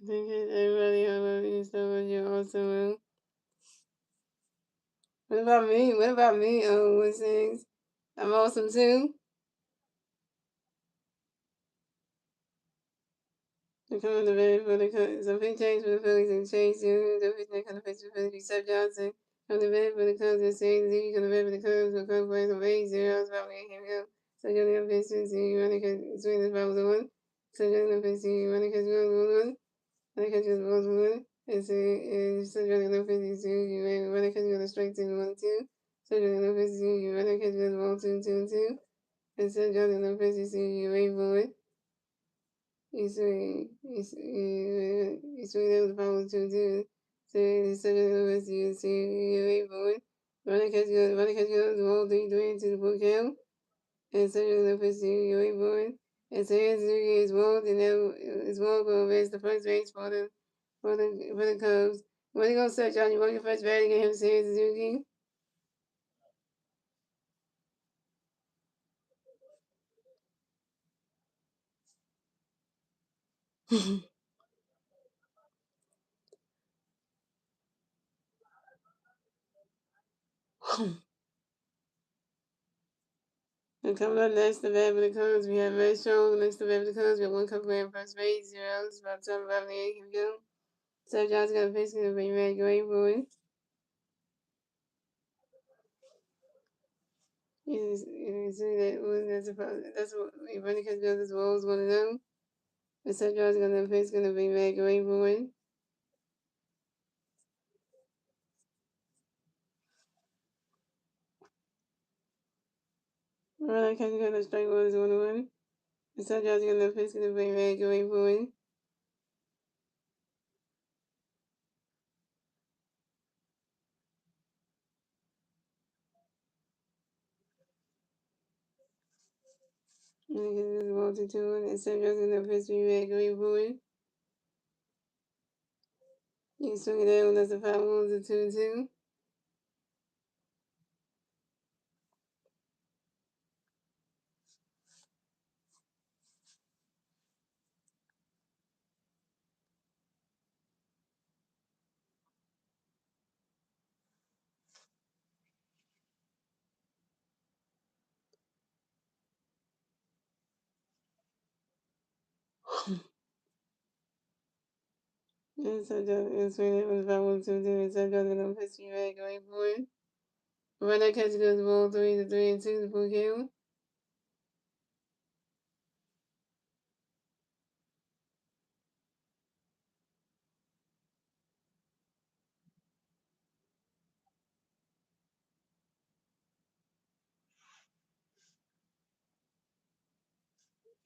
A: Thank you, everybody. I love you so much. You're awesome. What about me? What about me? What things? I'm awesome too. The coming to bed for the Cubs. Something changed for the Phillies and changed you. The pitch that kind of pitch for Phillies. Except Johnson. Come to bed for the Cubs and saying Z. Come to bed for the Cubs. The Cubs plays on 8-0. About me. Here we go. So you're going to pitch to see. Running because swing this ball was one. So you're going to pitch to see. Running because you one. Running because you was one. And so you're going to pitch to see. You running because you're going to strike 2-1-2. So you're going to pitch to see. You running because you're going to 1-2-2-2. And so you're going to pitch to see. You wait for it. Isso ainda fala to do say seven of us you see you wait for it. Running catch goes all 3 into the book count and seven of us you wait for it. And so as Zuki is walled and now is walled over as the first base for the Cubs. What are you gonna say, John? You want your first batting game say Suzuki? And coming up next, the bat for the Cubs, we have Red Show. Next, the bat for the Cubs, we have one Cub playing first base, 0 outs, about 7 5 the 8. Here we go. So John's got a face gonna be ready going for it. You see that that's what running catch goes as well as one of them. And so John's gonna face gonna be ready going for it. Running catch gonna strike one is 1-1. And so John's gonna face gonna be ready going for it. And it is 1-2-1. And so John's gonna face be ready going for it. You swing it down, that's a 5-1, it's a 2-2. And so John's swing it with 5-1, 2-2. And so John's gonna face be ready going for it. Running catch goes ball 3-3 to 4 count.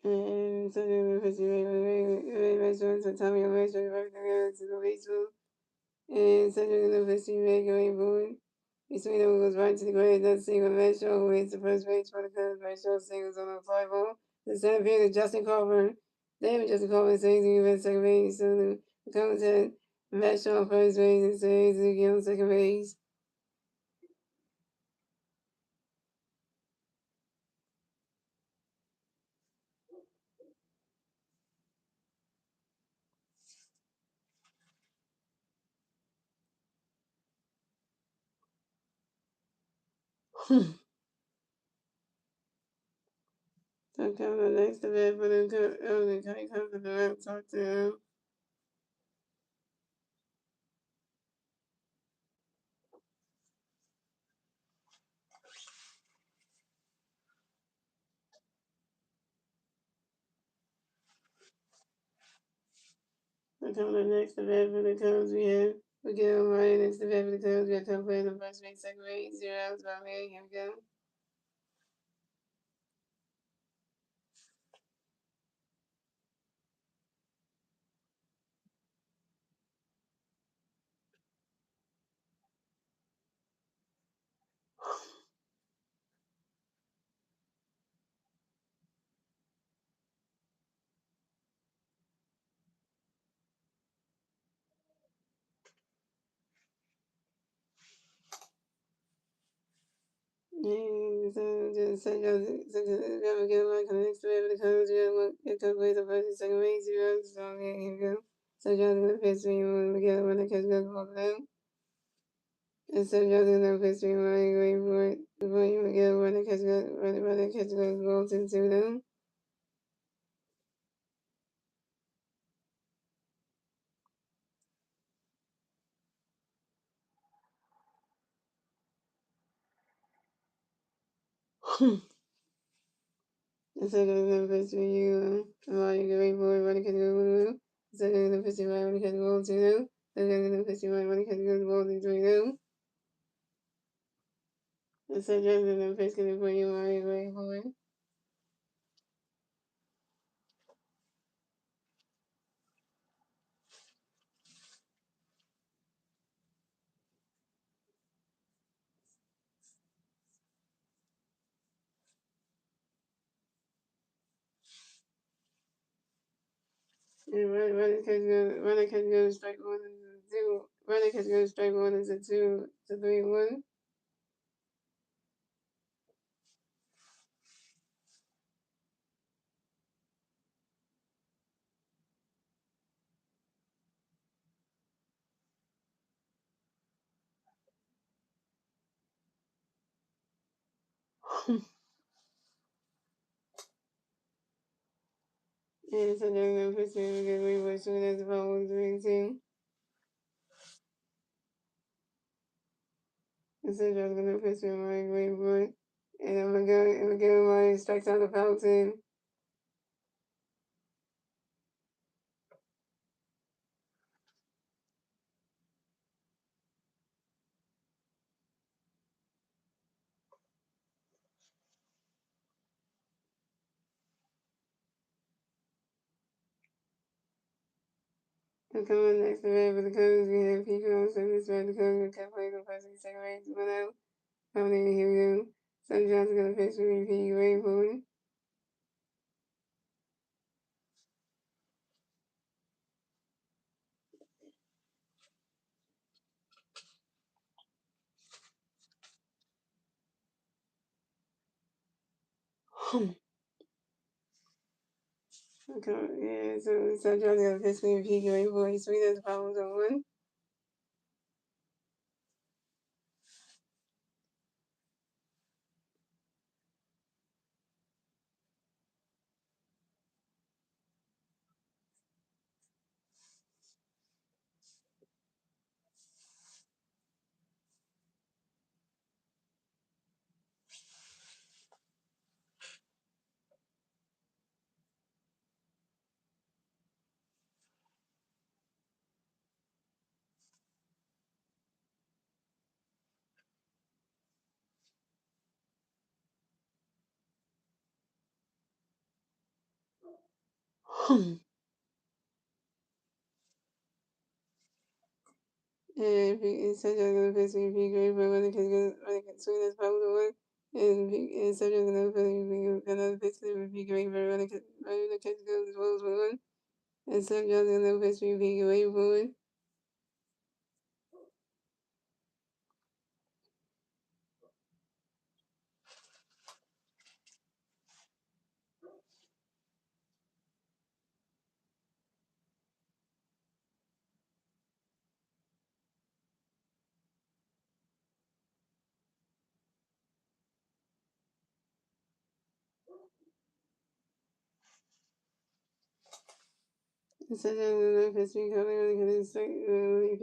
A: And so the restaurants are Tommy restaurant right there to the baseball. And so the festival going forward. Between them goes right to the grave, does single restaurant who hits the first base for the Cubs. Restaurant singles on the fly ball. The center fielder Justin Carver. David Justin Carver says he went second base. So the Cubs had restaurant first base and says he on second base. So coming up next to bat for the Cubs. Oh, the Cubs to the left, talk to him. So coming up next to bat for the Cubs, we get him right next to bat for the Cubs. We have Cubs playing the first base, second base, 0 outs, about me. Here we go. So just such a never get my connects to every color it took place the first and second week, 0 song here we go. So just in the first week when we get when the kids go for them. And so just in the first week when you wait for it before you get when the kids go when the kids go to them. And so just in the first week you while you get ready for it when the kids go to them. So just in the first week when the kids go to them. So just in the first week when the kids go to them. And so just in the first week before you while you get ready for it. And running catch go strike one is a two. Running catch go strike one is a 2 to 3 1. And so during the first game, we get reward soon as the ball was 3-2. And so just gonna first game, my reward. And I'm gonna go my strikes out the foul team. And coming next to red for the Cubs, we have Pico on this red. The Cubs will kept playing the first and second race 1 out. Coming in, here we go. Sun Johnson gonna pitch for MVP, waiting for him. Okay, yeah, so Sun Johnson gonna pitch for MVP, waiting for him. Sweet as the problems on 1. And such a good person be great for when it can swing as possible. And such a good person be another person would be great for when it can go as well as one. And such a good person be great for it. And such a good person be calling when it can strike when it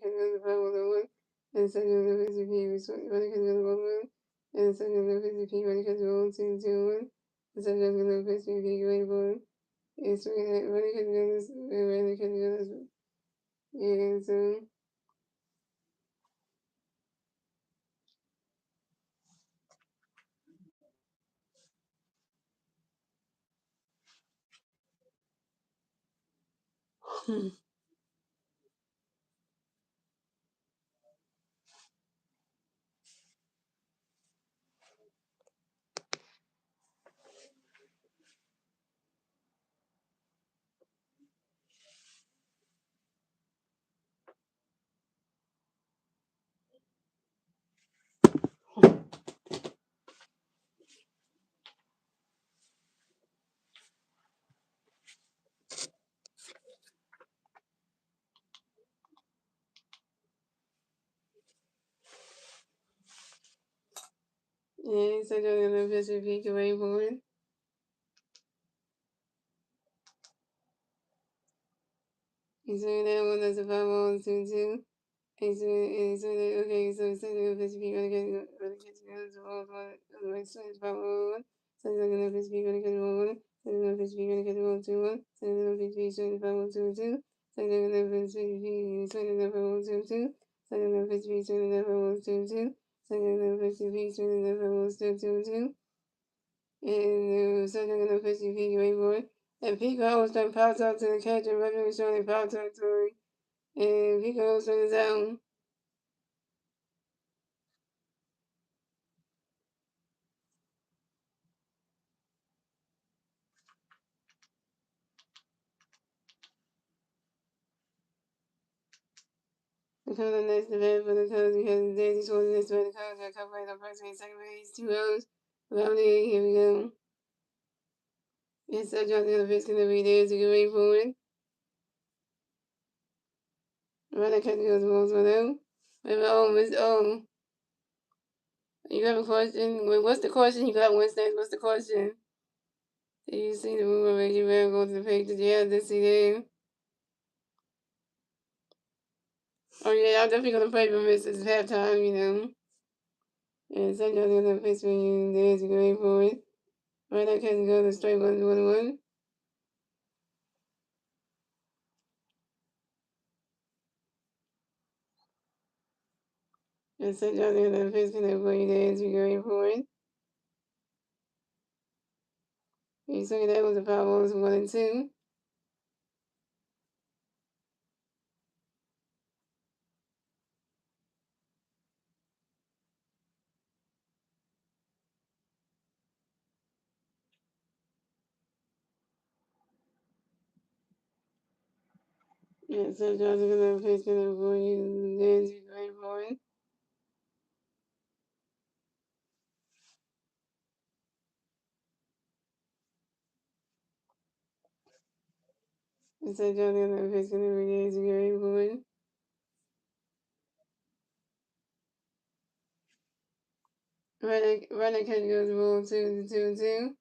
A: can go as well as one. And such a good person be when it can go as one. And such a good person be when it can go 2-1. And such a good person be great for it. It's when it can go this when it can go this. Yeah, so He said you're gonna officially peak away board. He's doing that one that's a 5-1-2-2. Okay, so it's like a fish be gonna get the wrong one. Like, so it's 5-1-1. So it's like a fish be gonna get the wrong one. So it's like a fish be gonna get the wrong 2-1. So it's like a fish be showing 5-1-2-2. So it's like a fish be showing 5-1-2-2. So it's like a fish be showing 5-1-2-2. So it's like a fish be showing 5-1-2-2. And so it's like a fish be way boy. And Pico always done pops out to the catcher, revenue showing power territory. And Pico always on his own. The Cubs next event for the Cubs because the Daisy scored the next event. The Cubs are covered on first base, second base, 2 O's. Around there, here we go. Yes, I dropped the other pitch gonna be there to get ready for it. Right, I catch the other balls 1-0. You have a question? Wait, what's the question? You got Wednesday. What's the question? Did you see the move of Reggie Bell go to the page? Did you have to see there? Oh yeah, I'm definitely gonna play for this. It's halftime, you know. And so y'all gonna pitch for you there to get ready for it. Right, I catch the other straight 1-1. And so y'all gonna pitch for you there to get ready for it. You see that was the Powerball 1 and 2. Yeah, so John's gonna face gonna for you Nancy great for it. And so John's gonna face gonna be Nancy great for it. Running can goes roll 2-2-2.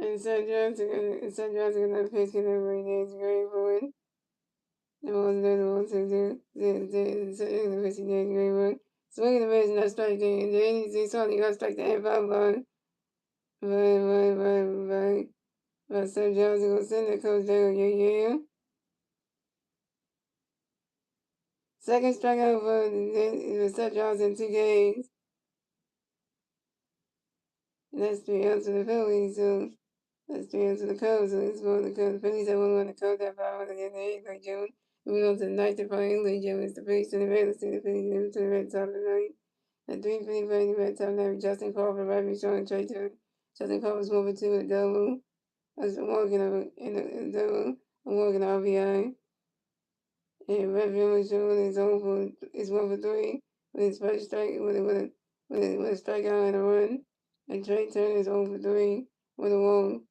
A: And so John's gonna face gonna be Nancy great for it. The one's done 1-2-2. So they're gonna face Nancy great for it. Swinging the base, not striking. And then he's only gonna strike the F5 line. Right. But so John's gonna send the coach down, yeah. Second strikeout for Seth Johnson in 2 games. And that's 3 outs for the Phillies, so that's 3 outs for the Cubs. So it's going to the Cubs. The Phillies have won the Cubs at 5 at the end of the 8th of June. Moving on to the 9th of English June. It's the Phillies to the Red. Let's see the Phillies move to the Red top of the 9th. At 3 Phillies playing the Red top of the 9th. Justin Crawford, right, showing trade turn. Justin Crawford's moving to a double. That's Morgan in a double. Morgan RBI. And Red Phillies showing is 1 for 3 with his first strike with a strikeout and a run. And Trey Turner is 0 for 3 with a walk.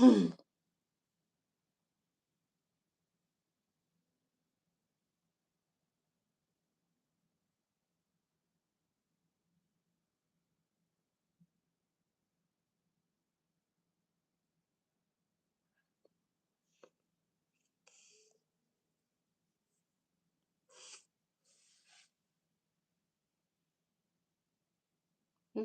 A: The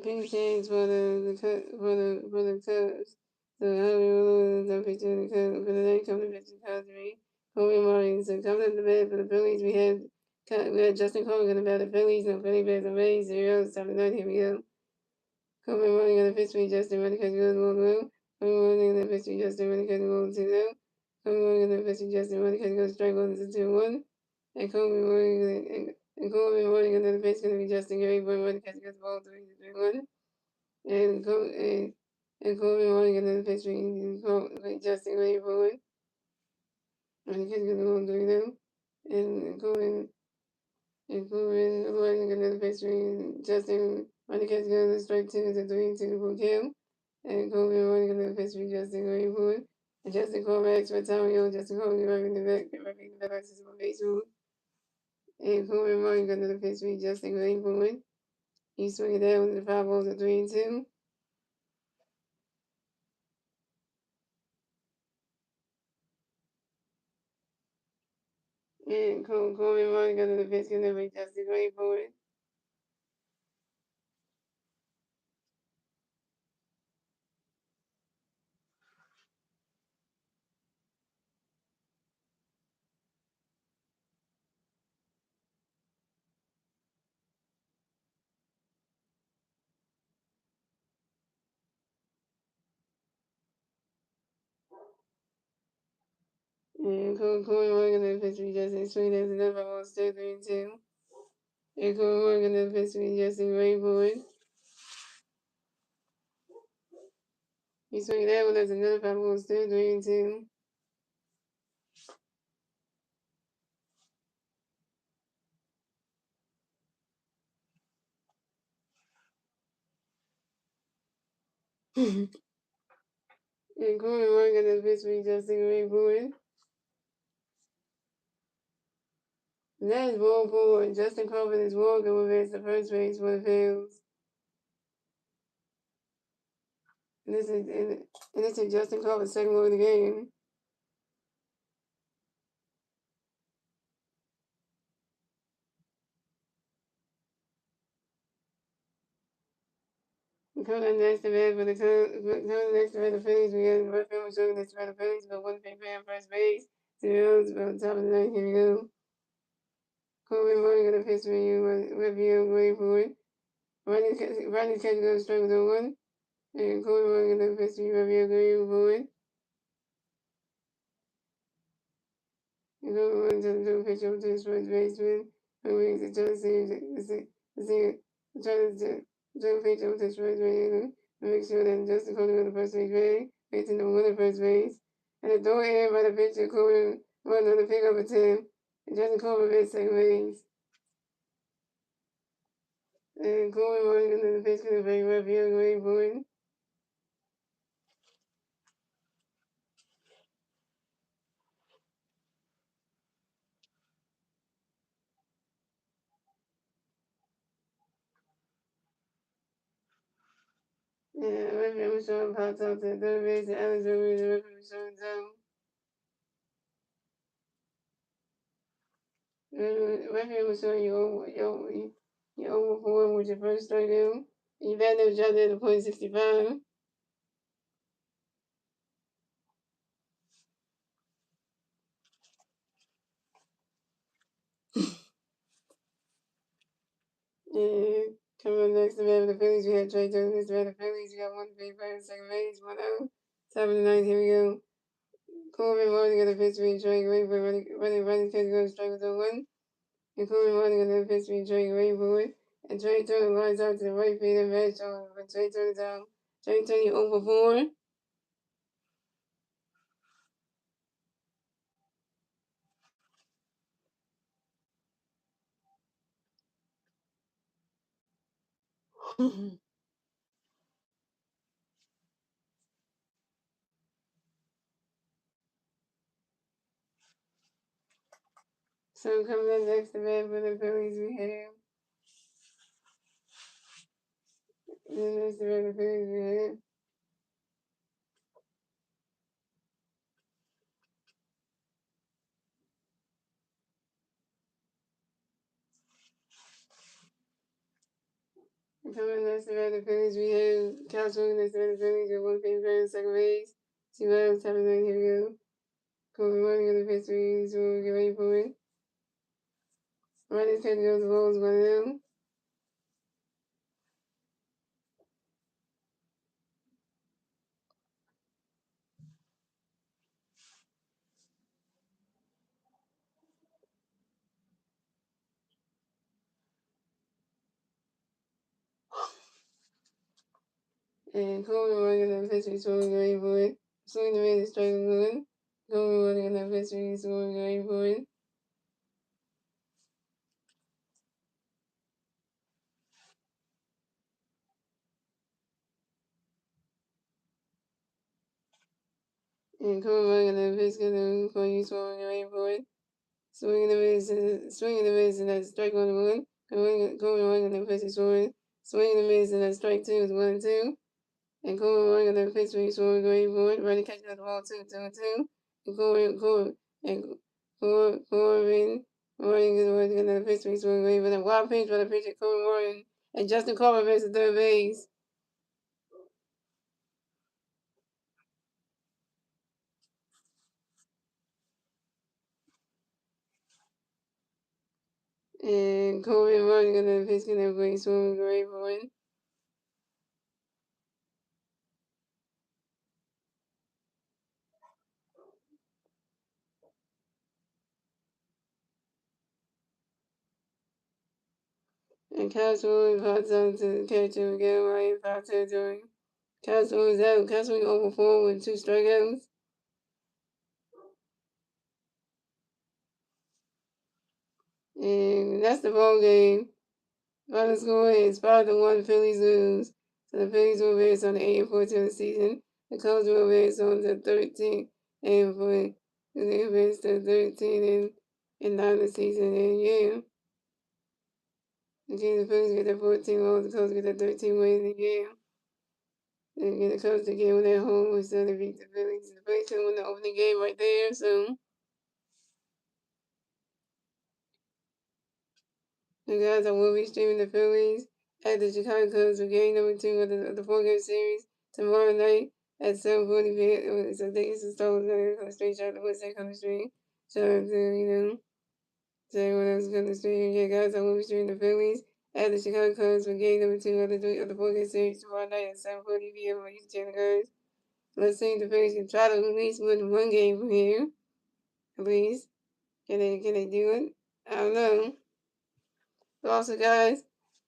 A: pink shades for the Cubs. So how we will lose the picture of the Cubs for the next come to pitch the Cubs three. Kobe Martin. So coming to the bed for the Phillies, we had Justin Cole going to bat the Phillies, no Philly bats and Rays, 0-7 here we go. Kobe Martin on the pitch for Justin Ready because he goes 1-0. Kobe Martin on the pitch for Justin Ready because he goes 2-0. Kobe Martin on the pitch for Justin Ready because he goes strike 1 to 2-1. And Kobe Martin on the pitch going to be Justin Gary Boy Ready because he goes ball 3-1. And Kobe Morning and then featuring Justin Rayboy. And the kids gonna go doing them. And Morning and then featuring Justin when the kids go to strike 2 to 3 for kill. And Kobe Morning and then featuring Justin Rayboy. And Justin Cormax for Tommy O. Justin Kobe running the back access for baseball. And Kobe Morning and then featuring Justin Rayboy. He's swinging down with the 5 balls at 3-2. And Kobe Martin got to the pitch and then Justin Rayboy. And Corey Morgan and pitch Justin Sweet as another one still 3-2. And Corey Morgan and pitch Justin Rayboy. He swung that one as another 5 still 3-2. And Corey Morgan and pitch Justin Rayboy. And that is ball 4. Justin Corbin is walking with it the first base for the Phillies. And this is Justin Corbin's second goal of the game. Coming next to bat for the Phillies, we got Brett Phillips showing next to the Phillies, but one big man first base. Zeros about top of the ninth. Here we go. Kobe Morgan got a pitch for you. Review wait for it. Ronnie catch goes straight with a 1. And Kobe Morgan got a pitch for you. Review agree for it. And Kobe Morgan doesn't do a pitch over to his first baseman. Kobe is trying to pitch over to his first baseman. Make sure that Justin Kobe on the first base bag. Facing the one at first base. And the door air by the pitcher, Kobe runs on the pick up a 10. And Justin Kobe made second base. And Kobe Morgan on the pitch going to bring Review agree for it. Yeah, Review was showing pops out to the third base. And Alex Review, the Review was showing down. Review was showing you over 4 with your first strikeout. You bet no shot at the .65. And coming up next to bat for the Phillies, we had Trey Turner. Next to bat for the Phillies, we got one big player, second base, 1-0. Top of the ninth, here we go. Corbin Martin got a pitch for Trey Rainbow, running catch goes strike with a 1. And Corbin Martin got a pitch for Trey Rainbow. And Trey Turner lines out to the right field and match on when Trey Turner's out. Trey Turner over 4. So coming up next to bat for the Phillies, we have. Next to bat for the Phillies, we have. Coming next to bat for the Phillies, we have Cal Swing next to bat for the Phillies with one pitch back in second base. 2 outs, top of the 9th, here we go. Kobe running on the pitch, so we'll get ready for it. Running set goes the balls 1-0. And Kobe running on the pitch, so we'll get ready for it. Swing the man is striking one. Kobe running on the pitch, so we'll get ready for it. And Kobe running on the pitch, for you, so we'll get ready for it. Swinging the miss, and that's strike 1-1. Kobe running on the pitch is swinging the miss, and that's strike 2 is 1-2. And Kobe running on the pitch, so we'll get ready for it. Running catching the ball 2-2-2. And Corbin running on the pitch, so we'll get ready for that wild pitch by the pitcher Kobe Morgan. And Justin Corbin misses third base. And Corbin running on the pitch, and everybody so we'll get ready for it. And Castro pops out to the catcher again, right in foul territory. Castro is out. Castro over 4 with 2 strikeouts. And that's the ball game. Final score is 5-1. Phillies lose. So the Phillies will advance on the 8-14 of the season. The Cubs will advance on the 13 and 4. And they advance to 13 and 9 of the season. And yeah. Again, the Phillies get their 14 wins. The Cubs get their 13 wins. And yeah. And get the Cubs to get when they're home instead of beat the Phillies. The Phillies can win the opening game right there. So. And guys, I will be streaming the Phillies at the Chicago Cubs for game number 2 of the 4-game series tomorrow night at 7:40 p.m. So I think it's a start on straight shot the Wednesday on the stream. So to everyone else on the stream. Yeah, guys, I will be streaming the Phillies at the Chicago Cubs for game number 2 of the 4-game series tomorrow night at 7:40 p.m. on YouTube channel, guys. Let's see if the Phillies can try to at least win one game from here. Please. Can they do it? I don't know. But also, guys,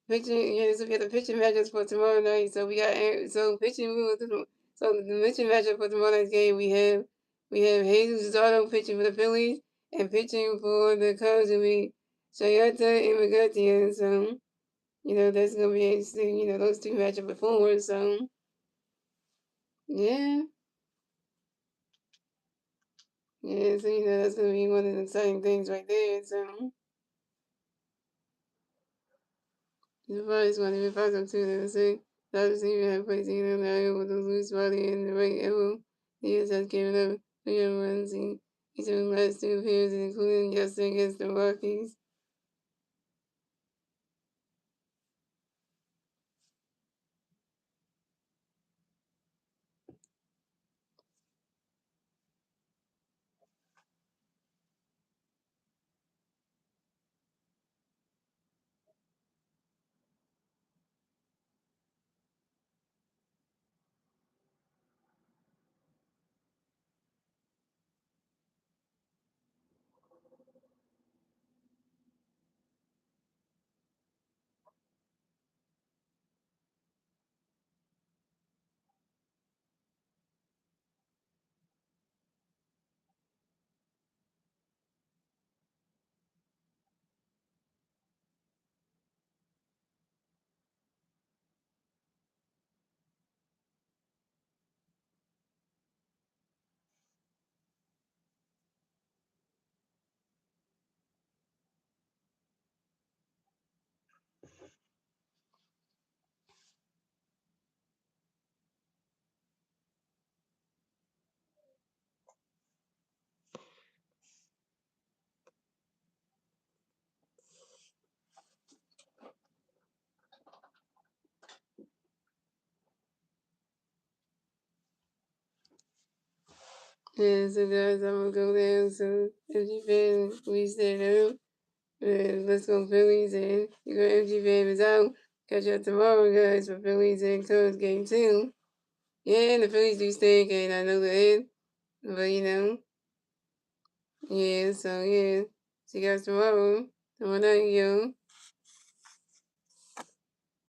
A: pitching. Yeah, so we got the pitching matchups for tomorrow night. So we got pitching. So the pitching matchup for tomorrow night's game, we have Jesus Luzardo pitching for the Phillies, and pitching for the Cubs will be Shayata and Magatia. So that's gonna be interesting. Those two matchup before. So yeah, yeah. So that's gonna be one of the exciting things right there. So. The first one, if I come to them say, Dr. Stephen had placed in the area with the loose body and the right elbow. He has given up 3 runs in each of the last 2 appearances, including yesterday against the Rockies. Yeah, so guys, I'm gonna go there. So MG fan, we stay down. Let's go Phillies, and you go MG fan is out. Catch up tomorrow, guys, for Phillies and Cubs game 2. Yeah, and the Phillies do stink, and I know the end, but yeah, so yeah. See you guys tomorrow. Tomorrow night, yo.